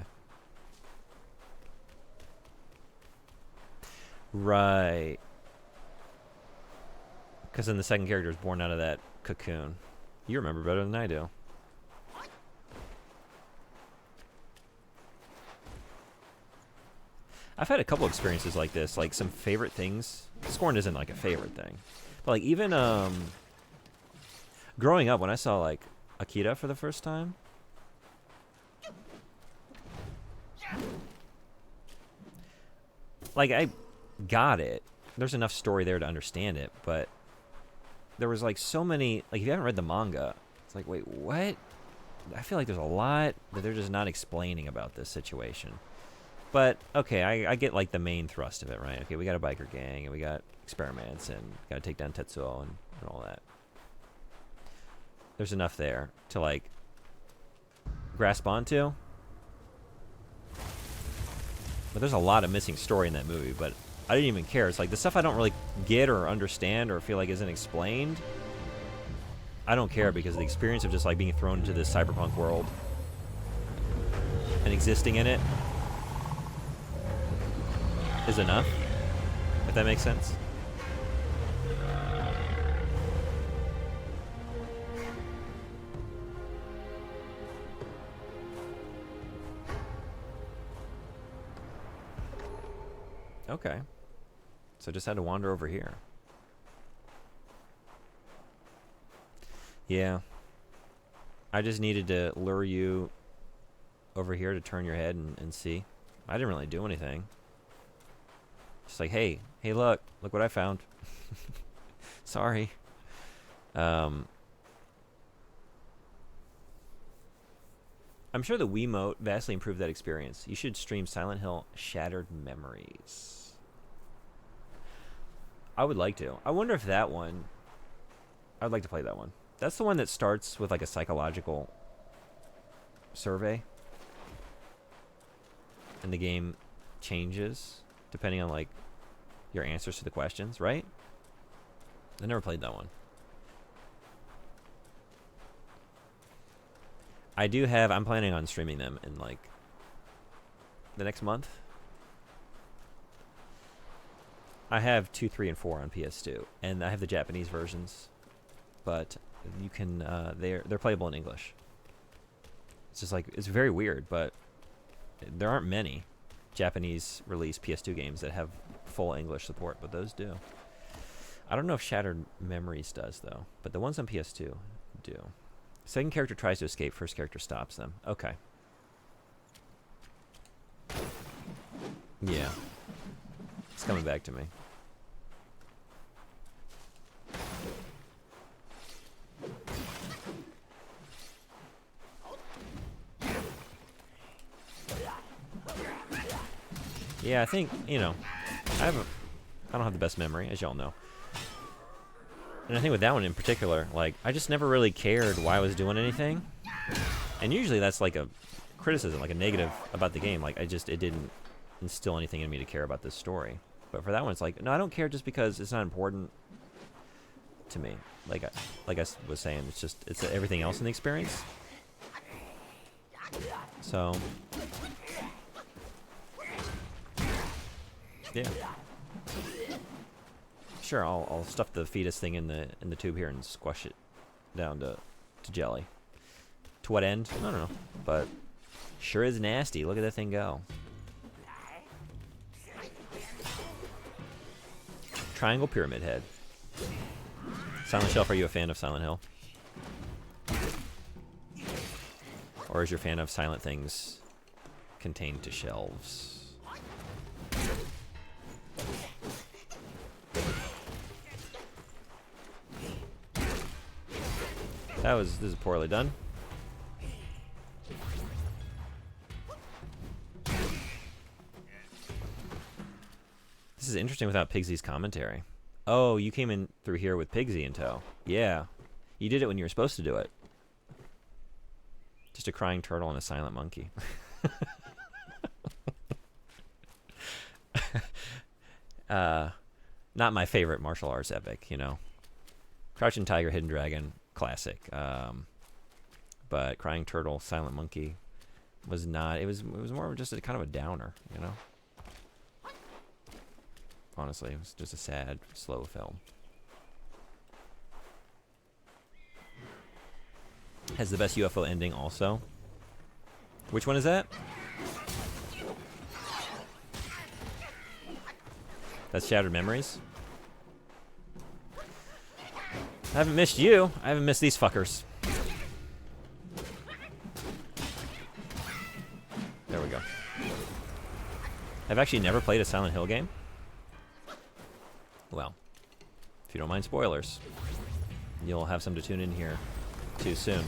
Right. Because then the second character is born out of that cocoon. You remember better than I do. I've had a couple experiences like this, like some favorite things. Scorn isn't like a favorite thing. But like even growing up when I saw like Akira for the first time. Like I got it. There's enough story there to understand it, but there was like so many, like if you haven't read the manga, it's like, wait, what? I feel like there's a lot that they're just not explaining about this situation. But, okay, I get, like, the main thrust of it, right? Okay, we got a biker gang, and we got experiments, and got to take down Tetsuo and all that. There's enough there to, like, grasp onto. But there's a lot of missing story in that movie, but I didn't even care. It's like, the stuff I don't really get or understand or feel like isn't explained, I don't care, because the experience of just, like, being thrown into this cyberpunk world and existing in it is enough, if that makes sense. Okay. So just had to wander over here. Yeah. I just needed to lure you over here to turn your head and see. I didn't really do anything. Just like, hey, look what I found. Sorry. I'm sure the Wiimote vastly improved that experience. You should stream Silent Hill Shattered Memories. I would like to. I wonder if that one... I would like to play that one. That's the one that starts with like a psychological survey. And the game changes depending on like your answers to the questions, right? I never played that one. I do have... I'm planning on streaming them in like the next month. I have 2, 3, and 4 on PS2, and I have the Japanese versions, but you can they're playable in English. It's just like, it's very weird, but there aren't many Japanese release PS2 games that have full English support, but those do. I don't know if Shattered Memories does though, but the ones on PS2 do. Second character tries to escape, first character stops them. Okay. Yeah. It's coming back to me. Yeah, I think, you know, I don't have the best memory, as y'all know. And I think with that one in particular, like, I just never really cared why I was doing anything. And usually that's like a criticism, like a negative about the game. Like, it didn't instill anything in me to care about this story. But for that one, it's like, no, I don't care just because it's not important to me. Like I was saying, it's everything else in the experience. So, yeah. Sure, I'll stuff the fetus thing in the tube here and squash it down to jelly. To what end? I don't know. But sure is nasty. Look at that thing go. Triangle Pyramid Head. Silent Shelf, are you a fan of Silent Hill? Or is your fan of silent things contained to shelves? This is poorly done. This is interesting without Pigsy's commentary. Oh, you came in through here with Pigsy in tow. Yeah. You did it when you were supposed to do it. Just a crying turtle and a silent monkey. Not my favorite martial arts epic, you know. Crouching Tiger, Hidden Dragon, classic. But Crying Turtle, Silent Monkey was not. It was more of just a kind of a downer, you know. Honestly, it was just a sad, slow film. Has the best UFO ending also. Which one is that? That's Shattered Memories. I haven't missed you. I haven't missed these fuckers. There we go. I've actually never played a Silent Hill game. Well, if you don't mind spoilers, you'll have some to tune in here too soon.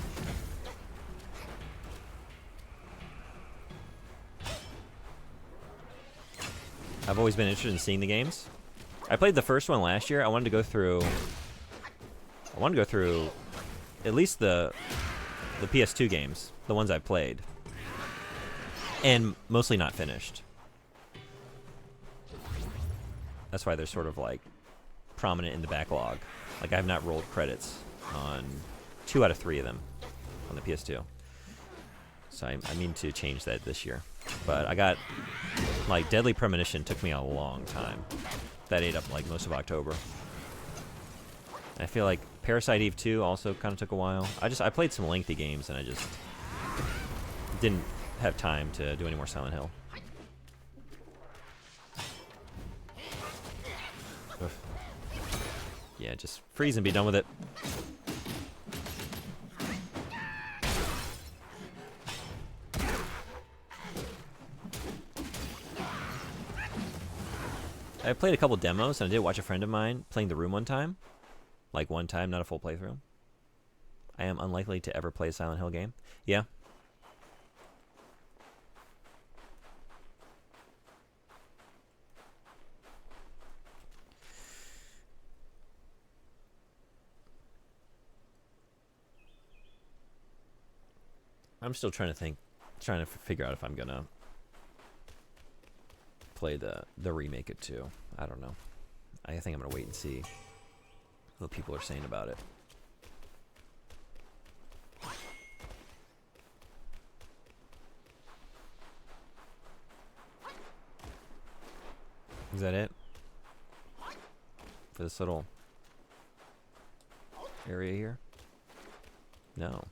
I've always been interested in seeing the games. I played the first one last year. I wanted to go through at least the PS2 games, the ones I played, and mostly not finished. That's why they're sort of like prominent in the backlog. Like, I have not rolled credits on 2 out of 3 of them on the PS2. So I mean to change that this year. But I got, like, Deadly Premonition took me a long time. That ate up, like, most of October. I feel like Parasite Eve 2 also kind of took a while. I played some lengthy games, and I just didn't have time to do any more Silent Hill. Oof. Yeah, just freeze and be done with it. I played a couple demos, and I did watch a friend of mine playing The Room one time. Like, one time, not a full playthrough. I am unlikely to ever play a Silent Hill game. Yeah. I'm still trying to figure out if I'm gonna play the remake it too. I don't know. I think I'm gonna wait and see what people are saying about it. Is that it? For this little area here? No.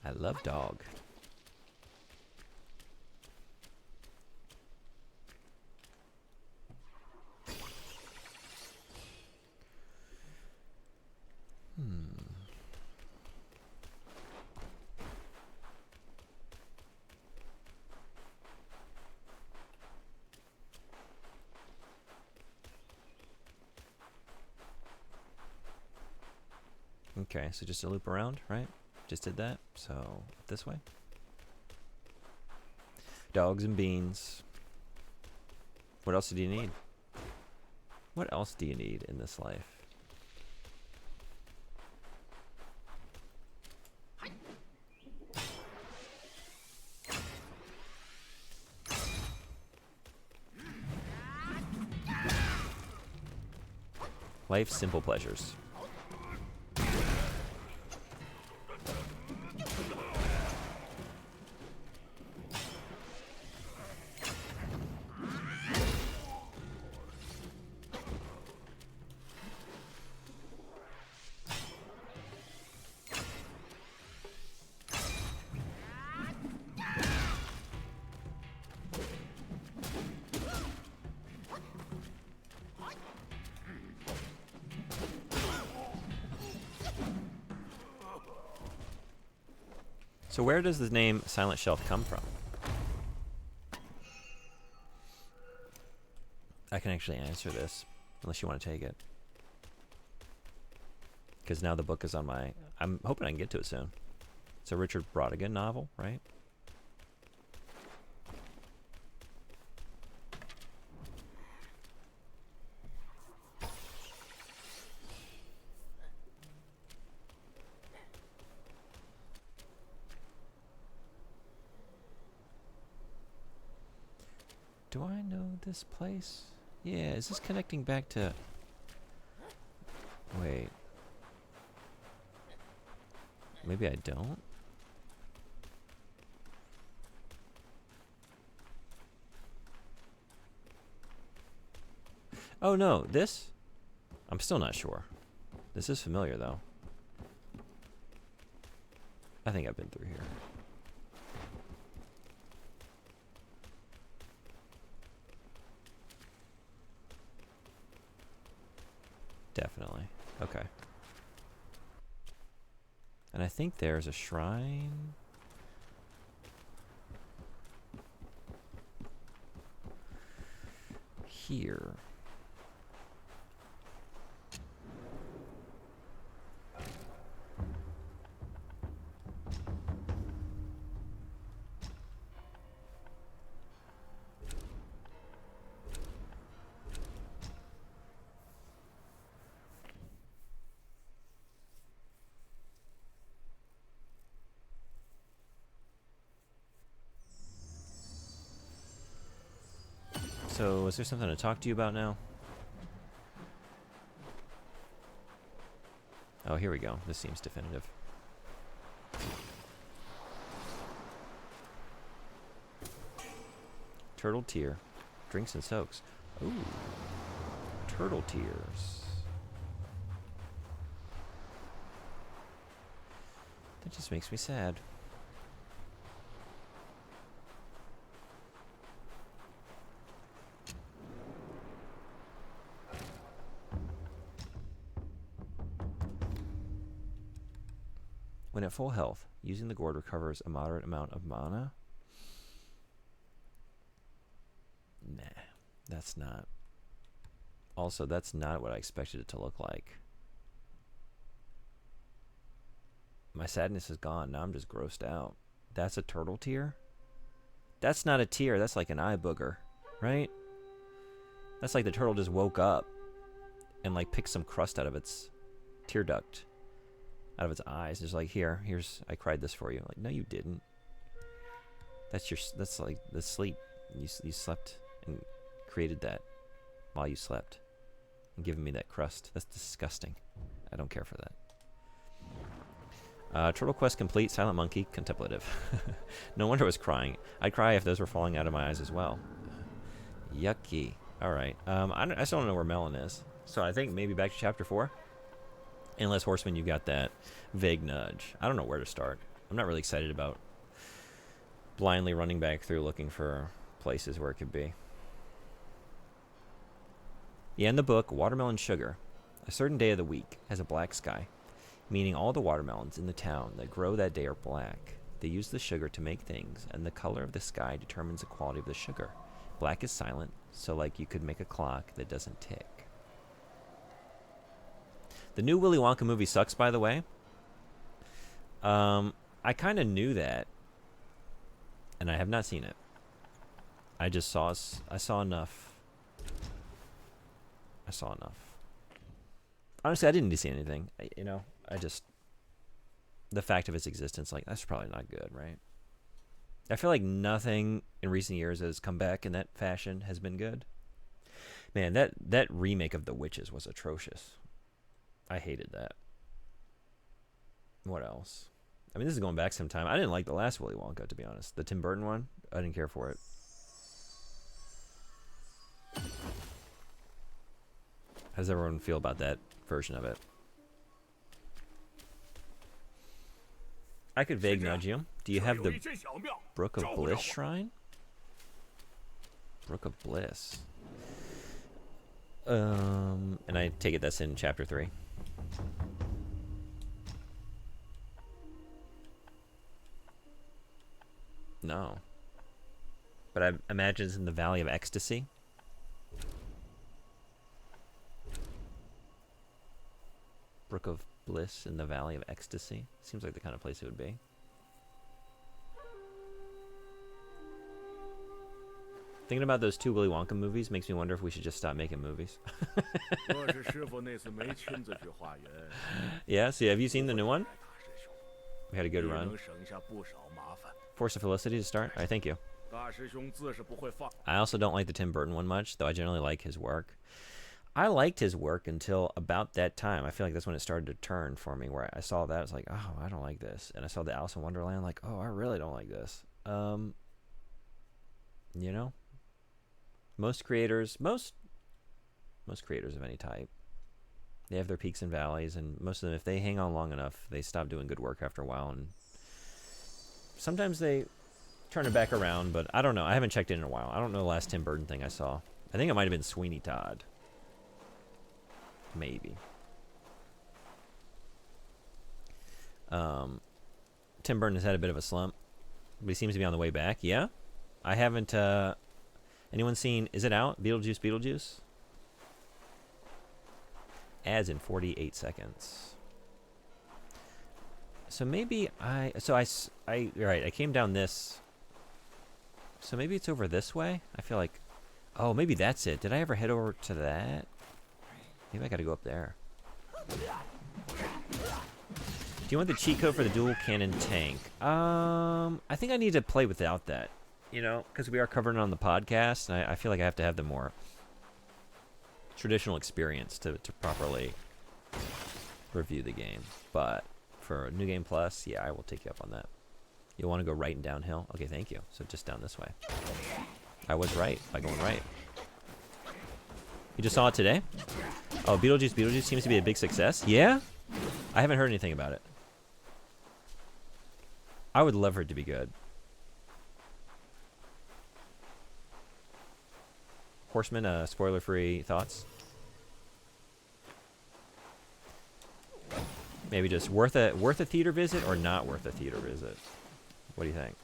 I love dog. Okay, so just a loop around, right? Just did that, so this way. Dogs and beans. What else do you need? What else do you need in this life? Life's simple pleasures. So where does the name Silent Shelf come from? I can actually answer this, unless you want to take it. Because now the book is on my... I'm hoping I can get to it soon. It's a Richard Brautigan novel, right? Do I know this place? Yeah, is this connecting back to... Wait. Maybe I don't? Oh no, this? I'm still not sure. This is familiar though. I think I've been through here. Definitely. Okay. And I think there's a shrine. Here. So, is there something to talk to you about now? Oh, here we go. This seems definitive. Turtle Tear. Drinks and soaks. Ooh. Turtle Tears. That just makes me sad. When at full health, using the gourd recovers a moderate amount of mana. Nah, that's not Also, that's not what I expected it to look like. My sadness is gone. Now I'm just grossed out. That's a turtle tear? That's not a tear. That's like an eye booger, right? That's like the turtle just woke up and like picked some crust out of its tear duct, out of its eyes. Just like, here's, I cried this for you. Like, no, you didn't. That's like the sleep. You slept and created that while you slept and giving me that crust. That's disgusting. I don't care for that. Turtle Quest complete. Silent Monkey. Contemplative. No wonder I was crying. I'd cry if those were falling out of my eyes as well. Yucky. Alright. I still don't know where Melon is. So I think maybe back to chapter 4. Unless, Horseman, you got that vague nudge. I don't know where to start. I'm not really excited about blindly running back through looking for places where it could be. Yeah, in the book, Watermelon Sugar. A certain day of the week has a black sky, meaning all the watermelons in the town that grow that day are black. They use the sugar to make things, and the color of the sky determines the quality of the sugar. Black is silent, so like you could make a clock that doesn't tick. The new Willy Wonka movie sucks, by the way. I kind of knew that, and I have not seen it. I saw enough. Honestly, I didn't need to see anything. The fact of its existence, like, that's probably not good, right? I feel like nothing in recent years that has come back in that fashion has been good. Man, that remake of The Witches was atrocious. I hated that. What else? I mean, this is going back some time. I didn't like the last Willy Wonka, to be honest. The Tim Burton one, I didn't care for it. How does everyone feel about that version of it? I could vague nudge you. Do you have the Brook of Bliss shrine? Brook of Bliss. And I take it that's in chapter 3. No. But I imagine it's in the Valley of Ecstasy. Brook of Bliss in the Valley of Ecstasy. Seems like the kind of place it would be. Thinking about those 2 Willy Wonka movies makes me wonder if we should just stop making movies. Yeah, so have you seen the new one? We had a good run. Force of Felicity to start? Alright, thank you. I also don't like the Tim Burton one much, though I generally like his work. I liked his work until about that time. I feel like that's when it started to turn for me, where I saw that, I was like, oh, I don't like this. And I saw the Alice in Wonderland, like, oh, I really don't like this. You know? Most creators of any type, they have their peaks and valleys, and most of them, if they hang on long enough, they stop doing good work after a while, and sometimes they turn it back around, but I don't know. I haven't checked in a while. I don't know the last Tim Burton thing I saw. I think it might have been Sweeney Todd. Maybe. Tim Burton has had a bit of a slump, but he seems to be on the way back. Yeah? I haven't, anyone seen, is it out? Beetlejuice? Ads in 48 seconds. So maybe I came down this. So maybe it's over this way? I feel like, oh, maybe that's it. Did I ever head over to that? Maybe I gotta go up there. Do you want the cheat code for the dual cannon tank? I think I need to play without that. You know, because we are covering it on the podcast, and I feel like I have to have the more traditional experience to properly review the game. But for New Game Plus, yeah, I will take you up on that. You'll want to go right and downhill? Okay, thank you. So just down this way. I was right by going right. You just saw it today? Oh, Beetlejuice seems to be a big success. Yeah? I haven't heard anything about it. I would love for it to be good. Horseman, spoiler-free thoughts? Maybe just worth a theater visit or not worth a theater visit? What do you think?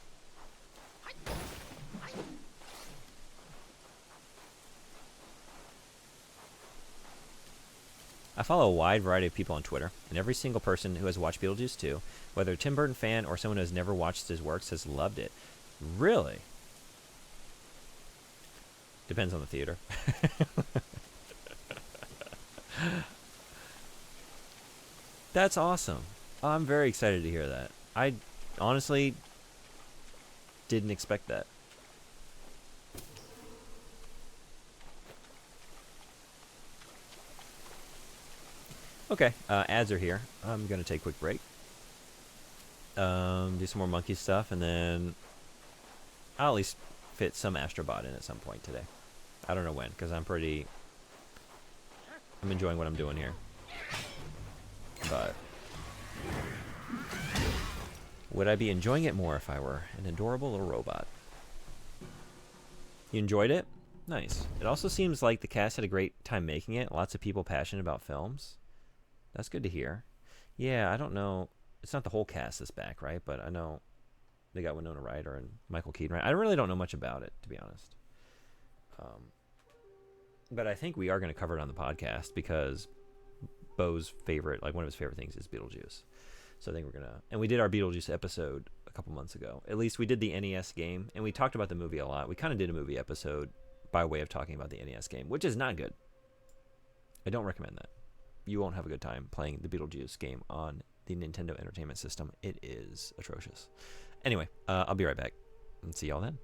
I follow a wide variety of people on Twitter, and every single person who has watched Beetlejuice 2, whether a Tim Burton fan or someone who has never watched his works, has loved it. Really? Depends on the theater. That's awesome. I'm very excited to hear that. I honestly didn't expect that. Okay, ads are here. I'm going to take a quick break. Do some more monkey stuff, and then I'll at least fit some Astrobot in at some point today. I don't know when, because I'm enjoying what I'm doing here. But would I be enjoying it more if I were an adorable little robot? You enjoyed it? Nice. It also seems like the cast had a great time making it. Lots of people passionate about films. That's good to hear. Yeah, I don't know. It's not the whole cast that's back, right? But I know they got Winona Ryder and Michael Keaton, right? I really don't know much about it, to be honest. But I think we are going to cover it on the podcast because Bo's favorite, like one of his favorite things is Beetlejuice. So I think we're going to... And we did our Beetlejuice episode a couple months ago. At least we did the NES game, and we talked about the movie a lot. We kind of did a movie episode by way of talking about the NES game, which is not good. I don't recommend that. You won't have a good time playing the Beetlejuice game on the Nintendo Entertainment System. It is atrocious. Anyway, I'll be right back and see y'all then.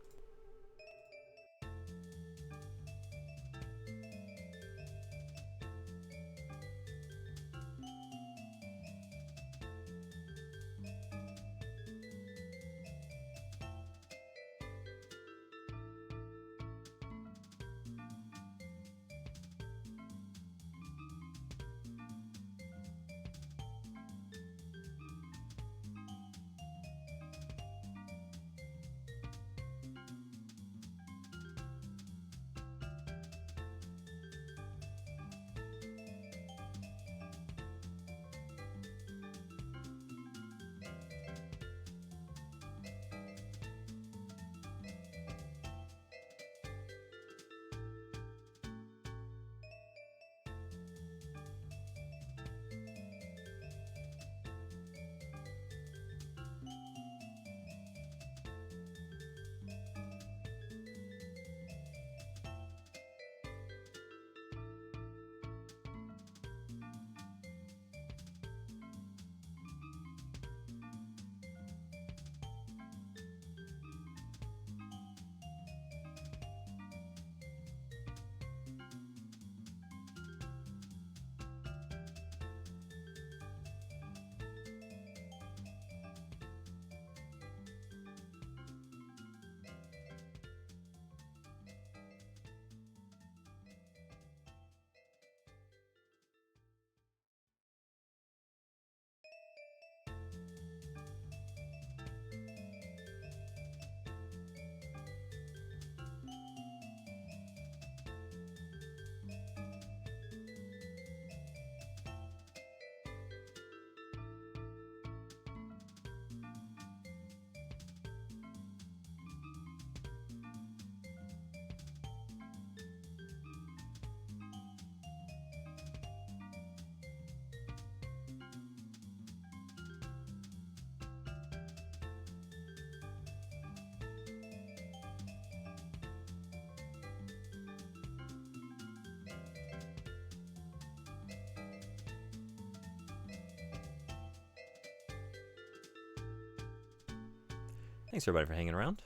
Thanks, everybody, for hanging around.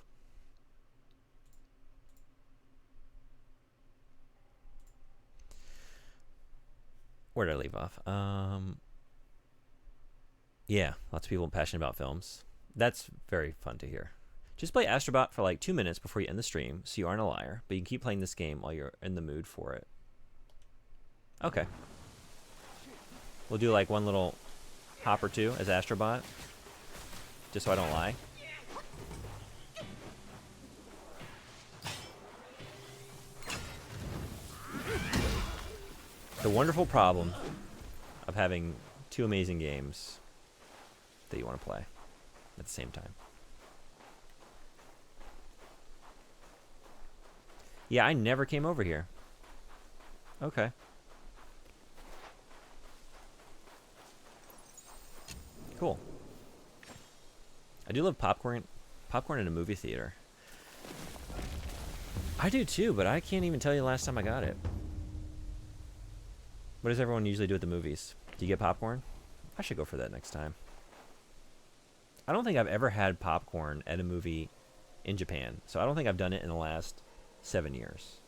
Where did I leave off? Yeah, lots of people passionate about films. That's very fun to hear. Just play Astrobot for like 2 minutes before you end the stream, so you aren't a liar. But you can keep playing this game while you're in the mood for it. Okay. We'll do like one little hop or two as Astrobot, just so I don't lie. The wonderful problem of having two amazing games that you want to play at the same time. Yeah, I never came over here. Okay. Cool. I do love popcorn in a movie theater. I do too, but I can't even tell you the last time I got it. What does everyone usually do at the movies? Do you get popcorn? I should go for that next time. I don't think I've ever had popcorn at a movie in Japan, so I don't think I've done it in the last 7 years.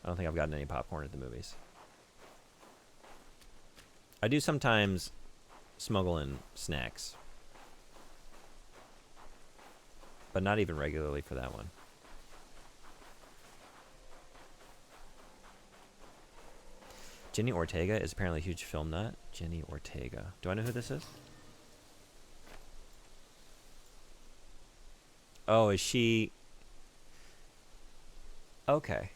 I don't think I've gotten any popcorn at the movies. I do sometimes smuggle in snacks, but not even regularly for that one. Jenny Ortega is apparently a huge film nut. Jenny Ortega. Do I know who this is? Oh, is she... Okay.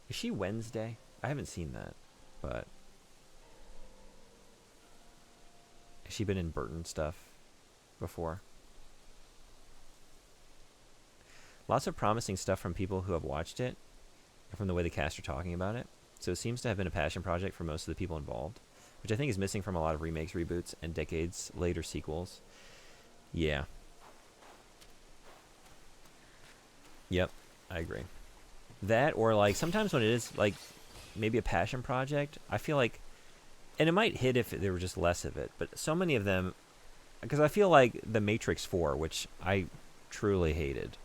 Is she Wednesday? I haven't seen that, but... Has she been in Burton stuff before? Lots of promising stuff from people who have watched it, and from the way the cast are talking about it. So it seems to have been a passion project for most of the people involved, which I think is missing from a lot of remakes, reboots, and decades later sequels. Yeah. Yep, I agree. That, or like sometimes when it is like maybe a passion project, I feel like, and it might hit if there were just less of it, but so many of them, because I feel like The Matrix 4, which I truly hated,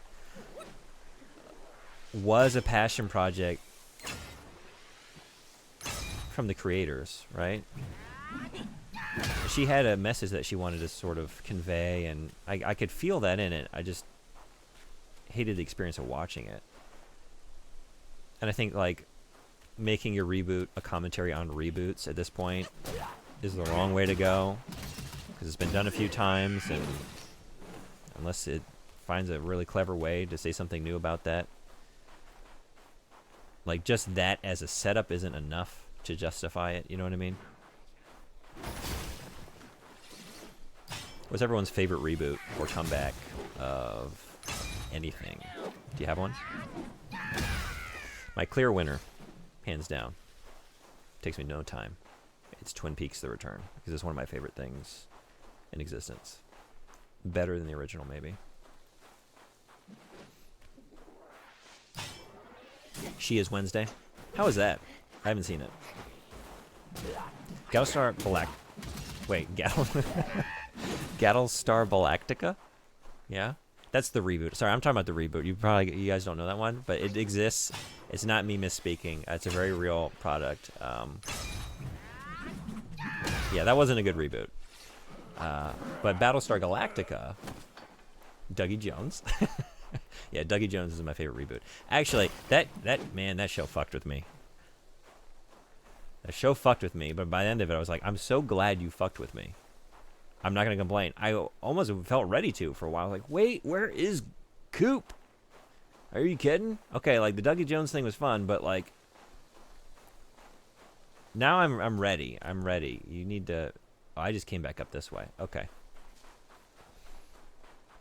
was a passion project from the creators, right? She had a message that she wanted to sort of convey, and I could feel that in it. I just hated the experience of watching it. And I think, like, making your reboot a commentary on reboots at this point is the wrong way to go, because it's been done a few times, and unless it finds a really clever way to say something new about that, like, just that as a setup isn't enough to justify it, you know what I mean? What's everyone's favorite reboot or comeback of anything? Do you have one? My clear winner, hands down, takes me no time. It's Twin Peaks: The Return, because it's one of my favorite things in existence. Better than the original, maybe. She is Wednesday. How is that? I haven't seen it. Battlestar Black. Wait, Battlestar Galactica? Yeah? That's the reboot. Sorry, I'm talking about the reboot. You guys don't know that one, but it exists. It's not me misspeaking. It's a very real product. Yeah, that wasn't a good reboot. But Battlestar Galactica, Dougie Jones. Yeah, Dougie Jones is my favorite reboot. Actually, that show fucked with me. That show fucked with me, but by the end of it, I was like, I'm so glad you fucked with me. I'm not going to complain. I almost felt ready to for a while. Like, wait, where is Coop? Are you kidding? Okay, like, the Dougie Jones thing was fun, but, like, now I'm ready. I'm ready. You need to... Oh, I just came back up this way. Okay.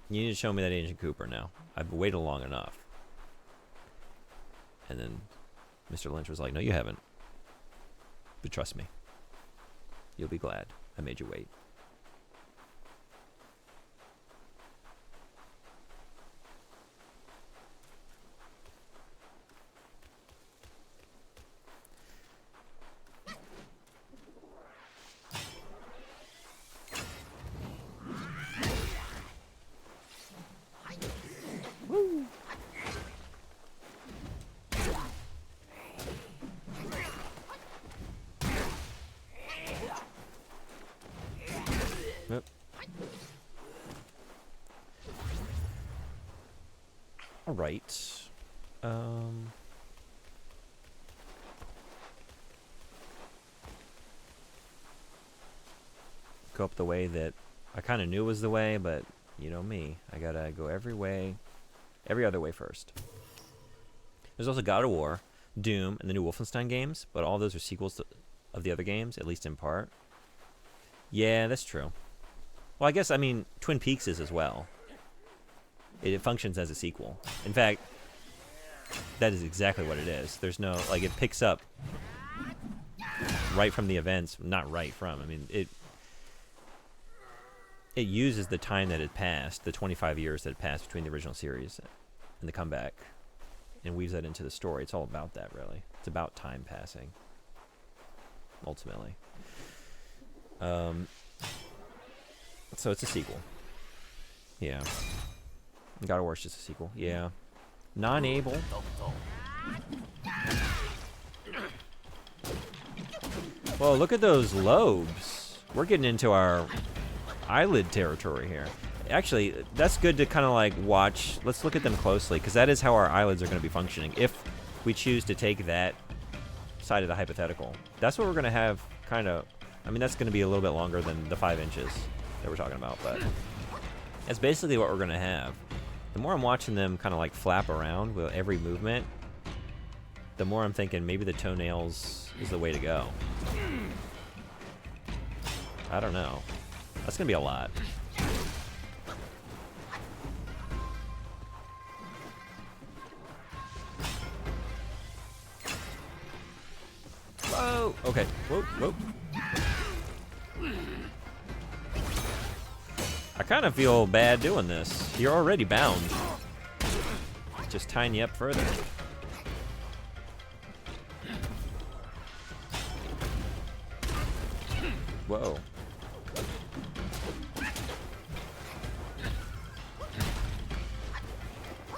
You need to show me that Agent Cooper now. I've waited long enough. And then Mr. Lynch was like, no, you haven't. But trust me. You'll be glad I made you wait. Yep. All right. Go up the way that I kind of knew was the way, but you know me. I gotta go every other way first. There's also God of War, Doom, and the new Wolfenstein games, but all those are sequels of the other games, at least in part. Yeah, that's true. Well, I guess, I mean, Twin Peaks is as well. It functions as a sequel. In fact, that is exactly what it is. There's no, like, it picks up right from the events. Not right from, I mean, it uses the time that had passed, the 25 years that had passed between the original series and the comeback, and weaves that into the story. It's all about that, really. It's about time passing, ultimately. So it's a sequel. Yeah. God of War's just a sequel. Yeah. Non-able. Well, look at those lobes. We're getting into our eyelid territory here. Actually, that's good to kind of like watch. Let's look at them closely, because that is how our eyelids are going to be functioning. If we choose to take that side of the hypothetical, that's what we're going to have kind of. I mean, that's going to be a little bit longer than the 5 inches that we're talking about, but that's basically what we're going to have. The more I'm watching them kind of like flap around with every movement, the more I'm thinking maybe the toenails is the way to go. I don't know. That's going to be a lot. Whoa! Okay. Whoa, whoa. I kind of feel bad doing this. You're already bound. Just tying you up further. Whoa.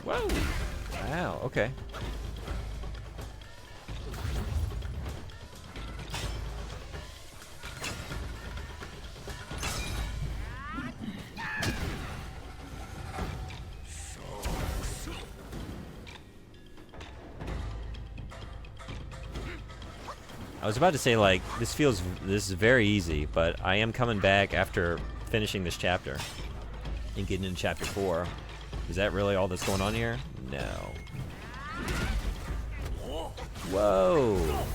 Whoa. Wow, okay. I was about to say, like, this is very easy, but I am coming back after finishing this chapter and getting into chapter 4. Is that really all that's going on here? No. Whoa.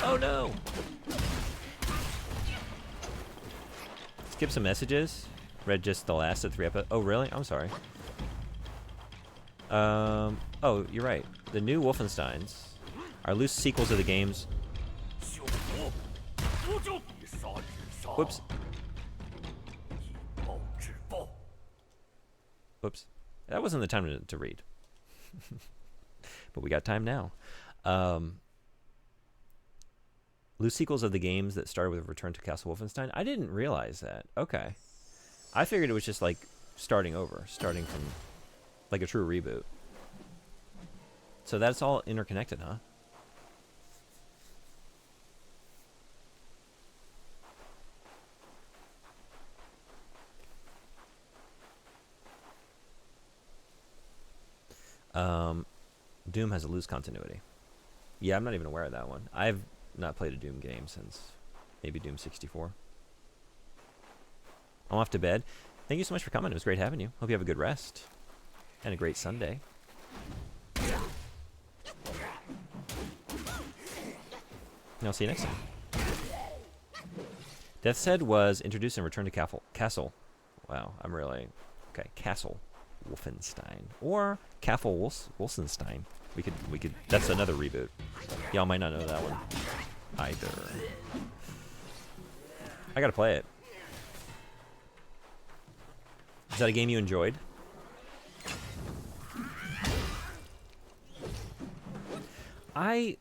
Oh no. Skip some messages. Read just the last of 3 episodes. Oh, really? I'm sorry. Oh, you're right. The new Wolfensteins are loose sequels of the games. Whoops. Whoops. That wasn't the time to read. But we got time now. Loose sequels of the games that started with Return to Castle Wolfenstein. I didn't realize that. Okay. I figured it was just like starting over, starting from like a true reboot. So that's all interconnected, huh? Doom has a loose continuity. Yeah, I'm not even aware of that one. I've not played a Doom game since maybe Doom 64. I'm off to bed. Thank you so much for coming. It was great having you. Hope you have a good rest and a great Sunday. And I'll see you next time. Death's Head was introduced in Return to Castle. Wow, I'm really... Okay, Castle Wolfenstein. Or Castle Wolfenstein. We could... That's another reboot. Y'all might not know that one either. I gotta play it. Is that a game you enjoyed? I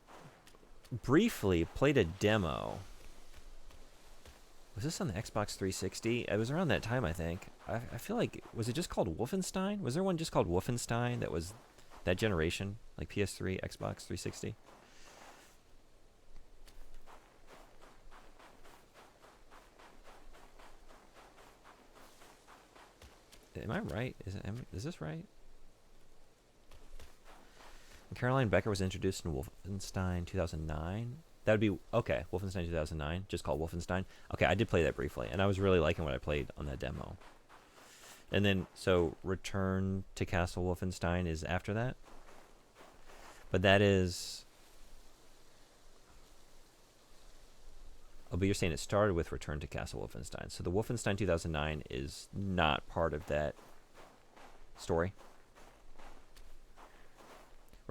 briefly played a demo. Was this on the Xbox 360? It was around that time, I think. I feel like... Was it just called Wolfenstein? Was there one just called Wolfenstein that was that generation? Like PS3, Xbox 360? Am I right? Is this right? Caroline Becker was introduced in Wolfenstein 2009. That would be... Okay, Wolfenstein 2009, just called Wolfenstein. Okay, I did play that briefly, and I was really liking what I played on that demo. And then, so Return to Castle Wolfenstein is after that? But that is... Oh, but you're saying it started with Return to Castle Wolfenstein. So the Wolfenstein 2009 is not part of that story?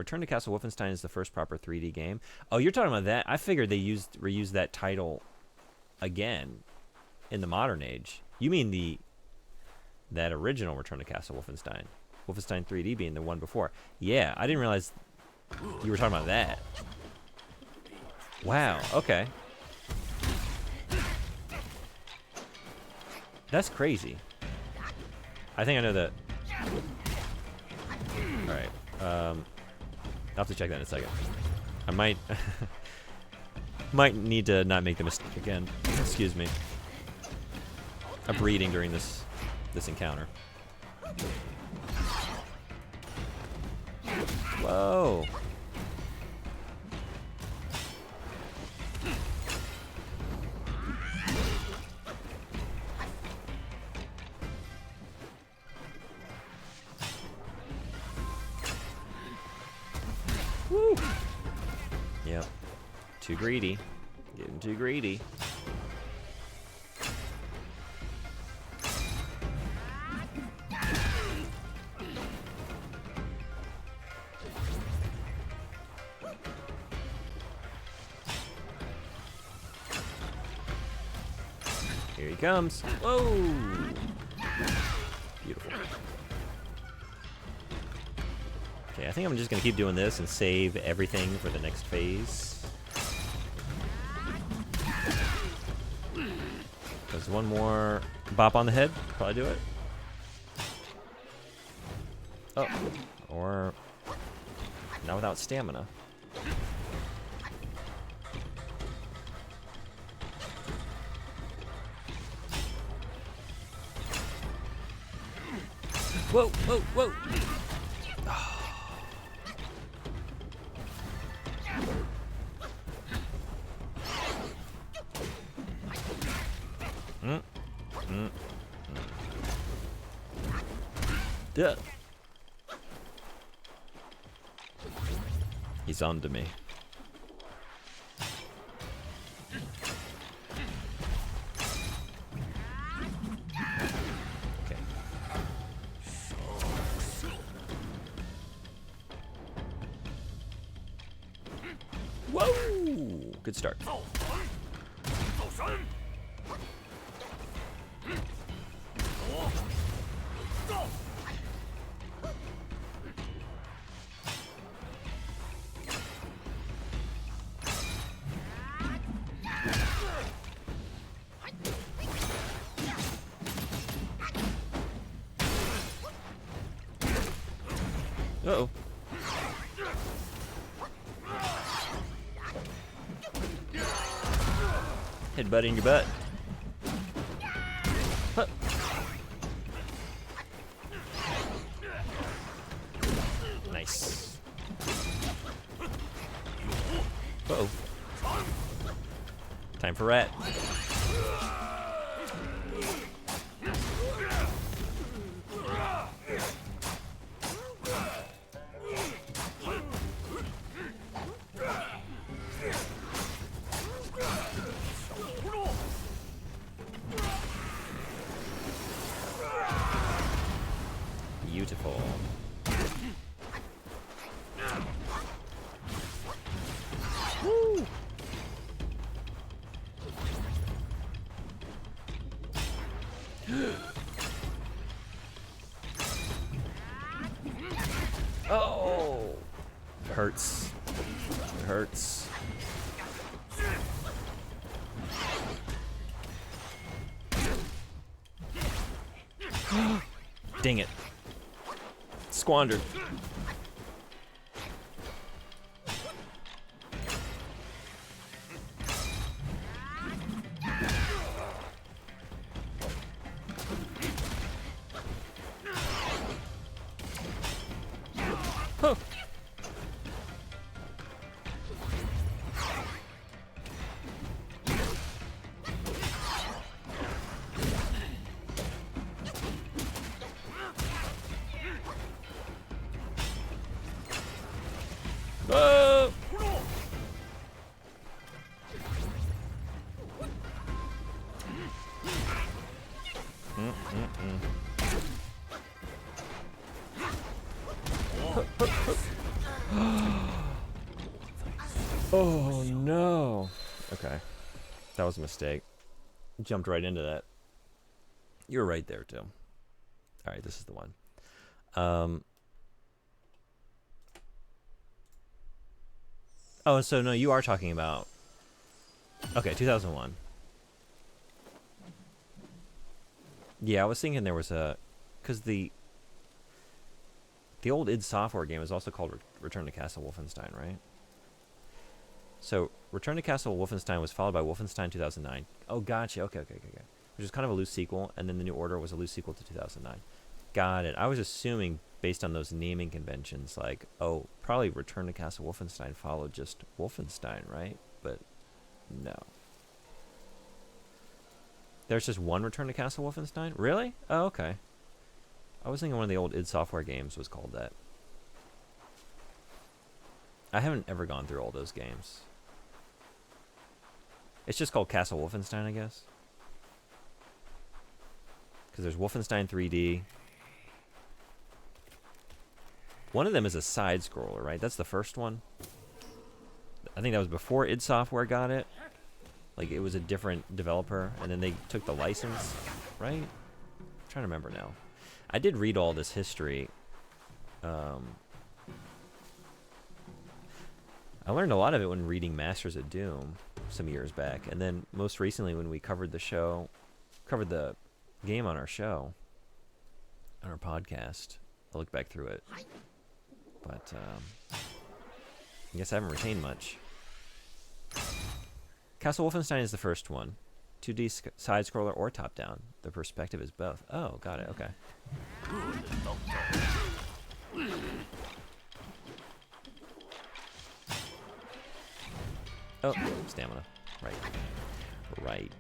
Return to Castle Wolfenstein is the first proper 3D game. Oh, you're talking about that? I figured they reused that title again in the modern age. You mean that original Return to Castle Wolfenstein. Wolfenstein 3D being the one before. Yeah, I didn't realize you were talking about that. Wow, okay. That's crazy. I think I know that. Alright. I'll have to check that in a second. I might might need to not make the mistake again. Excuse me. Of reading during this encounter. Whoa. Woo. Yep. Too greedy. Getting too greedy. Here he comes. Whoa! Beautiful. Okay, I think I'm just gonna keep doing this and save everything for the next phase. There's one more bop on the head. Probably do it. Oh, or not without stamina. Whoa, whoa, whoa! Yeah. He's on to me. Okay. Whoa! Good start. Uh-oh. Headbutt in your butt. Huh. Nice. Uh-oh. Time for rat. Beautiful. Woo! Oh! It hurts. It hurts. Dang it. Squandered. Huh. Oh! Oh no. Okay. That was a mistake. Jumped right into that. You're right there too. Alright, this is the one. Oh, so no, you are talking about... Okay, 2001. Yeah, I was thinking there was a... Because the old id Software game is also called Return to Castle Wolfenstein, right? So, Return to Castle Wolfenstein was followed by Wolfenstein 2009. Oh, gotcha. Okay. Which is kind of a loose sequel, and then The New Order was a loose sequel to 2009. Got it. I was assuming, based on those naming conventions, like, oh, probably Return to Castle Wolfenstein followed just Wolfenstein, right? But no. There's just one Return to Castle Wolfenstein? Really? Oh, okay. I was thinking one of the old id Software games was called that. I haven't ever gone through all those games. It's just called Castle Wolfenstein, I guess. Because there's Wolfenstein 3D. One of them is a side-scroller, right? That's the first one. I think that was before id Software got it. Like, it was a different developer, and then they took the license, right? I'm trying to remember now. I did read all this history. I learned a lot of it when reading Masters of Doom some years back, and then most recently when we covered the game on our show, on our podcast. I looked back through it, but I guess I haven't retained much. Castle Wolfenstein is the first one. 2D side-scroller or top-down. The perspective is both. Oh, got it. Okay. Oh, stamina. Right.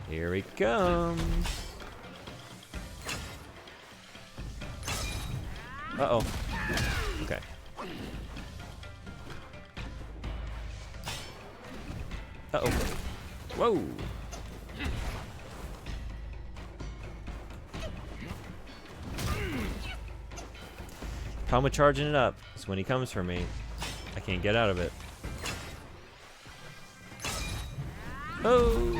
Here he comes. Uh-oh. Okay. Uh-oh. Whoa. Problem with charging it up is when he comes for me, I can't get out of it. Oh.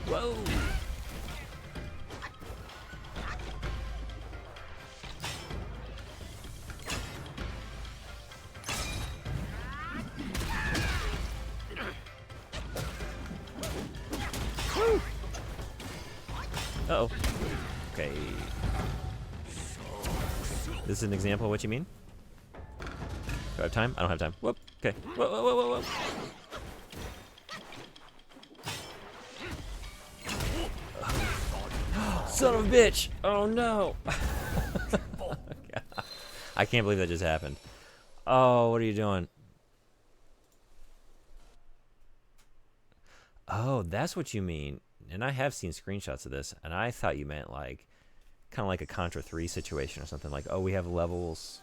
Whoa. Uh-oh. Okay. This is an example of what you mean? Do I have time? I don't have time. Whoop. Okay. Whoa. Son of a bitch! Oh no! I can't believe that just happened. Oh, what are you doing? Oh, that's what you mean. And I have seen screenshots of this, and I thought you meant like, kind of like a Contra 3 situation or something. Like, oh, we have levels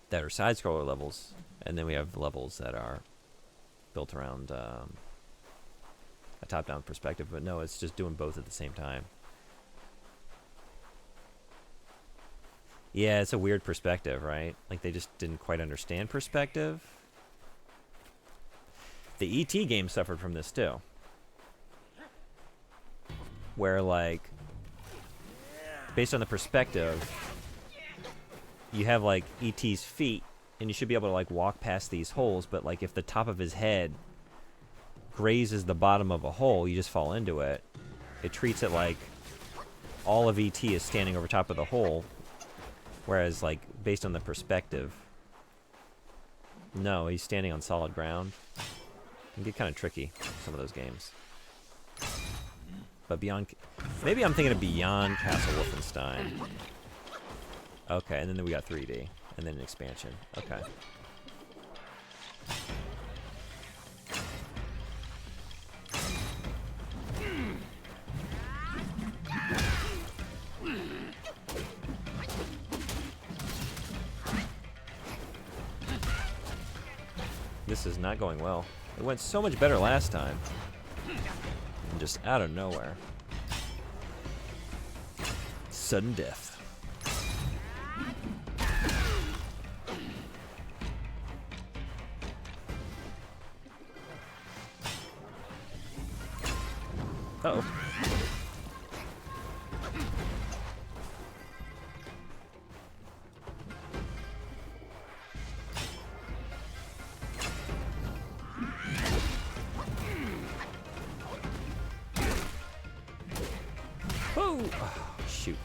that are side-scroller levels, and then we have levels that are built around a top-down perspective. But no, it's just doing both at the same time. Yeah, it's a weird perspective, right? Like, they just didn't quite understand perspective. The E.T. game suffered from this, too. Where, like, based on the perspective, you have, like, E.T.'s feet, and you should be able to, like, walk past these holes, but, like, if the top of his head grazes the bottom of a hole, you just fall into it. It treats it like all of E.T. is standing over top of the hole. Whereas, like, based on the perspective, no, he's standing on solid ground. It can get kind of tricky, some of those games. But beyond... Maybe I'm thinking of Beyond Castle Wolfenstein. Okay, and then we got 3D. And then an expansion. Okay. this is not going well. It went so much better last time. And just out of nowhere. Sudden death. Uh-oh. Oh, shoot.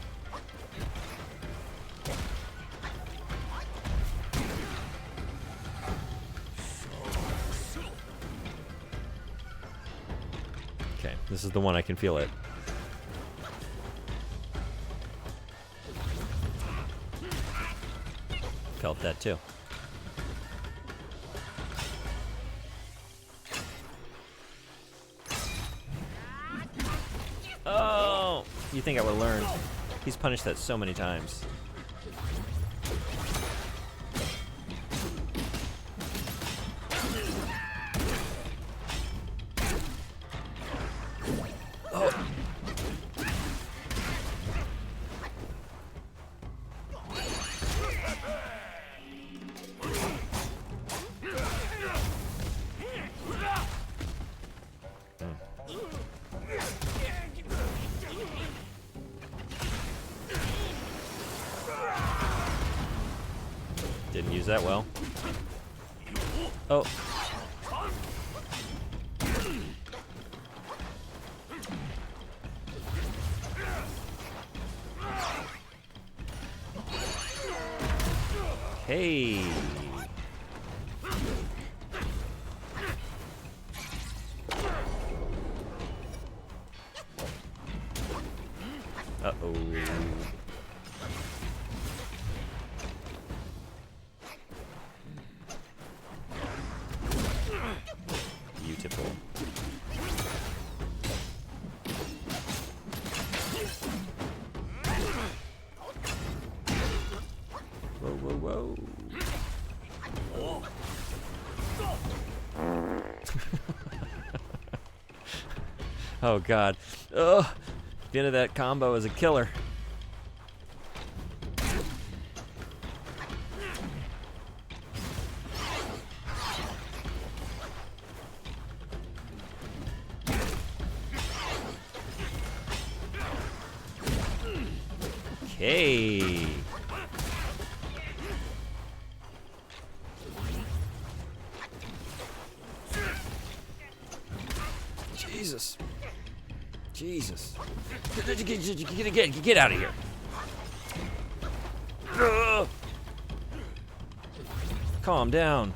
Okay, this is the one I can feel it. Felt that too. Oh! You think I would learn? He's punished that so many times. Oh! Didn't use that well. Oh. Hey. Uh-oh. Beautiful. Whoa, whoa, whoa. Oh, God. Ugh. The end of that combo is a killer. Okay. Jesus. Jesus. Get out of here. Ugh. Calm down.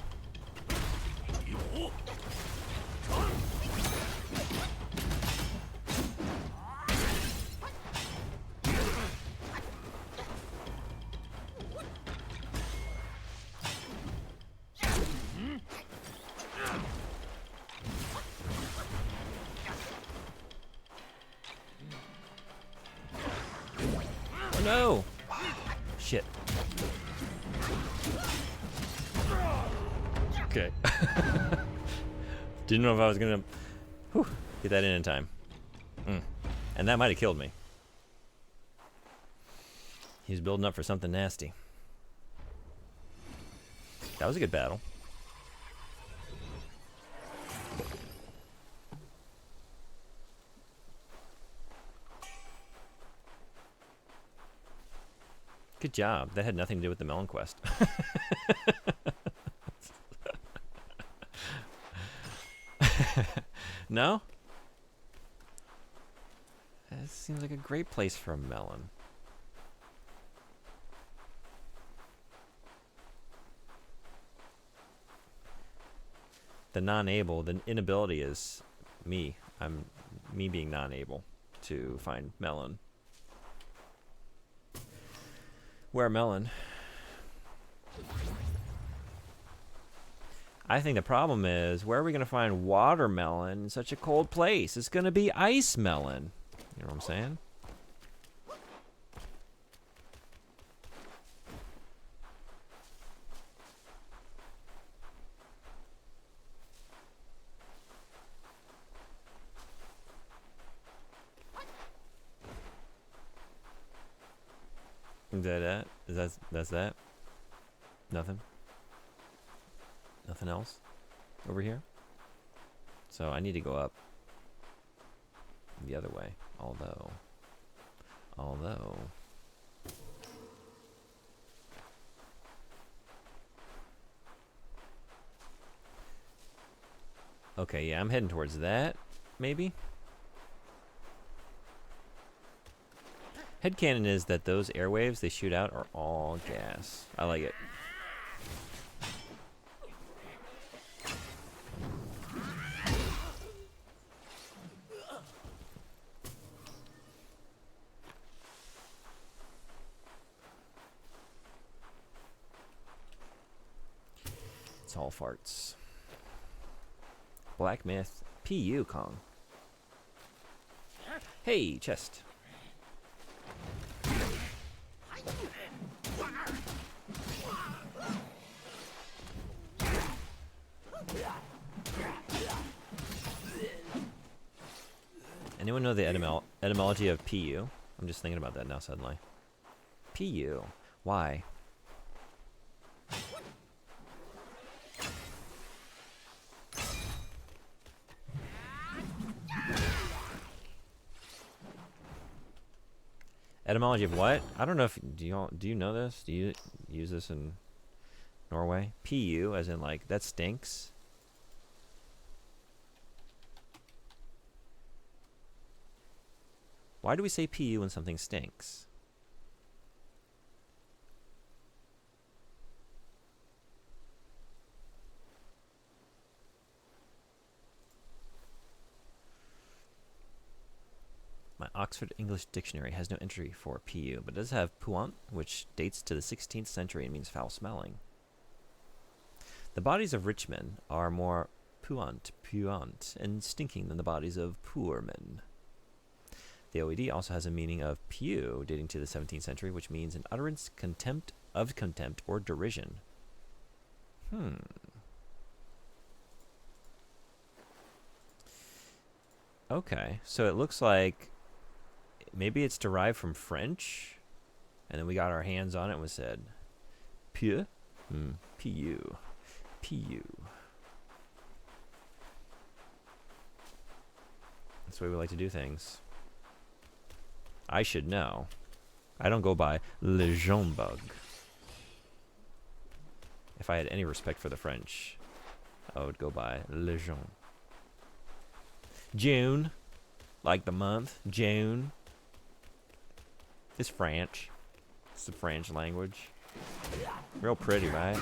Oh no! Shit. Okay. Didn't know if I was gonna get that in time. And that might have killed me. He's building up for something nasty. That was a good battle. Good job. That had nothing to do with the melon quest. No? That seems like a great place for a melon. The non-able, the inability is me. I'm me being non-able to find melon. Where melon? I think the problem is, where are we going to find watermelon in such a cold place? It's going to be ice melon. You know what I'm saying? Is that it? That's that? Nothing? Nothing else over here? So I need to go up the other way. Although. Okay, yeah, I'm heading towards that, maybe? Headcanon is that those airwaves they shoot out are all gas. I like it. It's all farts. Black Myth. P.U. Kong. Hey, chest. Anyone know the etymology of PU? I'm just thinking about that now suddenly. PU. Why? Etymology of what? I don't know if do you know this? Do you use this in Norway? PU as in like that stinks. Why do we say PU when something stinks? My Oxford English Dictionary has no entry for PU, but does have puant, which dates to the 16th century and means foul-smelling. The bodies of rich men are more puant, and stinking than the bodies of poor men. The OED also has a meaning of pu, dating to the 17th century, which means an utterance of contempt or derision. Okay, so it looks like maybe it's derived from French, and then we got our hands on it and we said, pu? Pu. Pu. That's the way we like to do things. I should know. I don't go by Le Jambug. If I had any respect for the French, I would go by Le Jean. June. Like the month. June. It's French. It's the French language. Real pretty, right?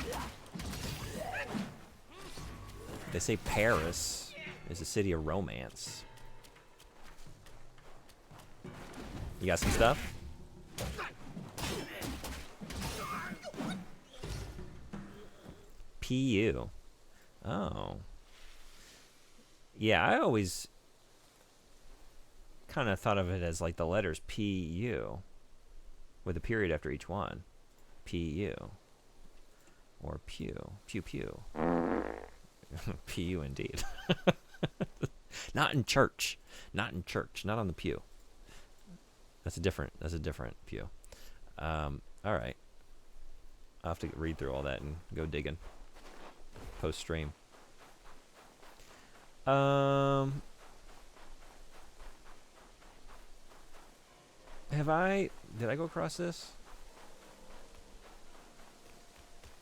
They say Paris is a city of romance. You got some stuff? PU. Oh. Yeah, I always kind of thought of it as like the letters PU with a period after each one. PU. Or pew. Pew pew. PU indeed. Not in church. Not in church. Not on the pew. That's a different pew. All right. I'll have to read through all that and go digging post stream. Did I go across this?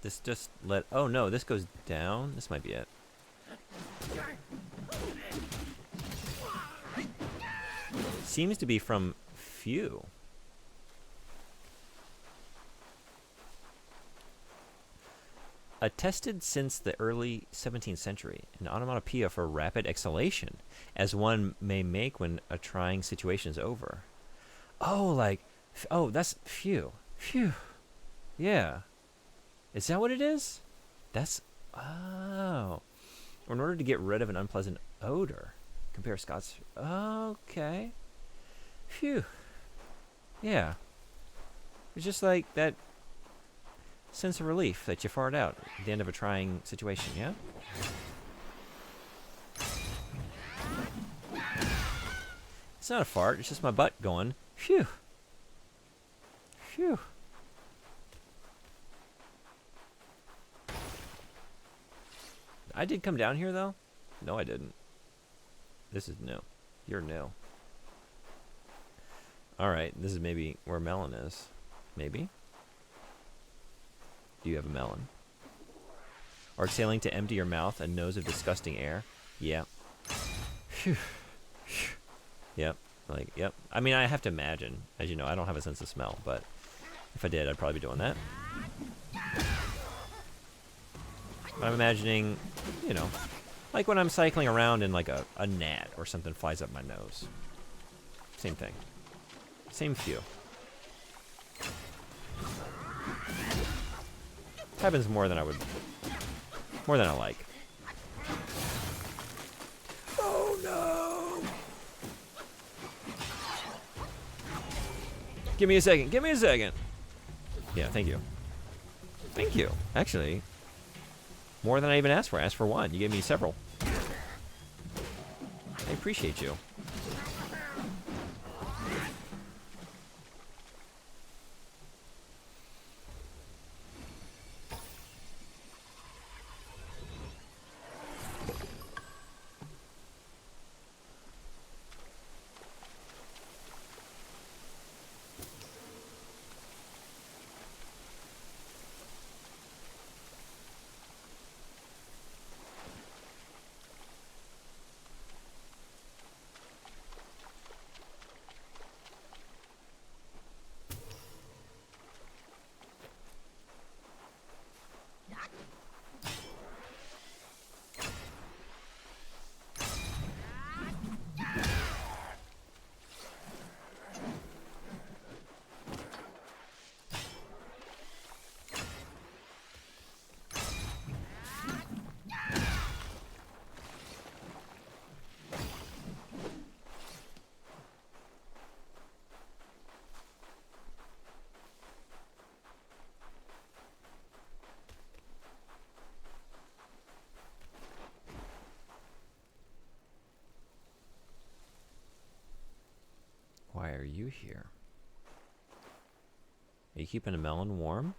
This just oh no, this goes down. This might be it. Seems to be from few. Attested since the early 17th century, an onomatopoeia for rapid exhalation, as one may make when a trying situation is over. Oh, like, oh, that's phew. Phew. Yeah. Is that what it is? That's, oh. Or in order to get rid of an unpleasant odor. Compare Scots. Okay. Phew. Yeah. It's just like that sense of relief that you fart out at the end of a trying situation, yeah? It's not a fart, it's just my butt going, phew. Phew. I did come down here, though? No, I didn't. This is new. You're new. Alright, this is maybe where Melon is. Maybe? Do you have a melon? Or exhaling to empty your mouth, a nose of disgusting air? Yeah. Yep. Like, yep. I mean, I have to imagine. As you know, I don't have a sense of smell, but if I did, I'd probably be doing that. But I'm imagining, you know, like when I'm cycling around and like a gnat or something flies up my nose. Same thing. Same feel. Happens more than I like. Oh no! Give me a second. Give me a second. Yeah, thank you. Thank you. Actually, more than I even asked for. I asked for one. You gave me several. I appreciate you. Why are you here? Are you keeping a melon warm?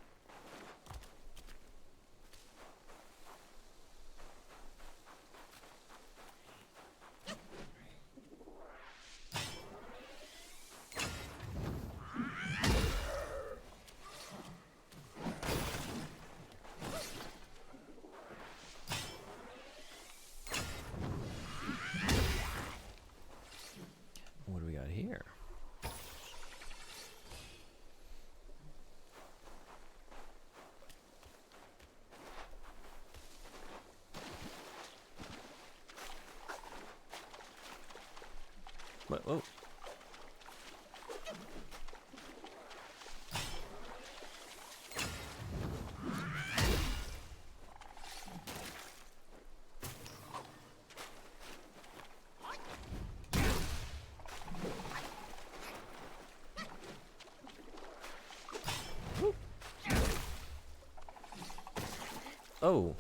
What do we got here? What? Oh. Oh.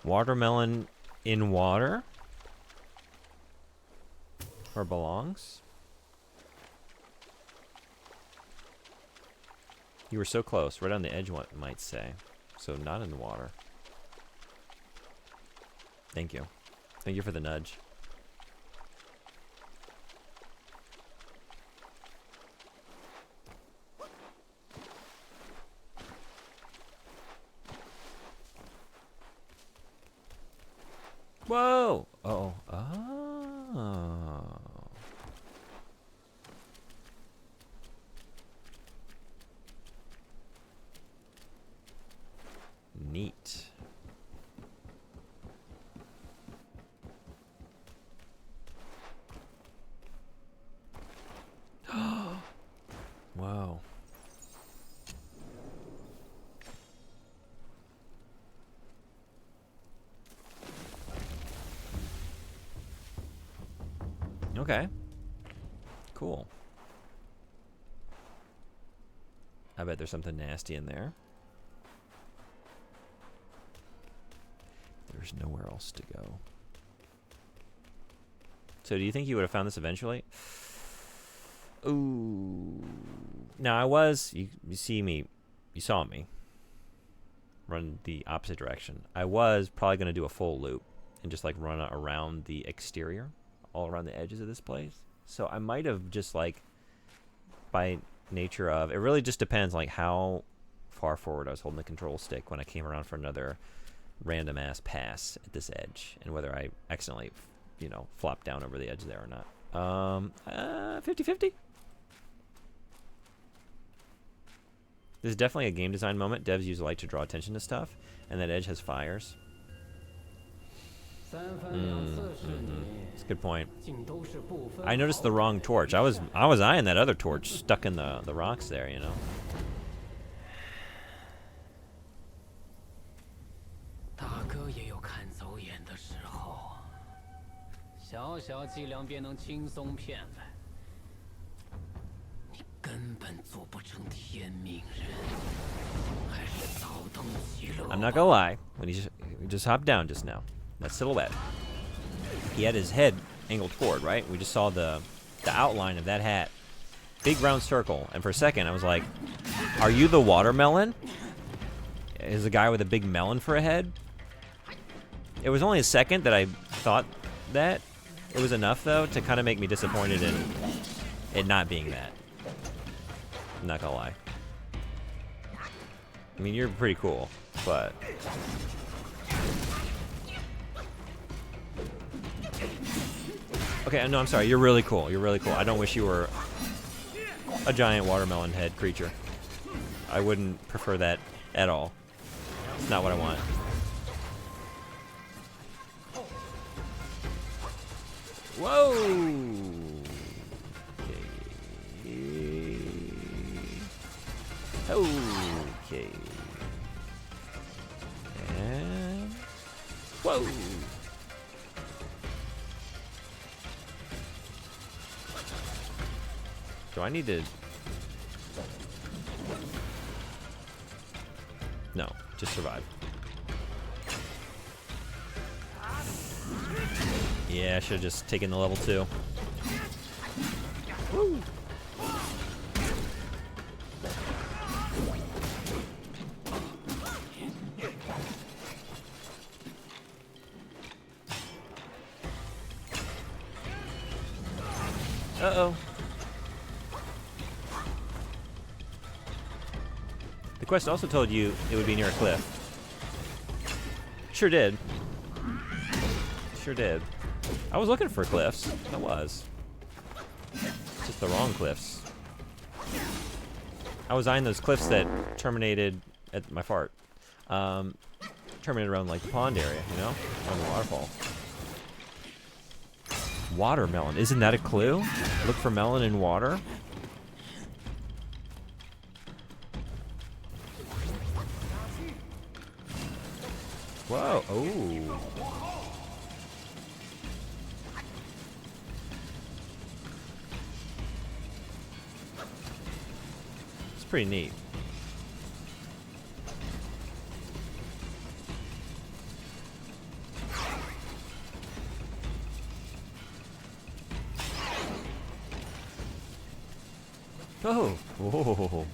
Watermelon in water? Where it belongs? You were so close, right on the edge, one might say. So not in the water. Thank you. Thank you for the nudge. Whoa! Uh-oh. Oh. Neat. Wow. Okay. Cool. I bet there's something nasty in there. There's nowhere else to go. So do you think you would have found this eventually? Ooh. Now I was, you see me, you saw me run the opposite direction. I was probably going to do a full loop and just like run around the exterior, all around the edges of this place. So I might have just like, by nature of, it really just depends like how far forward I was holding the control stick when I came around for another random ass pass at this edge, and whether I accidentally, you know, flop down over the edge there or not. 50-50. This is definitely a game design moment. Devs use light to draw attention to stuff, and that edge has fires. That's a good point. I noticed the wrong torch. I was eyeing that other torch stuck in the rocks there, you know. 大哥也有看走眼的时候，小小伎俩便能轻松骗来，你根本做不成天命人，还是早登极乐。 I'm not gonna lie. When he just hopped down just now, that silhouette. He had his head angled forward, right? We just saw the outline of that hat, big round circle, and for a second I was like, "Are you the watermelon? Is the guy with a big melon for a head?" It was only a second that I thought that. It was enough, though, to kind of make me disappointed in it not being that. I'm not gonna lie. I mean, you're pretty cool, but... Okay, no, I'm sorry. You're really cool. You're really cool. I don't wish you were a giant watermelon head creature. I wouldn't prefer that at all. It's not what I want. Whoa! Okay. And... Whoa! Do I need to... No, just survive. Yeah, I should have just taken the level 2. Woo! Uh-oh. The quest also told you it would be near a cliff. Sure did. Sure did. I was looking for cliffs. I was. Just the wrong cliffs. I was eyeing those cliffs that terminated at my fart. Terminated around like the pond area, you know? Around the waterfall. Watermelon. Isn't that a clue? Look for melon in water. Whoa. Oh. It's pretty neat. Oh. Whoa.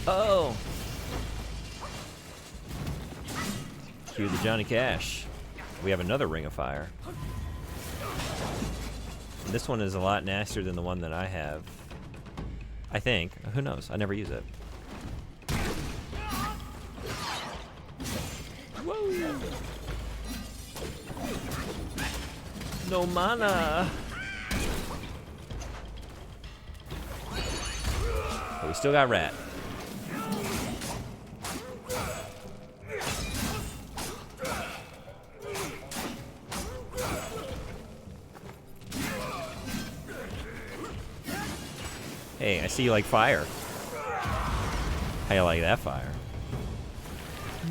Oh. Cue the Johnny Cash. We have another Ring of Fire. And this one is a lot nastier than the one that I have. I think. Who knows? I never use it. Whoa. No mana. But we still got Rat. Hey, I see you like fire. How you like that fire?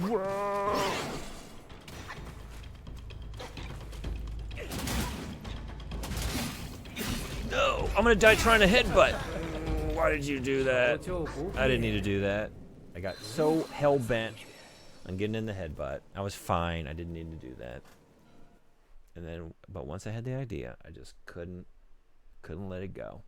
Whoa. No, I'm gonna die trying to headbutt. Why did you do that? I didn't need to do that. I got so hell-bent on getting in the headbutt. I was fine. I didn't need to do that. And then, but once I had the idea, I just couldn't let it go.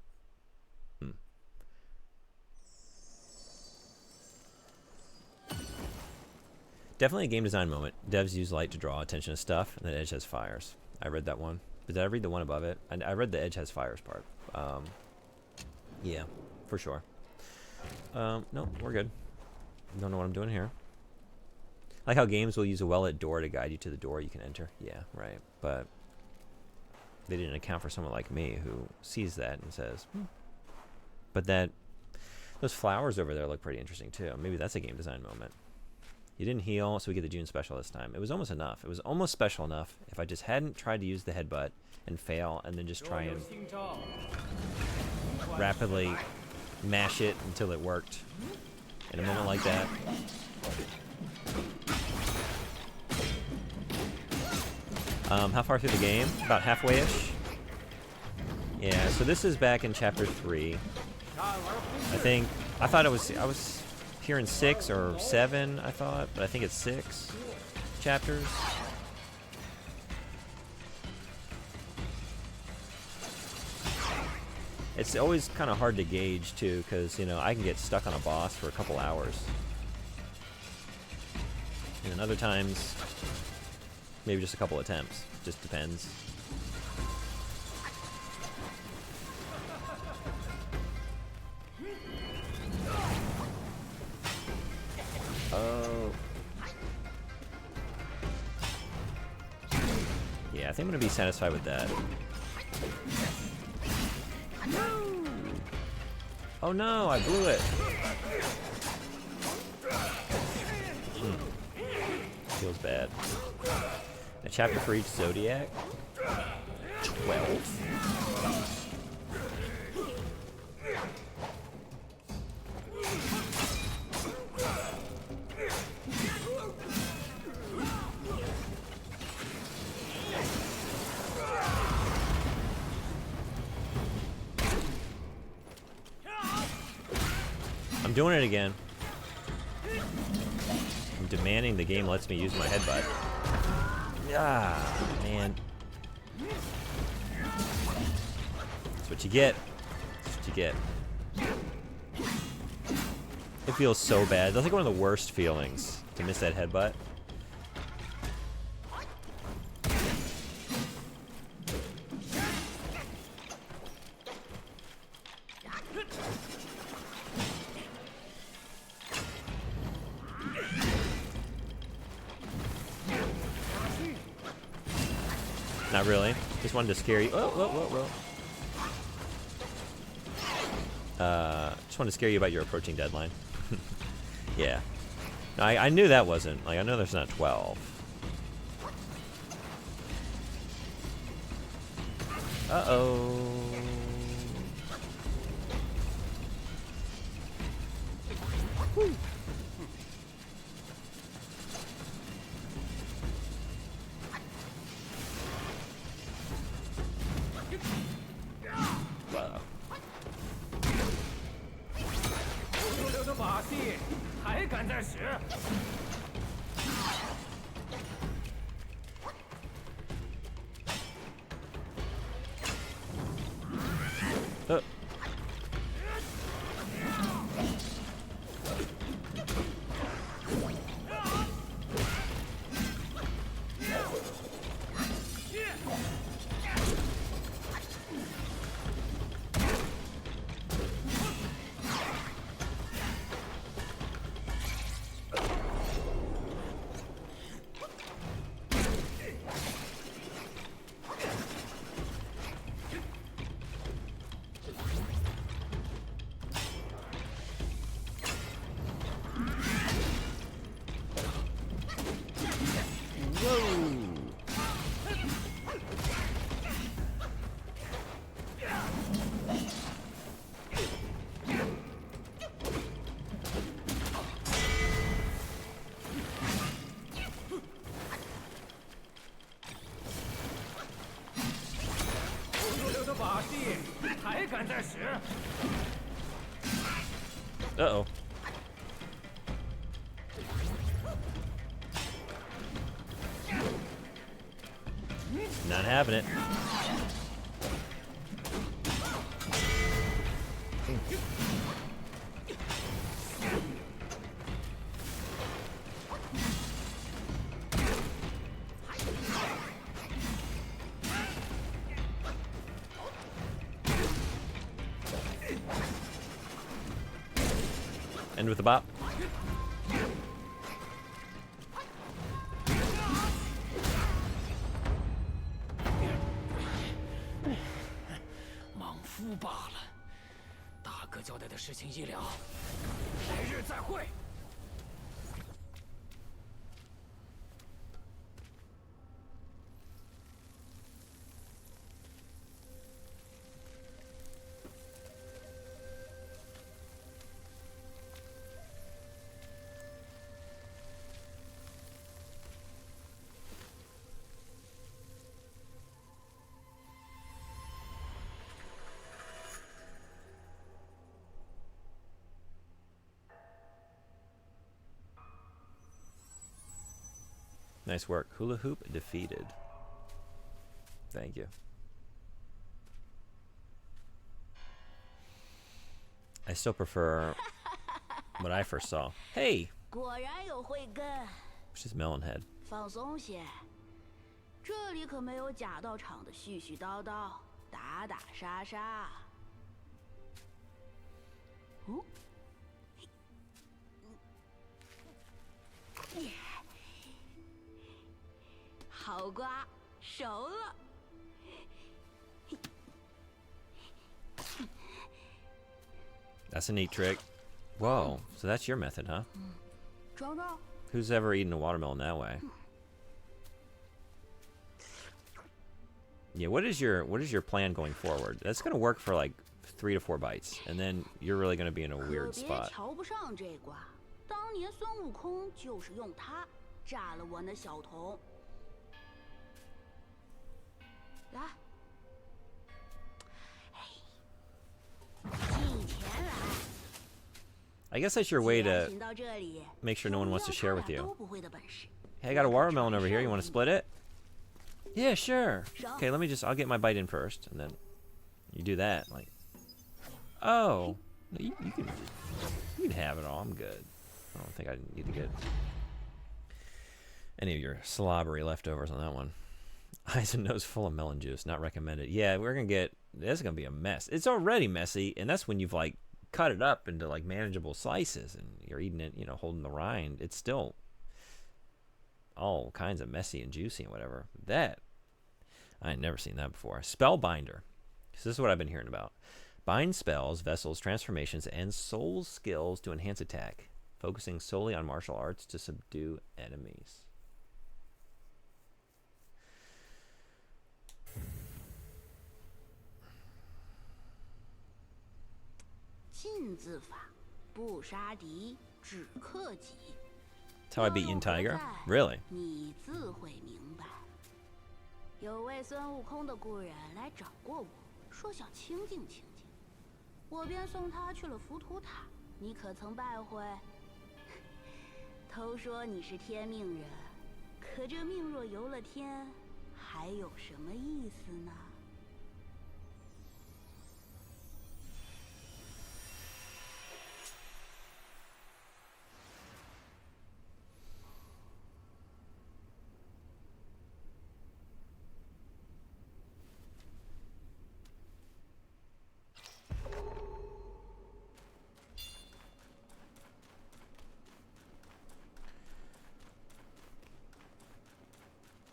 Definitely a game design moment. Devs use light to draw attention to stuff, and then Edge has fires. I read that one. But did I read the one above it? I read the Edge has fires part. Yeah, for sure. No, we're good. Don't know what I'm doing here. Like how games will use a well-lit door to guide you to the door you can enter. Yeah, right. But they didn't account for someone like me who sees that and says, But those flowers over there look pretty interesting too. Maybe that's a game design moment. You didn't heal, so we get the June special this time. It was almost enough. It was almost special enough if I just hadn't tried to use the headbutt and fail, and then just try and rapidly mash it until it worked. In a moment like that. How far through the game? About halfway-ish. Yeah, so this is back in chapter 3. I thought I was here in 6 or 7, I thought, but I think it's 6 chapters. It's always kind of hard to gauge too, because you know I can get stuck on a boss for a couple hours, and then other times maybe just a couple attempts. Just depends. Oh. Yeah, I think I'm going to be satisfied with that. Oh no, I blew it. Feels bad. A chapter for each Zodiac? 12. I'm doing it again. I'm demanding the game lets me use my headbutt. Ah, man. That's what you get. That's what you get. It feels so bad. That's like one of the worst feelings, to miss that headbutt. Not really. Just wanted to scare you. Oh. Just wanted to scare you about your approaching deadline. Yeah. No, I knew that wasn't. Like, I know there's not 12. Uh-oh. Woo. Uh-oh. Not having it. End with a bop. Nice work. Hula hoop defeated. Thank you. I still prefer what I first saw. Hey! 果然有慧根。 Which is Melon Head. 放松些，这里可没有假道场的絮絮叨叨、打打杀杀。哦，好瓜，熟了。 That's a neat trick. Whoa, so that's your method, huh? 尝尝。 Who's ever eaten a watermelon that way? Yeah, what is your plan going forward? That's gonna work for like 3 to 4 bites, and then you're really gonna be in a weird 可别 spot. 瞧不上这瓜，当年孙悟空就是用它炸了我那小童。来，近前来。 I guess that's your way to make sure no one wants to share with you. Hey, I got a watermelon over here. You want to split it? Yeah, sure. Okay, I'll get my bite in first, and then you do that. Like, oh, you can have it all. I'm good. I don't think I need to get any of your slobbery leftovers on that one. Eyes and nose full of melon juice. Not recommended. Yeah, this is gonna be a mess. It's already messy, and that's when you've like cut it up into like manageable slices and you're eating it, holding the rind. It's still all kinds of messy and juicy and whatever. That, I ain't never seen that before. Spellbinder. So this is what I've been hearing about. Bind spells, vessels, transformations, and soul skills to enhance attack, focusing solely on martial arts to subdue enemies. That's how I beat Yin Tiger? Really? 你自会明白。有位孙悟空的故人来找过我，说想清静清静，我便送他去了浮屠塔。你可曾拜会？都说你是天命人，可这命若游了天，还有什么意思呢？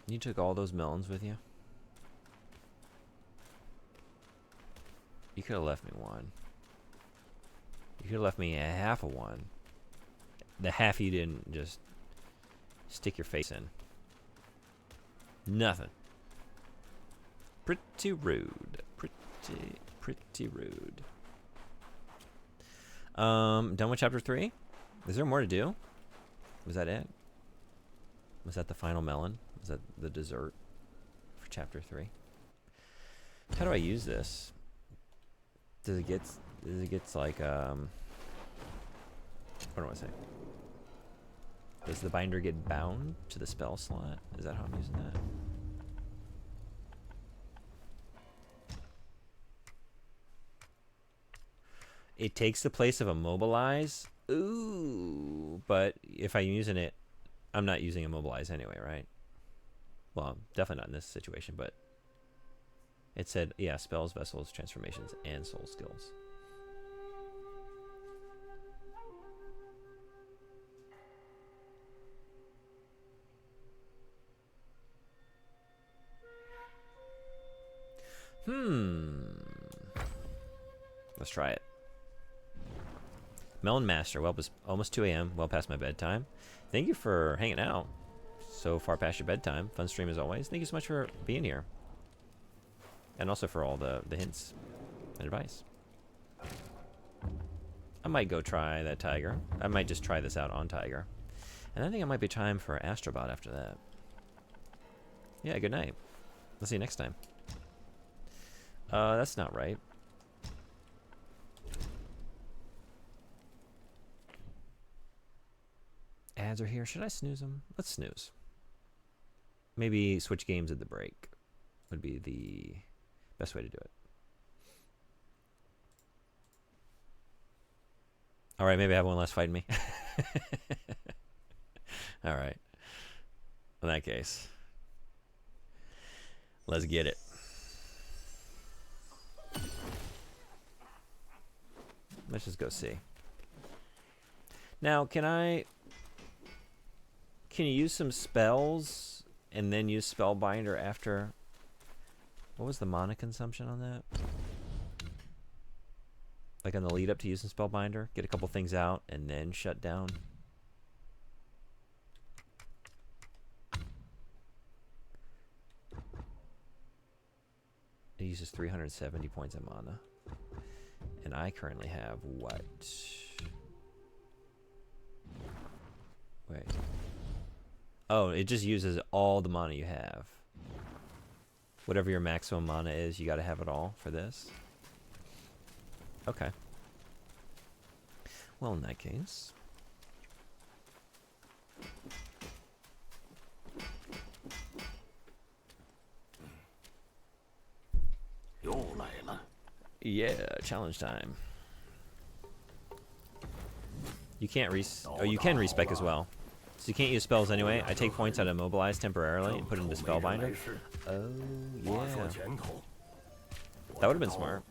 You took all those melons with you? You could have left me one. You could have left me a half of one. The half you didn't just stick your face in. Nothing. Pretty rude. Pretty rude. Done with chapter 3? Is there more to do? Was that it? Was that the final melon? Was that the dessert for chapter 3? How do I use this? Does it get like what do I say? Does the binder get bound to the spell slot? Is that how I'm using that? It takes the place of immobilize. Ooh, but if I'm using it, I'm not using immobilize anyway, right? Well, definitely not in this situation, but it said, yeah, spells, vessels, transformations, and soul skills. Let's try it. Melon Master. Well, it was almost 2 a.m. Well past my bedtime. Thank you for hanging out so far past your bedtime. Fun stream as always. Thank you so much for being here. And also for all the hints and advice. I might go try that Tiger. I might just try this out on Tiger. And I think it might be time for Astrobot after that. Yeah, good night. Let's see you next time. That's not right. Ads are here. Should I snooze them? Let's snooze. Maybe switch games at the break would be the best way to do it. All right, maybe I have one less fighting me. All right. In that case, let's get it. Let's just go see. Now, can you use some spells and then use Spellbinder after? What was the mana consumption on that? Like on the lead up to using Spellbinder? Get a couple things out and then shut down? It uses 370 points of mana. And I currently have what? Wait. Oh, it just uses all the mana you have. Whatever your maximum mana is, you gotta have it all for this. Okay. Well, in that case. Yeah, challenge time. You can't oh, you can respec as well. So you can't use spells anyway. I take points out of Immobilize temporarily and put it into Spellbinder. Oh, yeah. That would have been smart.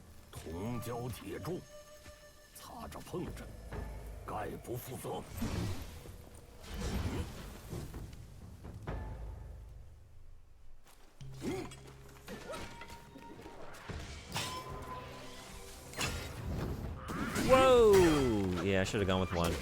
Whoa! Yeah, I should have gone with one.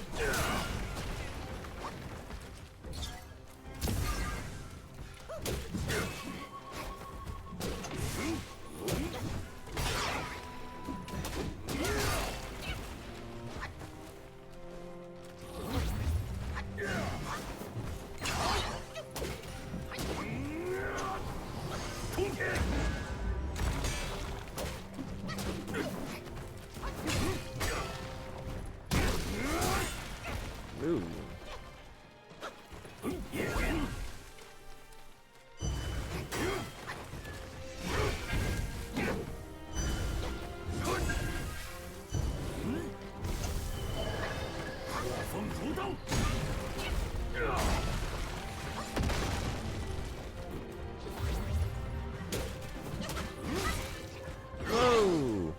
Ooh. Whoa.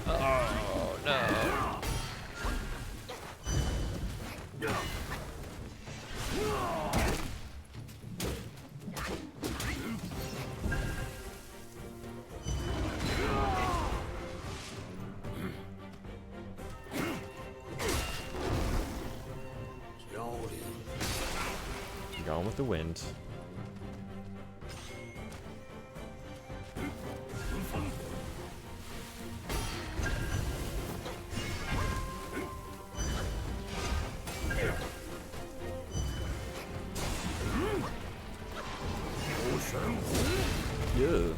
Oh, no. Going with the wind. Yeah.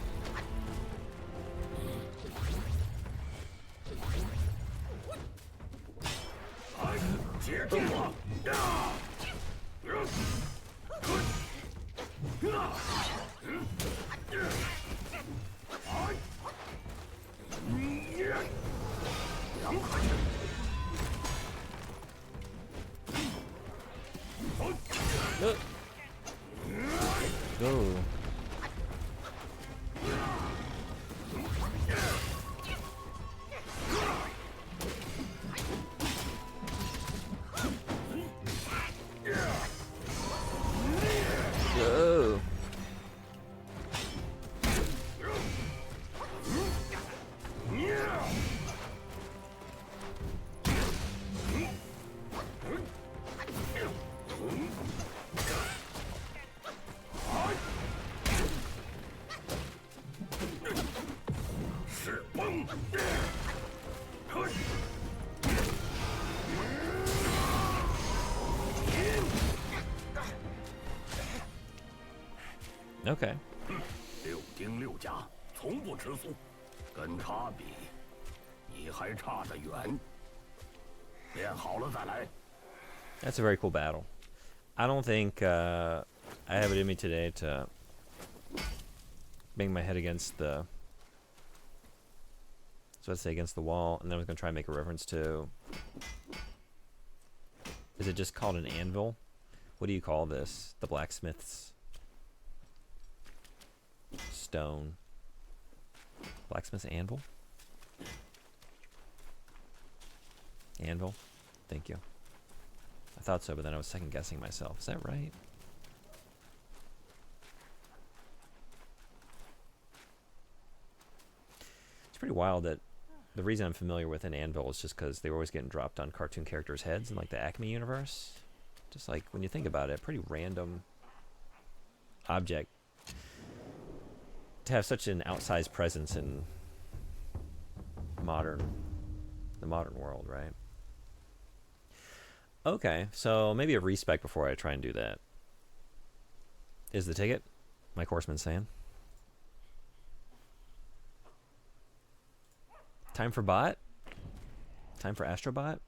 接住我！凉快点。Go. Go. Okay. 6丁6甲，从不吃素，跟他比，你还差得远。练好了再来。 That's a very cool battle. I don't think I have it in me today to bang my head against the. So I'd say against the wall, and then I was gonna try and make a reference to. Is it just called an anvil? What do you call this? The blacksmith's stone. Blacksmith's anvil? Anvil? Thank you. I thought so, but then I was second guessing myself. Is that right? It's pretty wild that the reason I'm familiar with an anvil is just because they were always getting dropped on cartoon characters' heads in like the Acme universe. Just like when you think about it, pretty random object to have such an outsized presence in the modern world, right? Okay, so maybe a respec before I try and do that. Is the ticket? Mike Horseman saying. Time for bot? Time for Astrobot?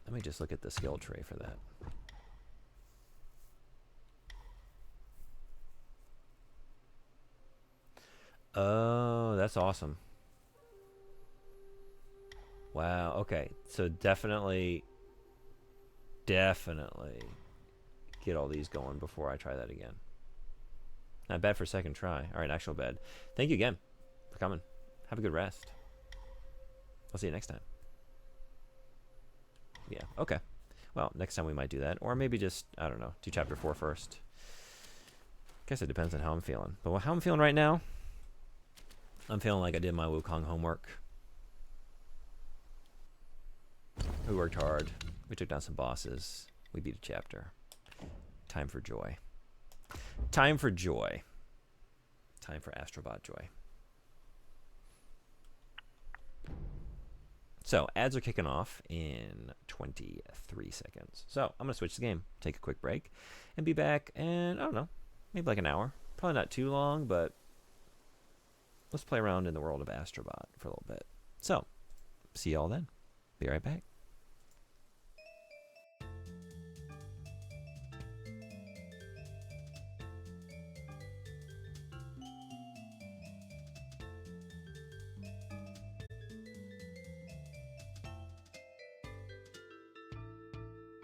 Let me just look at the skill tree for that. Oh, that's awesome. Wow, okay. So definitely get all these going before I try that again. Not bad for second try. All right, actual bed. Thank you again for coming. Have a good rest. I'll see you next time. Yeah, okay. Well, next time we might do that. Or maybe just, I don't know, do chapter 4 first. Guess it depends on how I'm feeling. But how I'm feeling right now, I'm feeling like I did my Wukong homework. We worked hard. We took down some bosses. We beat a chapter. Time for joy. Time for joy. Time for Astrobot joy. So, ads are kicking off in 23 seconds. So, I'm going to switch the game, take a quick break, and be back in, I don't know, maybe like an hour. Probably not too long, but let's play around in the world of Astrobot for a little bit. So, see y'all then. Be right back.